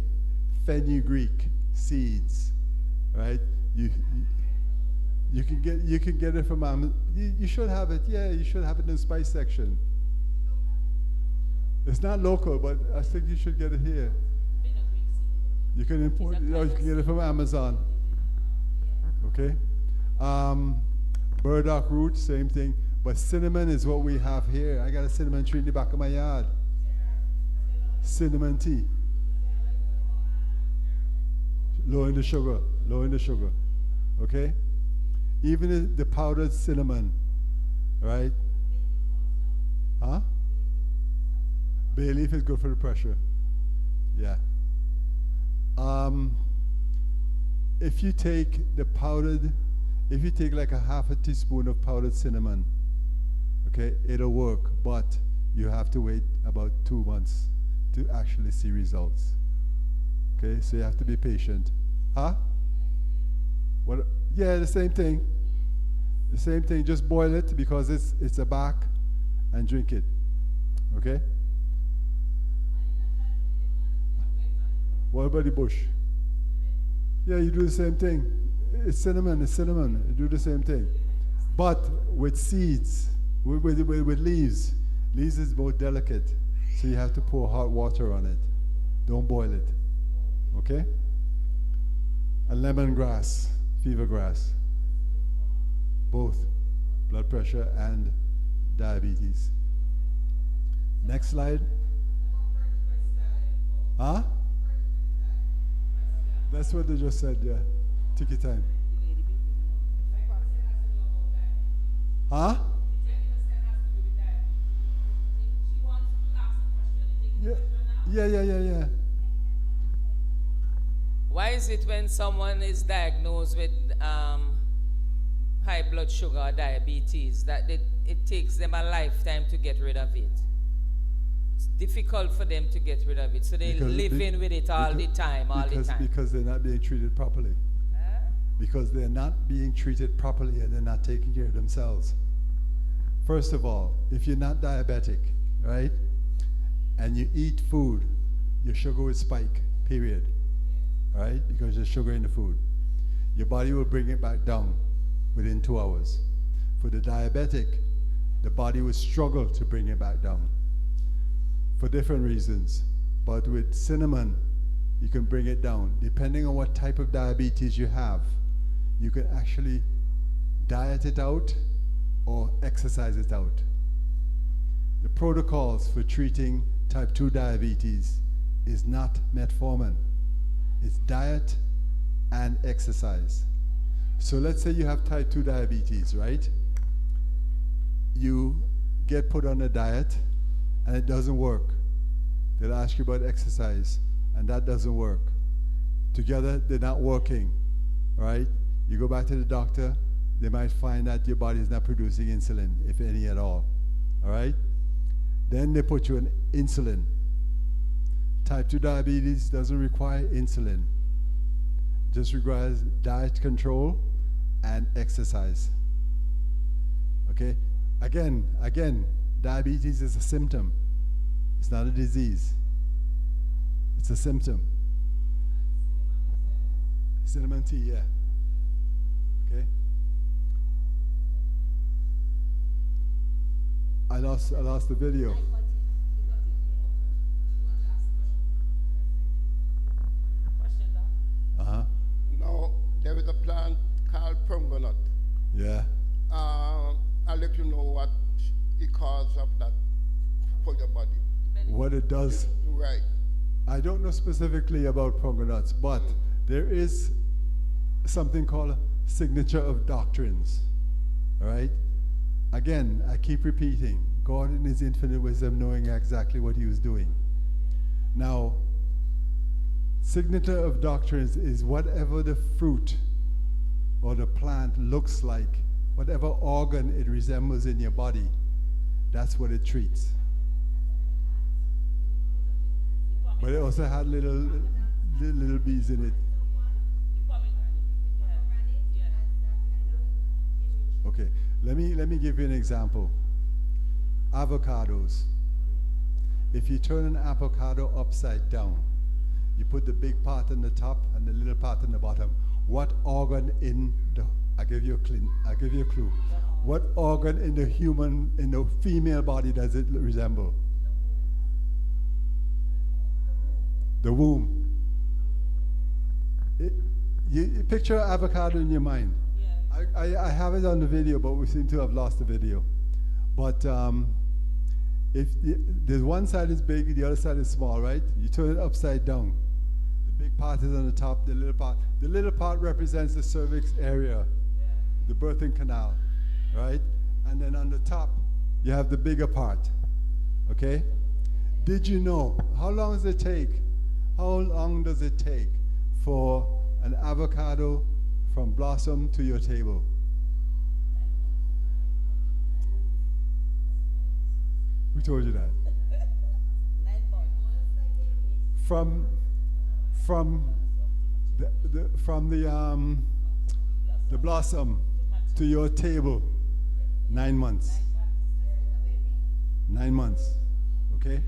Fenugreek seeds, right? You can get it from Amazon. You should have it. Yeah, you should have it in the spice section. It's not local, but I think you should get it here. You can import it, or you can get it from Amazon. Okay? Burdock root, same thing. But cinnamon is what we have here. I got a cinnamon tree in the back of my yard. Cinnamon tea. Low in the sugar. Okay? Even the powdered cinnamon, right? Huh? Bay leaf is good for the pressure. Yeah. If you take like a half a teaspoon of powdered cinnamon, okay, it'll work, but you have to wait about 2 months to actually see results. Okay, so you have to be patient. Huh? What? Yeah, the same thing. The same thing, just boil it because it's a bark and drink it. Okay? What about the bush? Yeah, you do the same thing. It's cinnamon. You do the same thing. But with seeds, with leaves. Leaves is more delicate. So you have to pour hot water on it. Don't boil it. Okay? And lemongrass, fever grass. Both blood pressure and diabetes. Next slide. Huh? That's what they just said, yeah. Take your time. Huh? Yeah. Why is it when someone is diagnosed with high blood sugar or diabetes that it takes them a lifetime to get rid of it? it's difficult for them to get rid of it. So they live in with it all the time. Because they're not being treated properly. Because they're not being treated properly and they're not taking care of themselves. First of all, if you're not diabetic, right, and you eat food, your sugar will spike, period, right, because there's sugar in the food. Your body will bring it back down within 2 hours. For the diabetic, the body will struggle to bring it back down for different reasons. But with cinnamon, you can bring it down. Depending on what type of diabetes you have, you can actually diet it out or exercise it out. The protocols for treating type 2 diabetes is not metformin. It's diet and exercise. So let's say you have type 2 diabetes, right? You get put on a diet and it doesn't work. They'll ask you about exercise and that doesn't work. Together, they're not working, right? You go back to the doctor, they might find that your body is not producing insulin, if any at all right? Then they put you on insulin. Type 2 diabetes doesn't require insulin. Just requires diet control and exercise. Okay? Again, diabetes is a symptom. It's not a disease. It's a symptom. Cinnamon tea, yeah. Okay? I lost the video. Now, there is a plant called Prongonut. Yeah. I'll let you know what the cause of that for your body. What it does. Right. I don't know specifically about Prongonuts, but there is something called signature of doctrines. All right? Again, I keep repeating, God in his infinite wisdom knowing exactly what he was doing. Now, signature of doctrines is whatever the fruit or the plant looks like, whatever organ it resembles in your body, that's what it treats. But it also had little bees in it. Okay, let me give you an example. Avocados. If you turn an avocado upside down, you put the big part on the top and the little part on the bottom. What organ in the, I'll give you a clue. What organ in the female body does it resemble? The womb. You picture an avocado in your mind. Yeah. I have it on the video, but we seem to have lost the video. But if there's one side is big, the other side is small, right? You turn it upside down. The big part is on the top, the little part. The little part represents the cervix area, the birthing canal, right? And then on the top, you have the bigger part, okay? Did you know, how long does it take for an avocado from blossom to your table? Who told you that? From the blossom to your table, 9 months. 9 months, okay?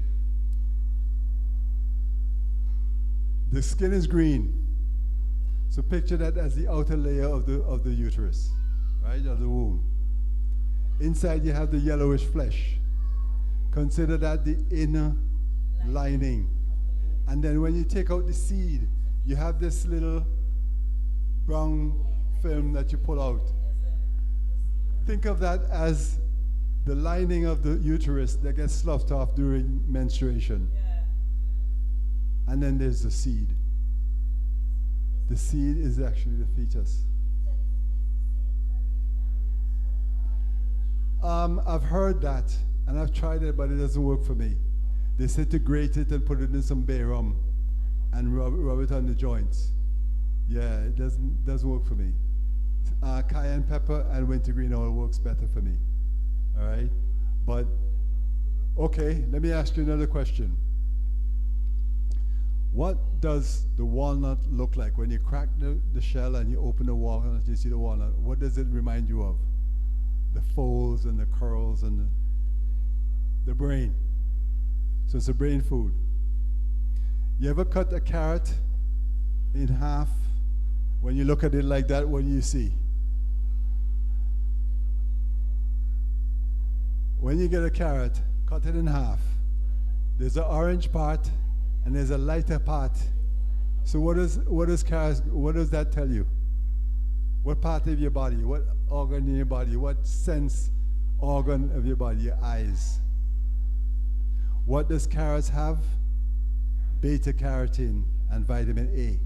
The skin is green. So picture that as the outer layer of the uterus, right, of the womb. Inside you have the yellowish flesh. Consider that the inner lining. And then when you take out the seed, you have this little brown film that you pull out. Think of that as the lining of the uterus that gets sloughed off during menstruation. And then there's the seed. The seed is actually the fetus. I've heard that, and I've tried it, but it doesn't work for me. They said to grate it and put it in some bay rum and rub it on the joints. Yeah, it doesn't work for me. Cayenne pepper and wintergreen oil works better for me. All right? But Okay, let me ask you another question. What does the walnut look like? When you crack the shell and you open the walnut, you see the walnut, what does it remind you of? The folds and the curls and the brain. So it's a brain food. You ever cut a carrot in half? When you look at it like that, what do you see? When you get a carrot, cut it in half. There's an orange part and there's a lighter part. So what does that tell you? What part of your body? What organ in your body? What sense organ of your body? Your eyes. What does carrots have? Beta carotene and vitamin A.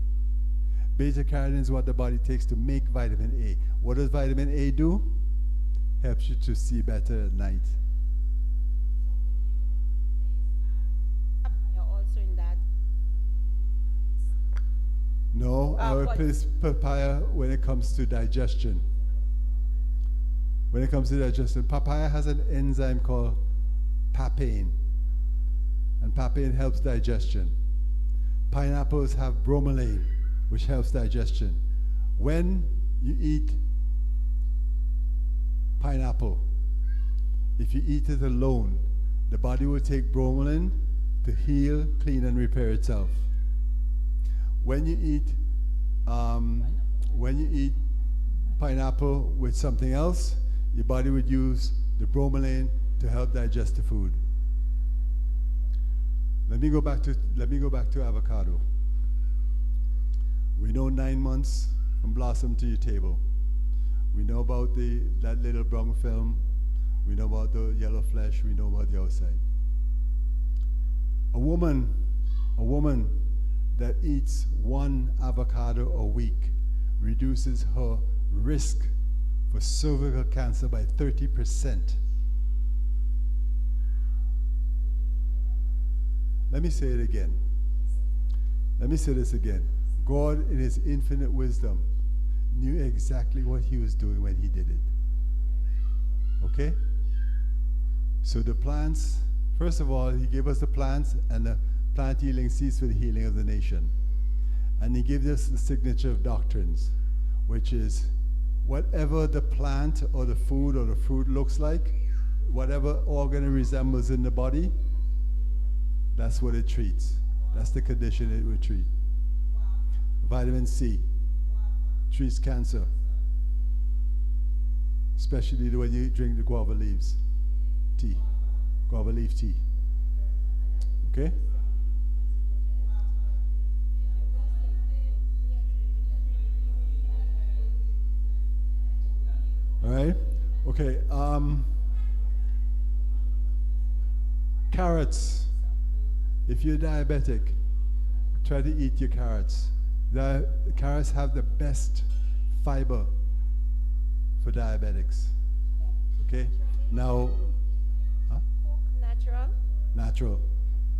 Beta carotene is what the body takes to make vitamin A. What does vitamin A do? Helps you to see better at night. Also in that. No, I would place papaya when it comes to digestion. When it comes to digestion, papaya has an enzyme called papain. And papain helps digestion. Pineapples have bromelain, which helps digestion. When you eat pineapple, if you eat it alone, the body will take bromelain to heal, clean, and repair itself. When you eat pineapple with something else, your body would use the bromelain to help digest the food. Let me go back to avocado. We know 9 months from blossom to your table. We know about that little brown film. We know about the yellow flesh. We know about the outside. A woman that eats 1 avocado a week reduces her risk for cervical cancer by 30%. Let me say it again. Let me say this again. God, in his infinite wisdom, knew exactly what he was doing when he did it. Okay? So the plants, first of all, he gave us the plants and the plant healing seeds for the healing of the nation. And he gave us the signature of doctrines, which is whatever the plant or the food or the fruit looks like, whatever organ it resembles in the body, that's what it treats. That's the condition it would treat. Vitamin C treats cancer, especially when you drink the guava leaves tea, guava leaf tea. Okay? All right? Okay. Carrots. If you're diabetic, try to eat your carrots. The carrots have the best fiber for diabetics. Okay? Now, Natural. natural.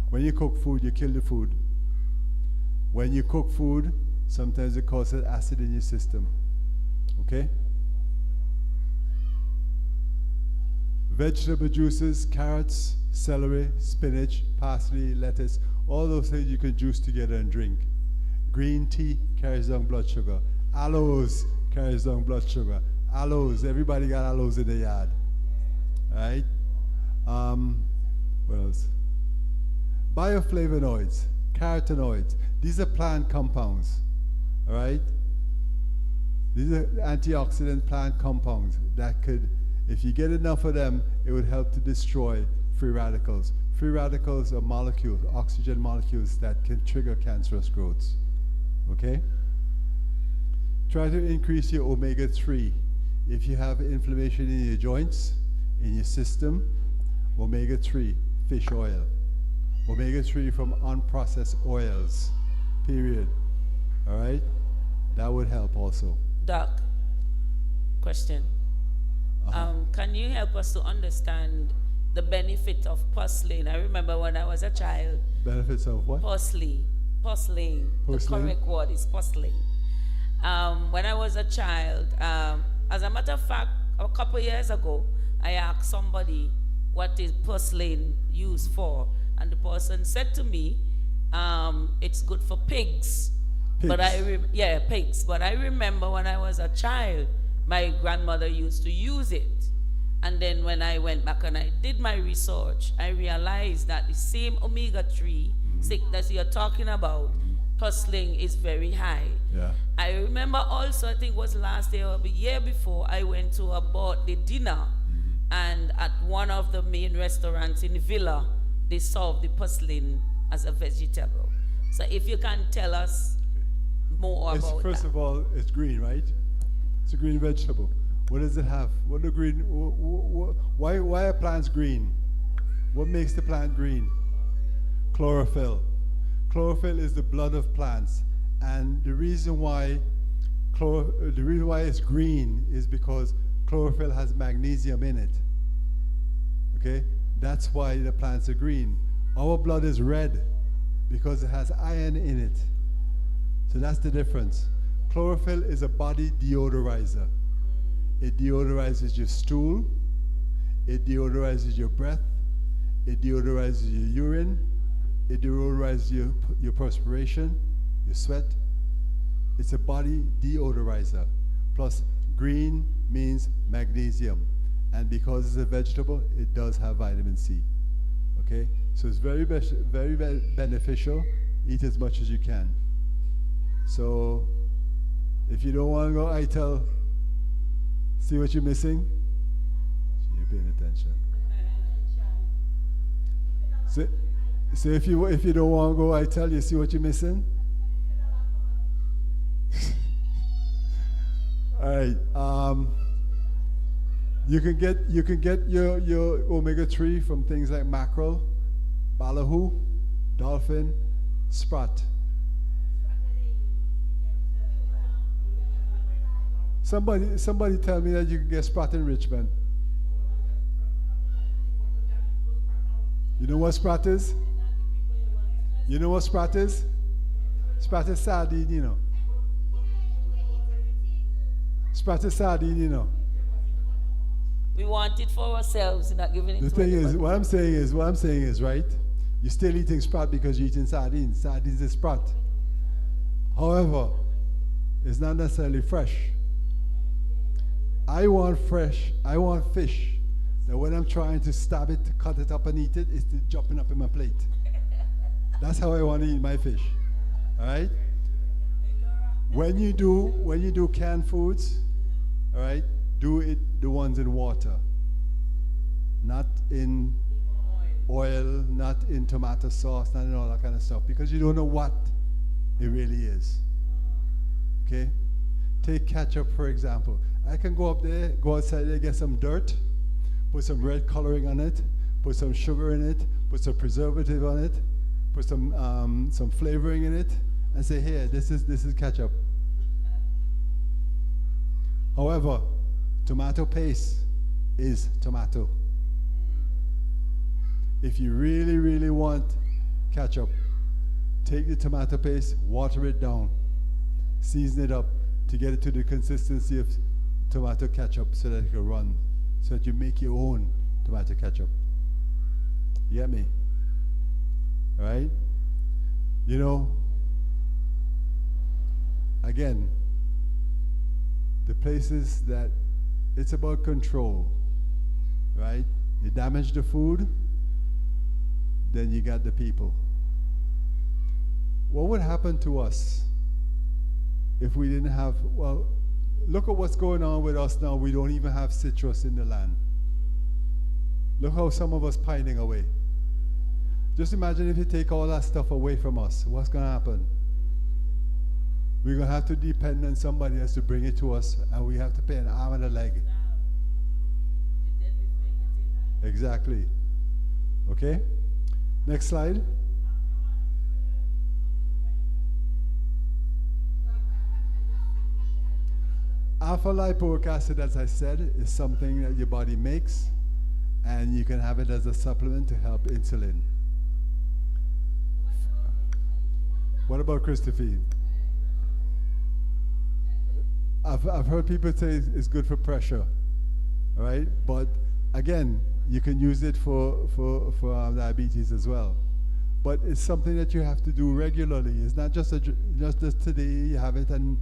When you cook food, you kill the food. When you cook food, sometimes it causes acid in your system. Okay? Vegetable juices, carrots, celery, spinach, parsley, lettuce, all those things you can juice together and drink. Green tea carries down blood sugar. Aloes carries down blood sugar. Aloes, everybody got aloes in the yard. Right? What else? Bioflavonoids, carotenoids. These are plant compounds. All right? These are antioxidant plant compounds that could, if you get enough of them, it would help to destroy free radicals. Free radicals are molecules, oxygen molecules that can trigger cancerous growths. Okay? Try to increase your omega-3. If you have inflammation in your joints, in your system, omega-3, fish oil. Omega-3 from unprocessed oils, period. All right? That would help also. Doc, question. Can you help us to understand the benefit of porcelain? I remember when I was a child. Benefits of what? Porcelain. Porcelain? The correct word is porcelain. When I was a child, as a matter of fact, a couple years ago, I asked somebody what is purslane used for. And the person said to me, it's good for pigs. But pigs. But I remember when I was a child, my grandmother used to use it. And then when I went back and I did my research, I realized that the same omega-3 sickness you're talking about, purslane is very high. Yeah. I remember also, I think it was last year or the year before, I went to a birthday dinner, and at one of the main restaurants in the villa, they served the purslane as a vegetable. So if you can tell us more about First that. of all, it's green, right? It's a green vegetable. What does it have? What the green? Why are plants green? What makes the plant green? Chlorophyll. Chlorophyll is the blood of plants, and the reason why it's green is because chlorophyll has magnesium in it. Okay, that's why the plants are green. Our blood is red because it has iron in it. So that's the difference. Chlorophyll is a body deodorizer. It deodorizes your stool, it deodorizes your breath, it deodorizes your urine, it deodorizes your perspiration, your sweat. It's a body deodorizer. Plus, green means magnesium. And because it's a vegetable, it does have vitamin C. Okay? So it's very beneficial. Eat as much as you can. So, if you don't want to go ITEL, see what you're missing? You're paying attention. So if you don't want to go ITEL, you see what you're missing? All right. You can get your omega-3 from things like mackerel, ballyhoo, dolphin, sprat. Somebody tell me that you can get sprat in Richmond. You know what sprat is? You know what sprat is? Sprat is sardine, you know. Sprat is sardine, you know. We want it for ourselves, not giving it the to thing anybody. is, what I'm saying is, right? You're still eating sprat because you're eating sardines. Sardines is sprat. However, it's not necessarily fresh. I want fish that when I'm trying to stab it, to cut it up and eat it, it's still jumping up in my plate. That's how I want to eat my fish. All right? When you do canned foods, all right, do the ones in water, not in oil, not in tomato sauce, not in all that kind of stuff, because you don't know what it really is. Okay? Take ketchup, for example. I can go outside there, get some dirt, put some red coloring on it, put some sugar in it, put some preservative on it, put some flavoring in it, and say, here, this is ketchup. However, tomato paste is tomato. If you really, really want ketchup, take the tomato paste, water it down, season it up to get it to the consistency of tomato ketchup so that it can run, so that you make your own tomato ketchup. You get me? All right? You know, again, the places that it's about control, right? You damage the food, then you got the people. What would happen to us if we didn't have, well, look at what's going on with us now. We don't even have citrus in the land. Look how some of us pining away. Just imagine if you take all that stuff away from us. What's going to happen? We're going to have to depend on somebody else to bring it to us, and we have to pay an arm and a leg. Exactly. Okay? Next slide. Alpha lipoic acid, as I said, is something that your body makes, and you can have it as a supplement to help insulin. What about Christophine? I've heard people say it's good for pressure, all right? But again, You can use it for diabetes as well. But it's something that you have to do regularly. It's not just just today you have it, and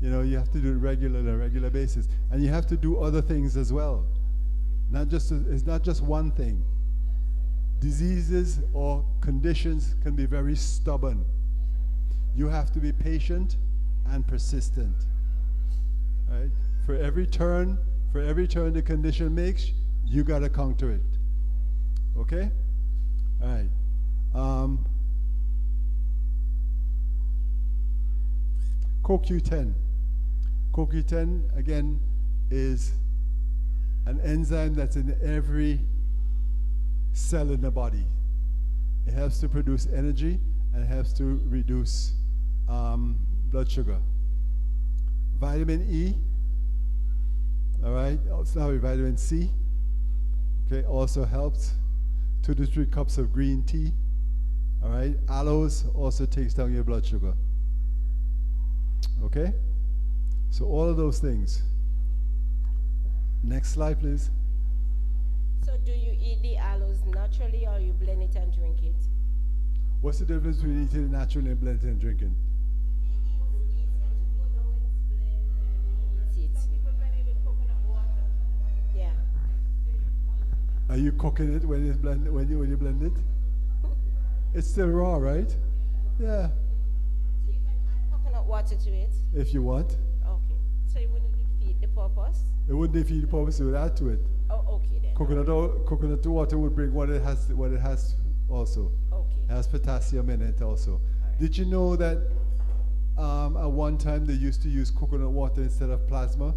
you have to do it regularly on a regular basis. And you have to do other things as well. It's not just one thing. Diseases or conditions can be very stubborn. You have to be patient and persistent. Right? For every turn the condition makes, you got to counter it. Okay? All right. CoQ10. CoQ10, again, is an enzyme that's in every cell in the body. It helps to produce energy and it helps to reduce blood sugar. Vitamin E, all right, sorry, vitamin C, okay, also helps. 2 to 3 cups of green tea, all right. Aloes also takes down your blood sugar. Okay? So all of those things. Next slide, please. So do you eat the aloes naturally or you blend it and drink it? What's the difference between eating it naturally and blending and drinking? Yeah. Are you cooking it when it's blend when you blend it? It's still raw, right? Yeah. So you can add coconut water to it? If you want. Okay. So it wouldn't defeat the purpose? It wouldn't defeat the purpose, it would add to it. Oh, okay then. Coconut water would bring what it has also. Okay. It has potassium in it also. Right. Did you know that at one time they used to use coconut water instead of plasma?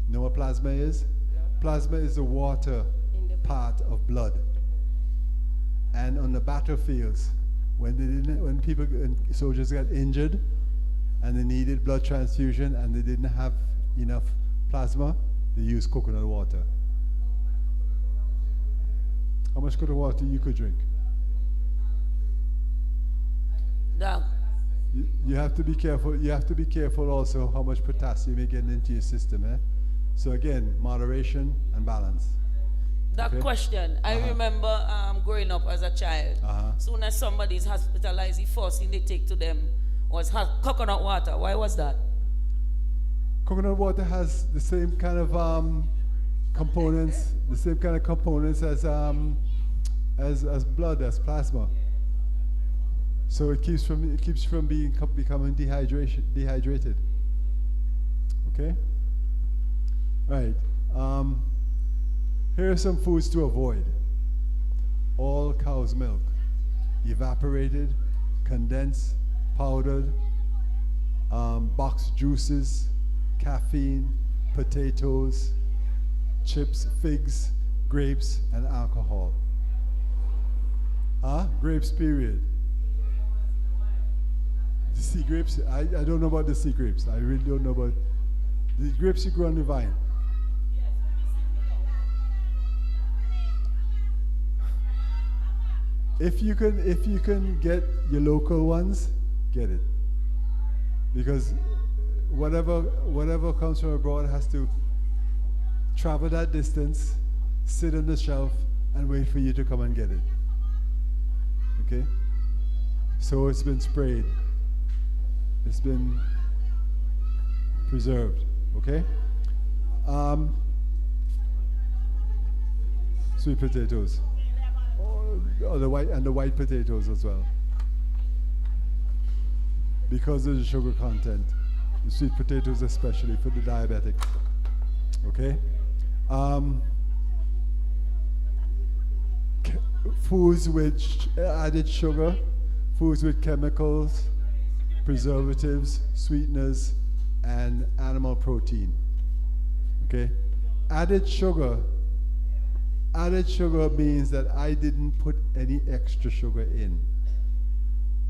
Know what plasma is? No. Plasma is the water part of blood. And on the battlefields, when soldiers got injured and they needed blood transfusion and they didn't have enough plasma, they used coconut water. How much coconut water you could drink? Doc, You have to be careful. You have to be careful also how much potassium you're getting into your system. So again, moderation and balance. that Okay. question, I remember growing up as a child. Soon as somebody is hospitalized, the first thing they take to them was coconut water. Why was that? Coconut water has the same kind of components, as blood, as plasma. So it keeps from becoming dehydrated. Okay. All right. Here are some foods to avoid. All cow's milk, evaporated, condensed, powdered, boxed juices, caffeine, potatoes, chips, figs, grapes, and alcohol. Grapes, period. The sea grapes, I don't know about the sea grapes. I really don't know about the grapes you grow on the vine. If you can get your local ones, get it. Because whatever comes from abroad has to travel that distance, sit on the shelf, and wait for you to come and get it. Okay? So it's been sprayed. It's been preserved. Okay? Sweet potatoes. Oh, the white potatoes as well. Because of the sugar content. The sweet potatoes especially for the diabetic. Okay? Foods with added sugar, foods with chemicals, preservatives, sweeteners, and animal protein. Okay? Added sugar means that I didn't put any extra sugar in.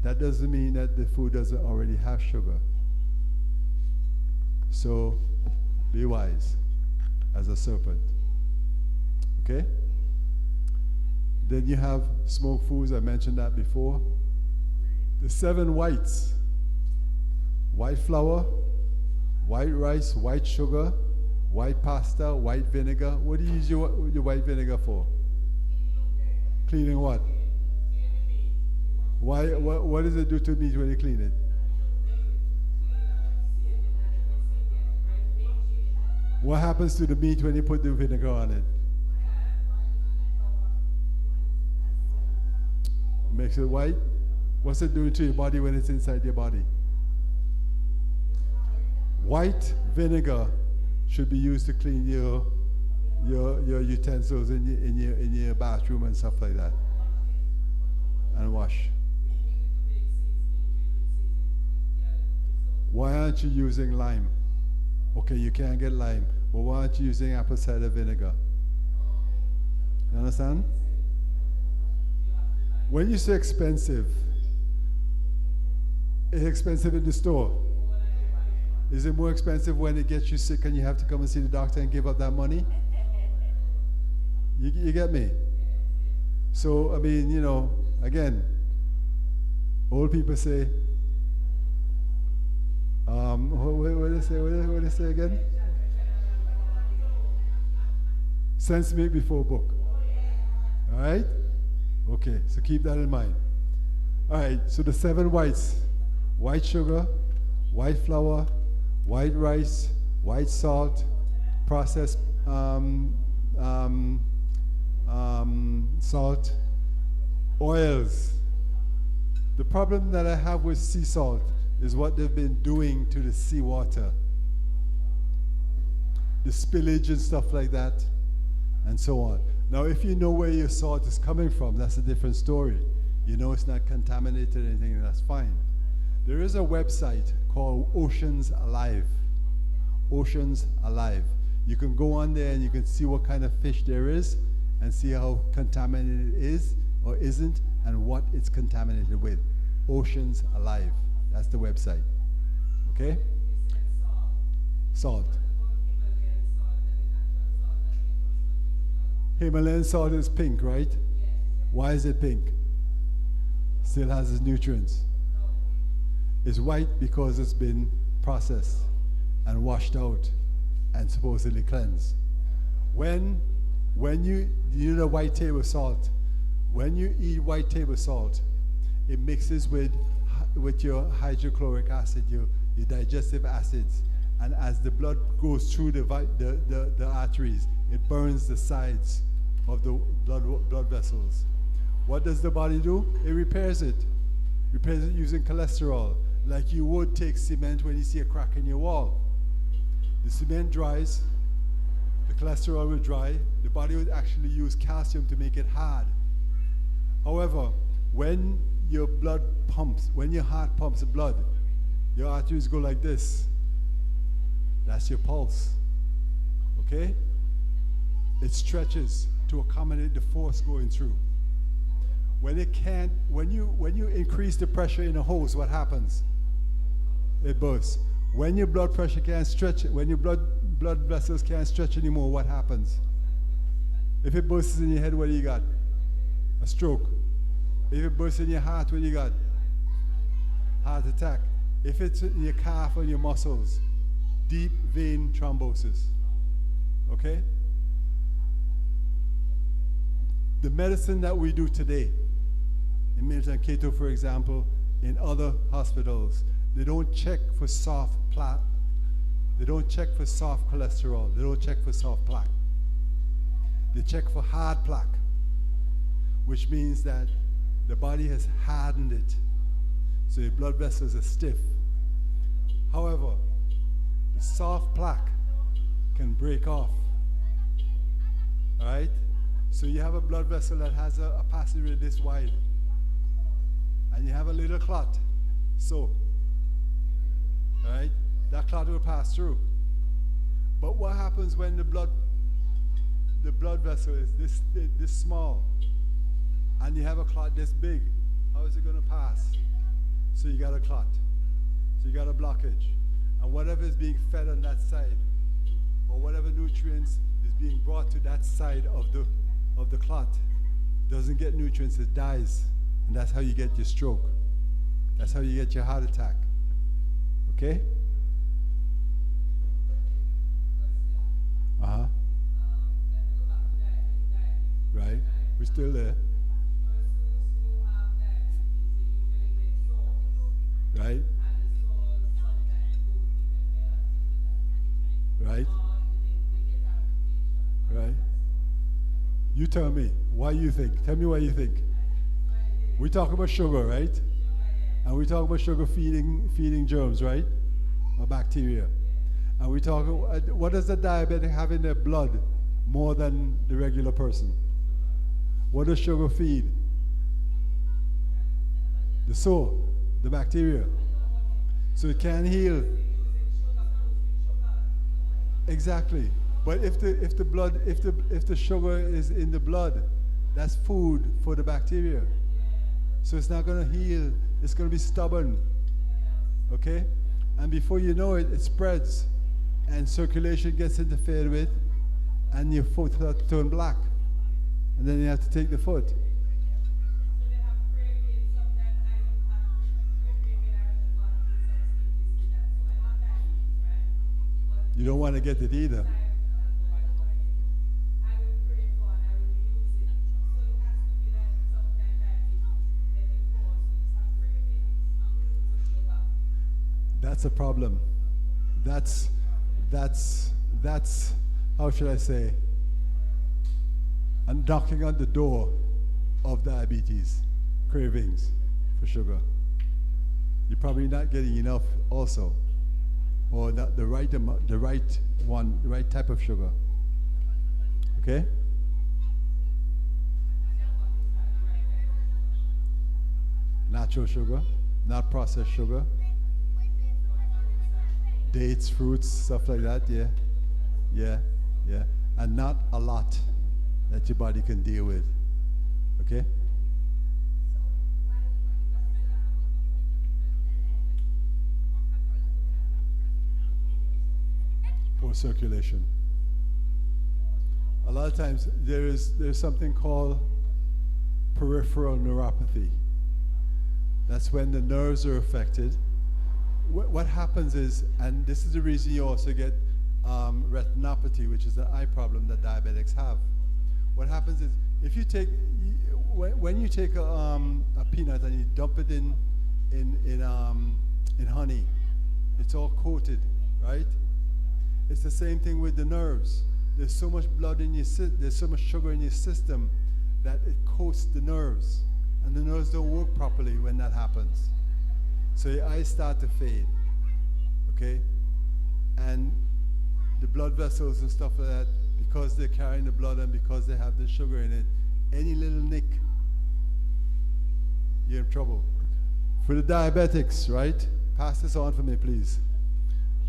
That doesn't mean that the food doesn't already have sugar. So be wise as a serpent. Okay? Then you have smoked foods, I mentioned that before. The 7 whites: white flour, white rice, white sugar, White pasta, white vinegar. What do you use your white vinegar for? Cleaning what? Why? What does it do to meat when you clean it? What happens to the meat when you put the vinegar on it? Makes it white. What's it doing to your body when it's inside your body? White vinegar should be used to clean your utensils in your bathroom and stuff like that, and wash. Why aren't you using lime? Okay, you can't get lime, but why aren't you using apple cider vinegar? You understand? When you say expensive, it's expensive in the store. Is it more expensive when it gets you sick and you have to come and see the doctor and give up that money? You get me? So, I mean, you know, again, old people say, what do they say? What do they say again? Sense make before book. All right? Okay, so keep that in mind. All right, so the 7 whites: white sugar, white flour, white rice, white salt, processed salt, oils. The problem that I have with sea salt is what they've been doing to the seawater. The spillage and stuff like that, and so on. Now, if you know where your salt is coming from, that's a different story. You know it's not contaminated or anything, and that's fine. There is a website called Oceans Alive. Oceans Alive. You can go on there and you can see what kind of fish there is and see how contaminated it is or isn't and what it's contaminated with. Oceans Alive. That's the website. Okay? Salt. Himalayan salt is pink, right? Why is it pink? Still has its nutrients. It's white because it's been processed and washed out and supposedly cleansed. When you know white table salt, when you eat white table salt, it mixes with your hydrochloric acid, your digestive acids, and as the blood goes through the arteries, it burns the sides of the blood vessels. What does the body do? It repairs it. Repairs it using cholesterol, like you would take cement when you see a crack in your wall. The cement dries, the cholesterol will dry, the body would actually use calcium to make it hard. However, when your blood pumps, when your heart pumps the blood, your arteries go like this. That's your pulse. Okay? It stretches to accommodate the force going through. When you increase the pressure in a hose, what happens? It bursts. When your blood pressure can't stretch, when your blood vessels can't stretch anymore, what happens? If it bursts in your head, what do you got? A stroke. If it bursts in your heart, what do you got? Heart attack. If it's in your calf or your muscles, deep vein thrombosis. Okay? The medicine that we do today, in Milton Cato, for example, in other hospitals, they don't check for soft plaque. They don't check for soft cholesterol. They don't check for soft plaque. They check for hard plaque, which means that the body has hardened it, so your blood vessels are stiff. However, the soft plaque can break off. All right? So you have a blood vessel that has a passage this wide, and you have a little clot. So, all right, that clot will pass through. But what happens when the blood vessel is this small, and you have a clot this big? How is it going to pass? So you got a clot. So you got a blockage. And whatever is being fed on that side, or whatever nutrients is being brought to that side of the clot, doesn't get nutrients, it dies. And that's how you get your stroke. That's how you get your heart attack. Okay? still there. Right? Right? Right? You tell me, why you think? Tell me why you think. We talk about sugar, right? And we talk about sugar feeding germs, right? Or bacteria. And we talk, what does the diabetic have in their blood more than the regular person? What does sugar feed? The sore, the bacteria. So it can heal. Exactly. But if the sugar is in the blood, that's food for the bacteria. So it's not going to heal. It's going to be stubborn. Okay? And before you know it, it spreads. And circulation gets interfered with. And your foot starts to turn black. And then you have to take the foot. You don't want to get it either. That's a problem. That's how should I say, and knocking on the door of diabetes, cravings for sugar. You're probably not getting enough also, or not the right amount, the right type of sugar. Okay? Natural sugar, not processed sugar. Dates, fruits, stuff like that, yeah. And not a lot that your body can deal with, okay? Poor circulation. A lot of times there's something called peripheral neuropathy. That's when the nerves are affected. What happens is, and this is the reason you also get retinopathy, which is an eye problem that diabetics have. What happens is, if you take, when you take a peanut and you dump it in honey, it's all coated, right? It's the same thing with the nerves. There's so much blood in your there's so much sugar in your system that it coats the nerves, and the nerves don't work properly when that happens. So your eyes start to fade, okay? And the blood vessels and stuff like that, because they're carrying the blood and because they have the sugar in it, any little nick, you're in trouble. For the diabetics, right? Pass this on for me, please.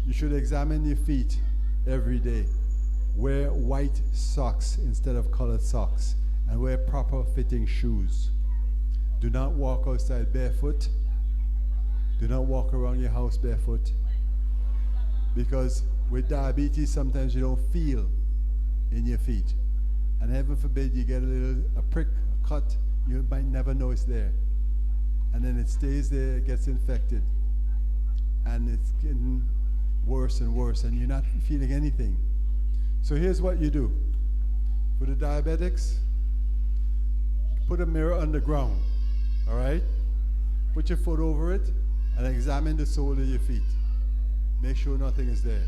You should examine your feet every day. Wear white socks instead of colored socks, and wear proper fitting shoes. Do not walk outside barefoot. Do not walk around your house barefoot, because with diabetes sometimes you don't feel in your feet, and heaven forbid you get a prick, a cut, you might never know it's there, and then it stays there, it gets infected, and it's getting worse and worse, and you're not feeling anything. So here's what you do. For the diabetics, put a mirror on the ground, all right? Put your foot over it and examine the sole of your feet. Make sure nothing is there.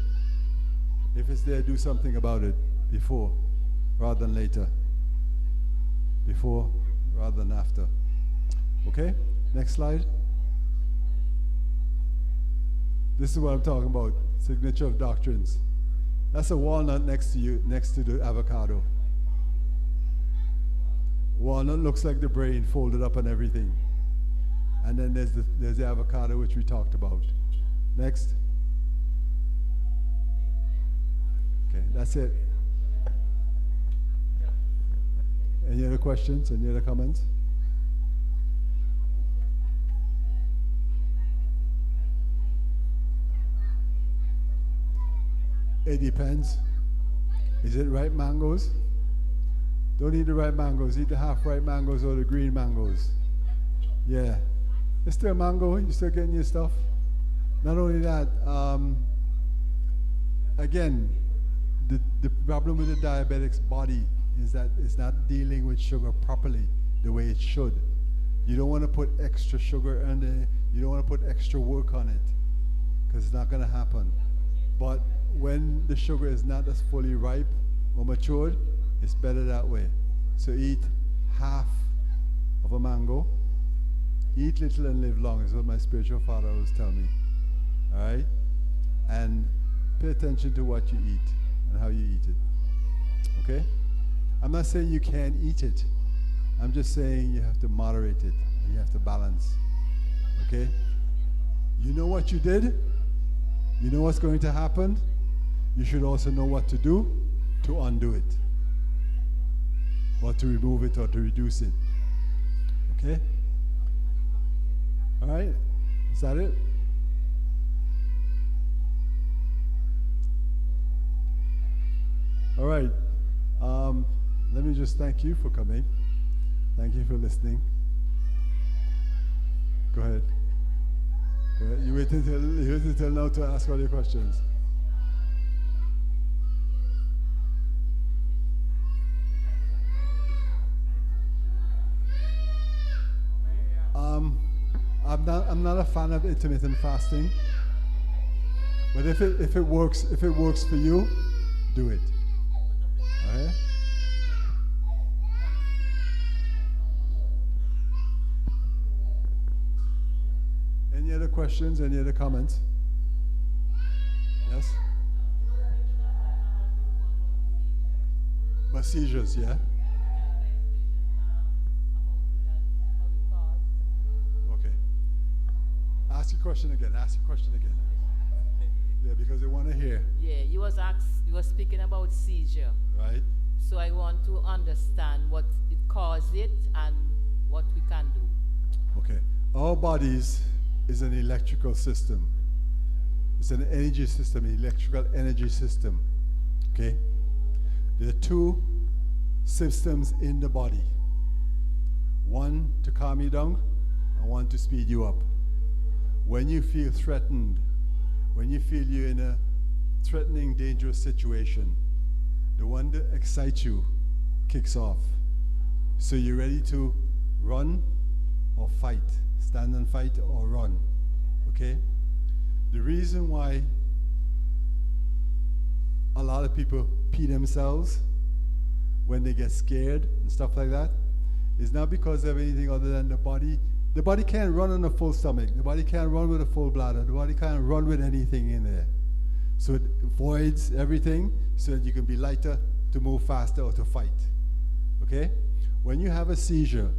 If it's there, do something about it before rather than later. Before rather than after. Okay? Next slide. This is what I'm talking about. Signature of doctrines. That's a walnut next to you, next to the avocado. Walnut looks like the brain folded up and everything. And then there's the avocado, which we talked about. Next. Okay, that's it. Any other questions? Any other comments? It depends. Is it ripe mangoes? Don't eat the ripe mangoes. Eat the half-ripe mangoes or the green mangoes. Yeah. It's still mango. You're still getting your stuff. Not only that, again, the problem with the diabetic's body is that it's not dealing with sugar properly the way it should. You don't want to put extra sugar in there. You don't want to put extra work on it because it's not going to happen. But when the sugar is not as fully ripe or matured, it's better that way. So eat half of a mango. Eat little and live long is what my spiritual father always tell me. All right? And pay attention to what you eat and how you eat it. Okay? I'm not saying you can't eat it. I'm just saying you have to moderate it and you have to balance. Okay? You know what you did? You know what's going to happen? You should also know what to do to undo it. Or to remove it or to reduce it. Okay? All right? Is that it? All right. Let me just thank you for coming. Thank you for listening. Go ahead. Go ahead. You wait until now to ask all your questions. I'm not a fan of intermittent fasting, but if it works for you, do it. All right? Any other questions? Any other comments? Yes? But seizures, yeah? Okay. Ask your question again. Yeah, because they want to hear. Yeah, you was speaking about seizure. Right? So I want to understand what it caused it and what we can do. Okay. Our bodies is an electrical system. It's an energy system, an electrical energy system. Okay? There are two systems in the body. One to calm you down and one to speed you up. When you feel threatened, when you feel you're in a threatening, dangerous situation, the one that excites you kicks off. So you're ready to run or fight. Stand and fight or run. Okay? The reason why a lot of people pee themselves when they get scared and stuff like that is not because of anything other than the body. The body can't run on a full stomach. The body can't run with a full bladder. The body can't run with anything in there. So it voids everything so that you can be lighter to move faster or to fight. Okay? When you have a seizure,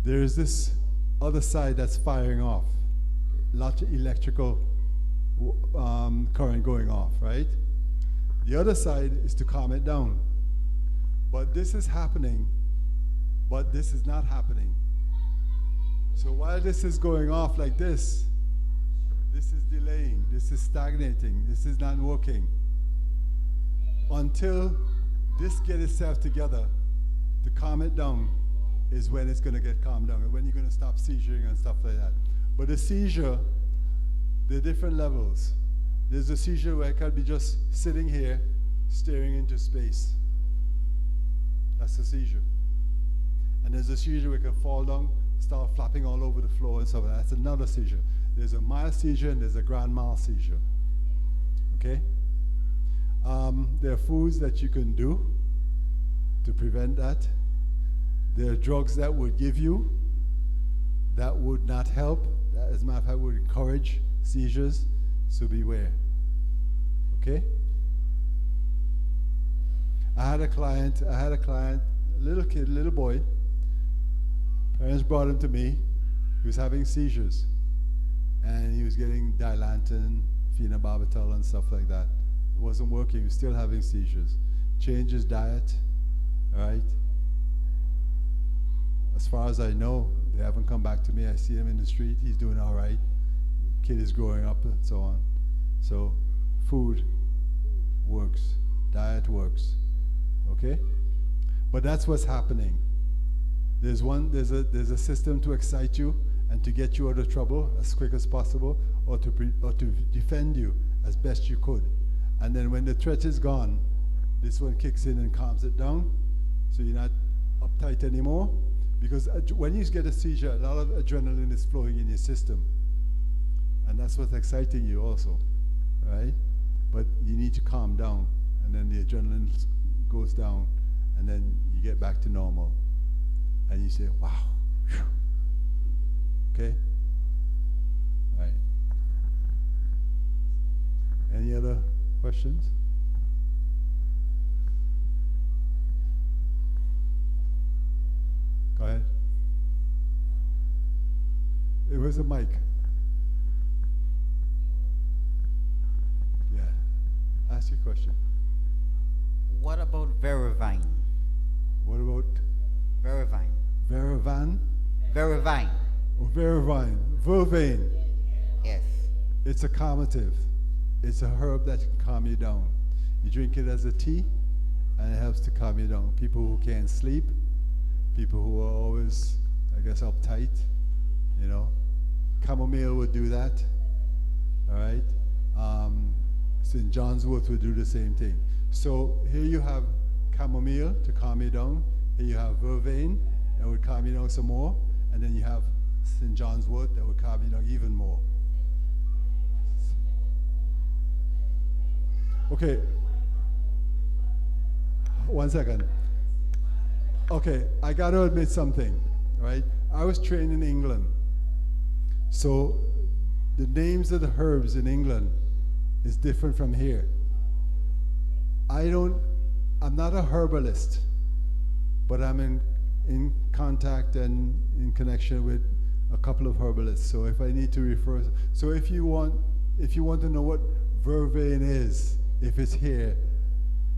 there is this other side that's firing off. Lot of electrical current going off, right? The other side is to calm it down. But this is happening, but this is not happening. So while this is going off like this is delaying, this is stagnating, this is not working. Until this gets itself together to calm it down is when it's going to get calmed down, and when you're going to stop seizuring and stuff like that. But the seizure, there are different levels. There's a seizure where I can be just sitting here, staring into space. That's a seizure. And there's a seizure where I can fall down, start flapping all over the floor and stuff like that. That's another seizure. There's a mild seizure and there's a grand mal seizure. Okay? There are foods that you can do to prevent that. There are drugs that would give you that would not help. That, as a matter of fact, would encourage seizures. So beware. Okay? I had a client, a little kid, little boy. Parents brought him to me. He was having seizures. And he was getting Dilantin, phenobarbital, and stuff like that. It wasn't working. He was still having seizures. Changed his diet. All right? As far as I know, they haven't come back to me. I see him in the street. He's doing all right. Kid is growing up and so on. So food works. Diet works. Okay? But that's what's happening. There's a system to excite you and to get you out of trouble as quick as possible, or to defend you as best you could. And then when the threat is gone, This one kicks in and calms it down, so you're not uptight anymore. Because when you get a seizure, a lot of adrenaline is flowing in your system. And that's what's exciting you also, right? But you need to calm down, and then the adrenaline goes down, and then you get back to normal. And you say, wow. Whew. Okay? All right. Any other questions? Go ahead. It was a mic. Yeah. Ask your question. What about Veravine? What about Veravine. Veravan? Veravine. Or Veravine? Vervain. Yes. It's a calmative. It's a herb that can calm you down. You drink it as a tea, and it helps to calm you down. People who can't sleep, people who are always, I guess, uptight, you know. Chamomile would do that, all right? St. John's Wort would do the same thing. So here you have chamomile to calm you down. Here you have vervain that would calm you down some more. And then you have St. John's Wort that would calm you down even more. Okay. 1 second. Okay, I got to admit something, right? I was trained in England. So the names of the herbs in England is different from here. I'm not a herbalist, but I'm in contact and in connection with a couple of herbalists. So if I need to refer, so if you want to know what vervain is, if it's here,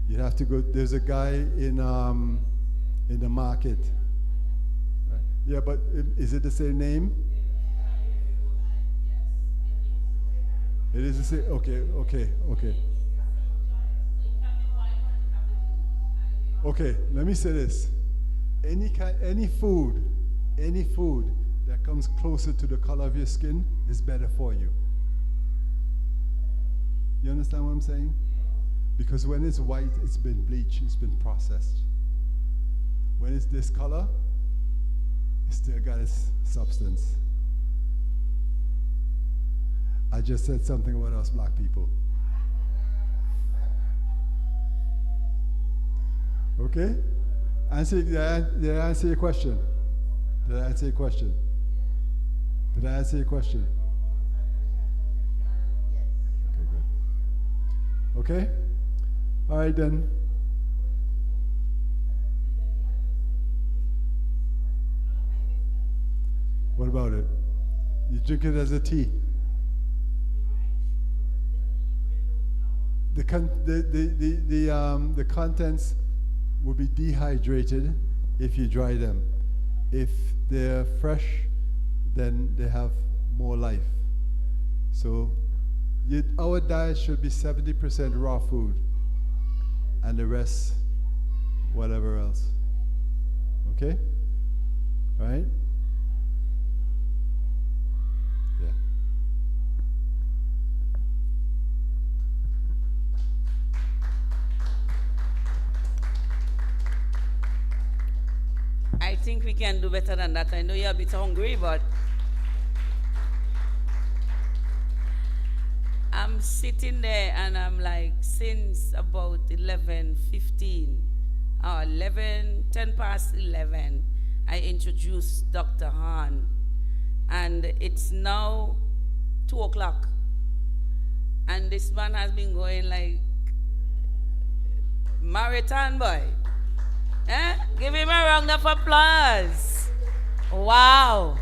you have to go. There's a guy in the market. Right? Yeah, but is it the same name? It is the same. Okay. Okay, let me say this. Any food that comes closer to the color of your skin is better for you. You understand what I'm saying? Because when it's white, it's been bleached, it's been processed. When it's this color, it's still got its substance. I just said something about us black people. Okay? Did I answer your question? Did I answer your question? Did I answer your question? Okay, good. Okay? All right then. What about it? You drink it as a tea. The contents will be dehydrated if you dry them. If they're fresh, then they have more life. So our diet should be 70% raw food and the rest whatever else. Okay? All right? Yeah. I think we can do better than that. I know you're a bit hungry, but I'm sitting there and I'm like, since about 11:15, or 10 past 11, I introduced Dr. Hahn. And it's now 2 o'clock. And this man has been going like marathon boy. Eh? Give him a round of applause. Wow.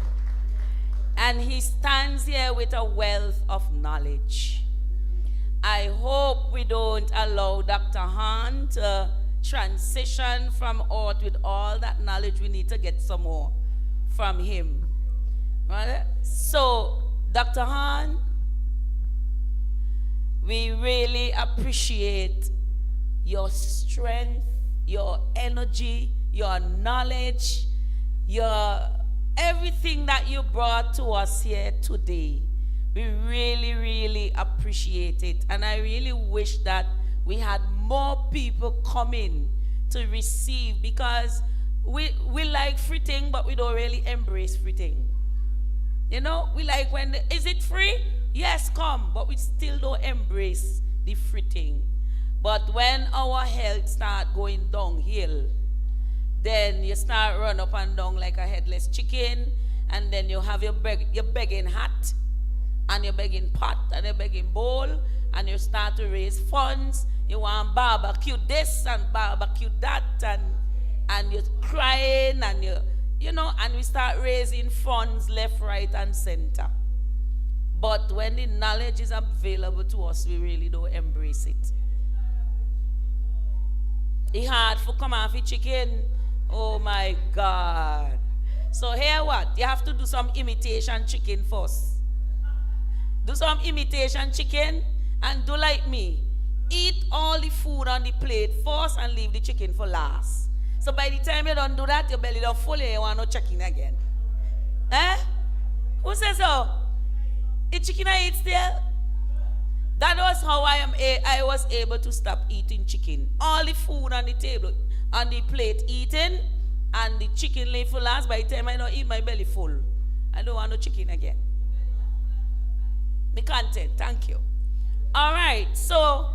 And he stands here with a wealth of knowledge. I hope we don't allow Dr. Hahn to transition from out with all that knowledge. We need to get some more from him. Right? So, Dr. Hahn, we really appreciate your strength, your energy, your knowledge, your everything that you brought to us here today. We really, really appreciate it. And I really wish that we had more people coming to receive, because we like free thing, but we don't really embrace free thing. You know, we like when, is it free? Yes, come, but we still don't embrace the free thing. But when our health start going downhill, then you start run up and down like a headless chicken, and then you have your begging hat, and your begging pot, and your begging bowl, and you start to raise funds. You want barbecue this and barbecue that, and you're crying, and and we start raising funds left, right, and center. But when the knowledge is available to us, we really don't embrace it. It's hard for come off the chicken. Oh my God. So here what? You have to do some imitation chicken first. Do some imitation chicken and do like me. Eat all the food on the plate first and leave the chicken for last. So by the time you don't do that, your belly don't full and you want no chicken again. Eh? Who says so? Eat chicken I eat still? That was how I was able to stop eating chicken. All the food on the table, on the plate eaten, and the chicken lay for last. By the time I don't eat, my belly full. I don't want no chicken again. The content, thank you. All right, so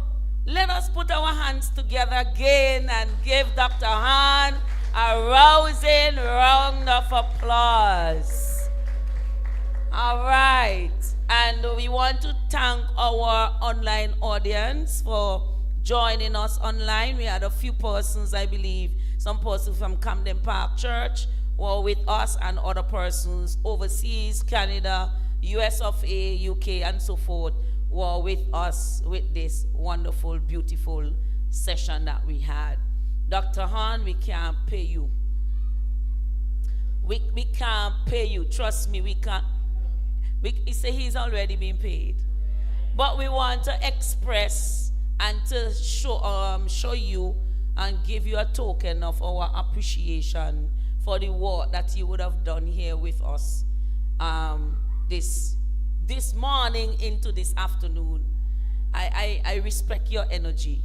let us put our hands together again and give Dr. Han a rousing round of applause. All right, and we want to thank our online audience for joining us online. We had a few persons, I believe, some persons from Camden Park Church were with us, and other persons overseas, Canada, US of A, UK, and so forth, were with us with this wonderful, beautiful session that we had. Dr. Han, we can't pay you. We can't pay you. Trust me, we can't. He said he's already been paid. But we want to express and to show you and give you a token of our appreciation for the work that you would have done here with us this morning into this afternoon. I respect your energy.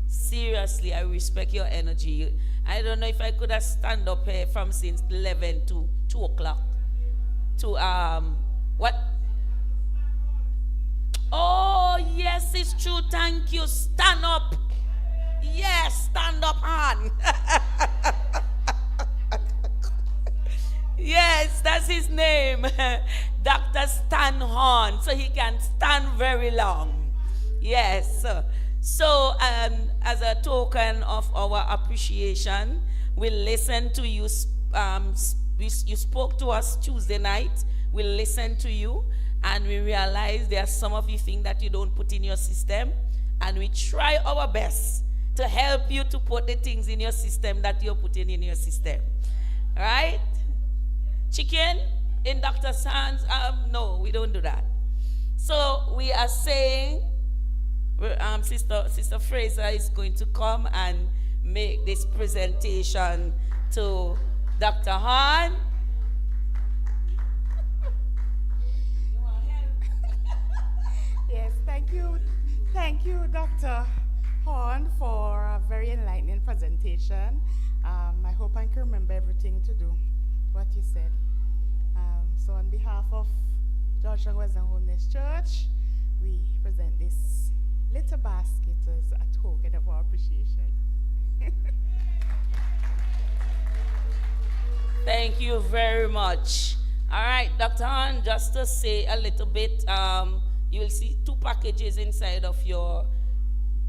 Seriously, I respect your energy. I don't know if I could have stand up here from since 11 to 2 o'clock to what? Oh, yes, it's true. Thank you. Stand up. Yes, stand up, Han. Yes, that's his name. Dr. Stan Horn. So he can stand very long. Yes. So, as a token of our appreciation, we listened to you. You spoke to us Tuesday night. We listened to you, and we realized there are some of you things that you don't put in your system, and we try our best to help you to put the things in your system that you're putting in your system. Right? Chicken in Dr. Sands? No, we don't do that. So we are saying, Sister Fraser is going to come and make this presentation to Dr. Han. Yes, thank you. Thank you, Dr. Horn, for a very enlightening presentation. I hope I can remember everything to do what you said. So on behalf of Georgetown Western Holiness Church, we present this little basket as a token of our appreciation. Thank you very much. All right, Dr. Han, just to say a little bit, you will see 2 packages inside of your,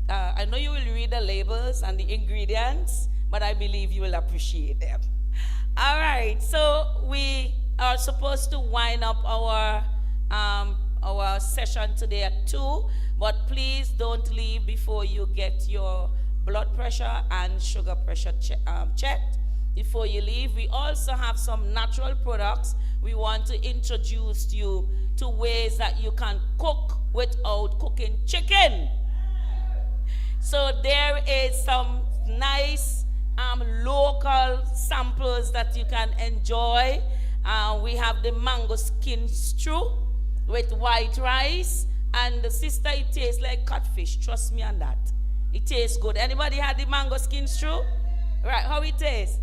I know you will read the labels and the ingredients, but I believe you will appreciate them. All right, so we are supposed to wind up our session today at 2, but please don't leave before you get your blood pressure and sugar pressure checked. Before you leave, we also have some natural products. We want to introduce you to ways that you can cook without cooking chicken. So there is some nice local samples that you can enjoy. We have the mango skin stew with white rice, and the sister, it tastes like catfish. Trust me on that. It tastes good. Anybody had the mango skin stew? Right, how it tastes?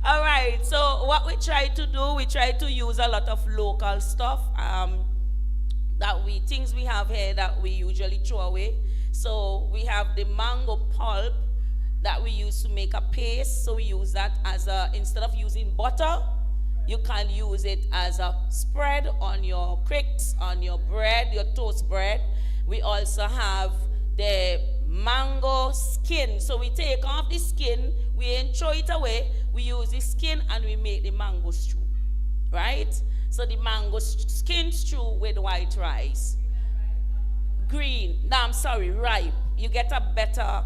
All right, so what we try to do, we try to use a lot of local stuff, things we have here that we usually throw away. So we have the mango pulp that we use to make a paste. So we use that as instead of using butter, you can use it as a spread on your cricks, on your bread, your toast bread. We also have the mango skin. So we take off the skin, we ain't throw it away, we use the skin and we make the mango stew, right? So the mango skin stew with white rice. Green, no, I'm sorry, ripe. You get a better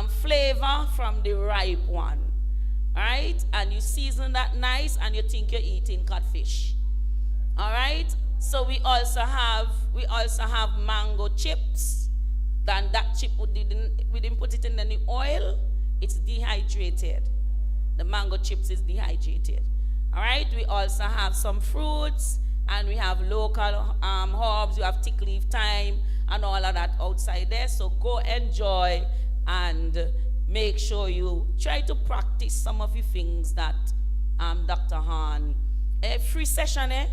flavor from the ripe one, right? And you season that nice and you think you're eating catfish. All right? So we also have mango chips. Then that chip we didn't put it in any oil. It's dehydrated. The mango chips is dehydrated. All right? We also have some fruits and we have local herbs. We have tick leaf thyme and all of that outside there. So go enjoy and make sure you try to practice some of the things that Dr. Hahn. Free session, eh?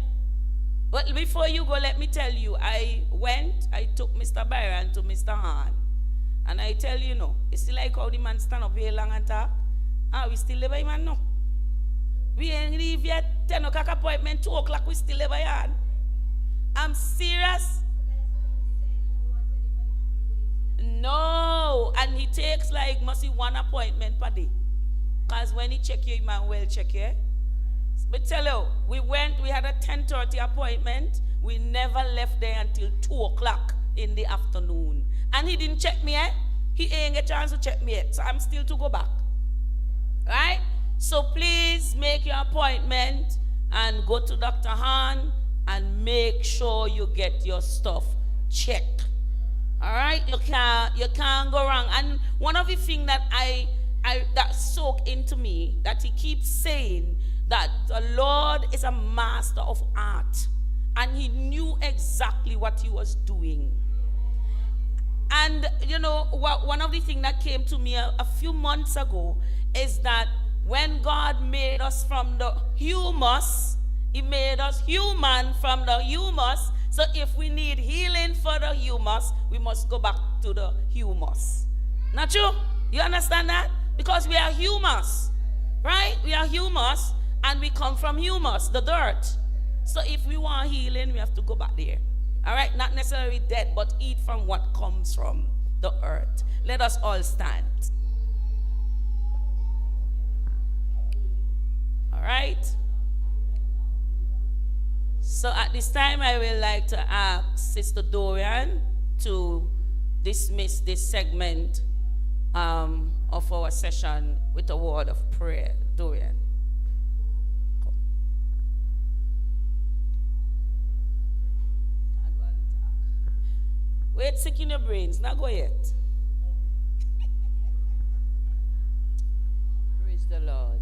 But before you go, let me tell you, I took Mr. Byron to Mr. Hahn. And I tell you, no, it's still like how the man stand up here long and talk. We still live by man, no. We ain't leave yet, 10 o'clock appointment, 2 o'clock, we still live by yan. I'm serious. No, and he takes like, must be 1 appointment per day. Because when he check you, he might well check you. But tell you, we had a 10:30 appointment. We never left there until 2 o'clock in the afternoon. And he didn't check me yet. He ain't get a chance to check me yet. So I'm still to go back. Right? So please make your appointment and go to Dr. Hahn and make sure you get your stuff checked. All right? You can't go wrong. And one of the things that that soak into me, that he keeps saying, that the Lord is a master of art and he knew exactly what he was doing. And you know, one of the things that came to me a few months ago is that when God made us from the humus, he made us human from the humus. So if we need healing for the humus, we must go back to the humus. Not true? You understand that? Because we are humus, right? We are humus. And we come from humus, the dirt. So if we want healing, we have to go back there. All right? Not necessarily dead, but eat from what comes from the earth. Let us all stand. All right? So at this time, I would like to ask Sister Dorian to dismiss this segment of our session with a word of prayer. Dorian. Wait, sick in your brains. Now go yet. Praise the Lord.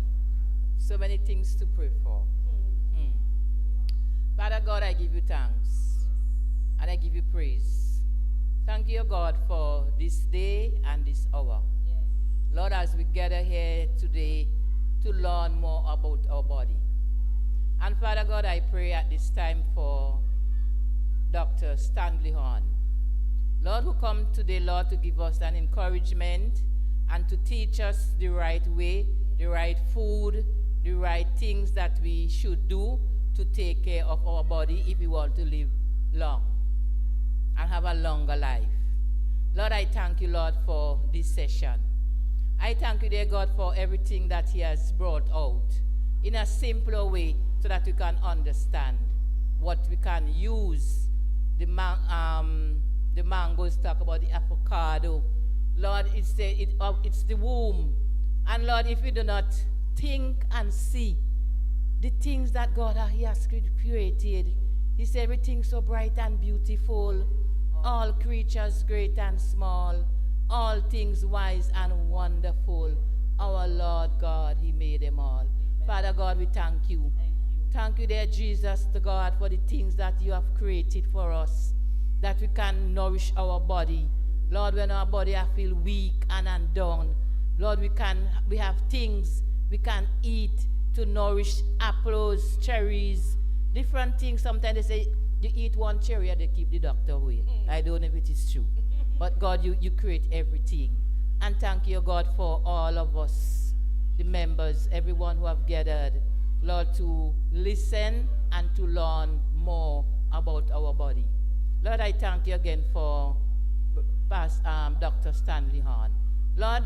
So many things to pray for. Father God, I give you thanks. And I give you praise. Thank you, God, for this day and this hour. Yes. Lord, as we gather here today to learn more about our body. And Father God, I pray at this time for Dr. Stanley Horn. Lord, who come today, Lord, to give us an encouragement and to teach us the right way, the right food, the right things that we should do to take care of our body if we want to live long and have a longer life. Lord, I thank you, Lord, for this session. I thank you, dear God, for everything that he has brought out in a simpler way so that we can understand what we can use. The mangoes talk about the avocado. Lord, it's the womb. And Lord, if we do not think and see the things that God has created, he said everything so bright and beautiful, all creatures great and small, all things wise and wonderful. Our Lord God, he made them all. Amen. Father God, we thank you. Thank you, dear Jesus, the God, for the things that you have created for us. that we can nourish our body. Lord, when our body I feel weak and undone, Lord, we have things we can eat to nourish apples, cherries, different things. Sometimes they say you eat one cherry and they keep the doctor away. I don't know if it is true. But God, you create everything. And thank you, God, for all of us, the members, everyone who have gathered, Lord, to listen and to learn more about our body. Lord, I thank you again for Dr. Stanley Horn. Lord,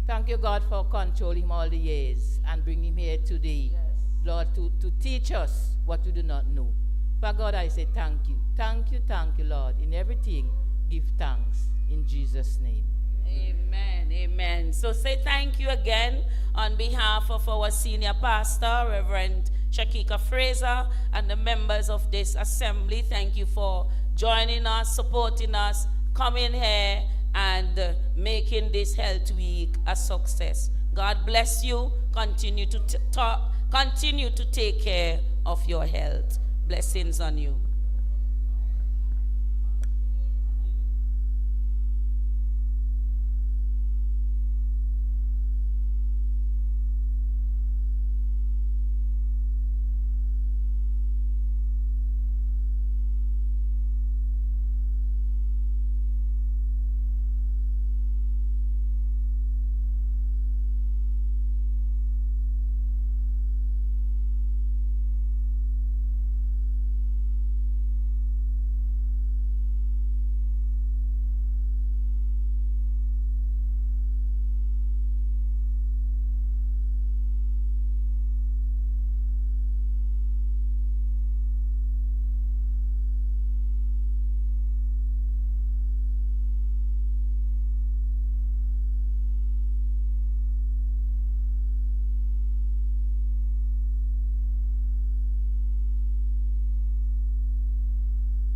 thank you, God, for controlling him all the years and bringing him here today, yes, Lord, to teach us what we do not know. For God, I say thank you. Thank you, Lord. In everything, give thanks in Jesus' name. Amen, amen. So say thank you again on behalf of our senior pastor, Reverend Shakika Fraser, and the members of this assembly. Thank you for joining us, supporting us, coming here, and making this Health Week a success. God bless you. Continue to take care of your health. Blessings on you.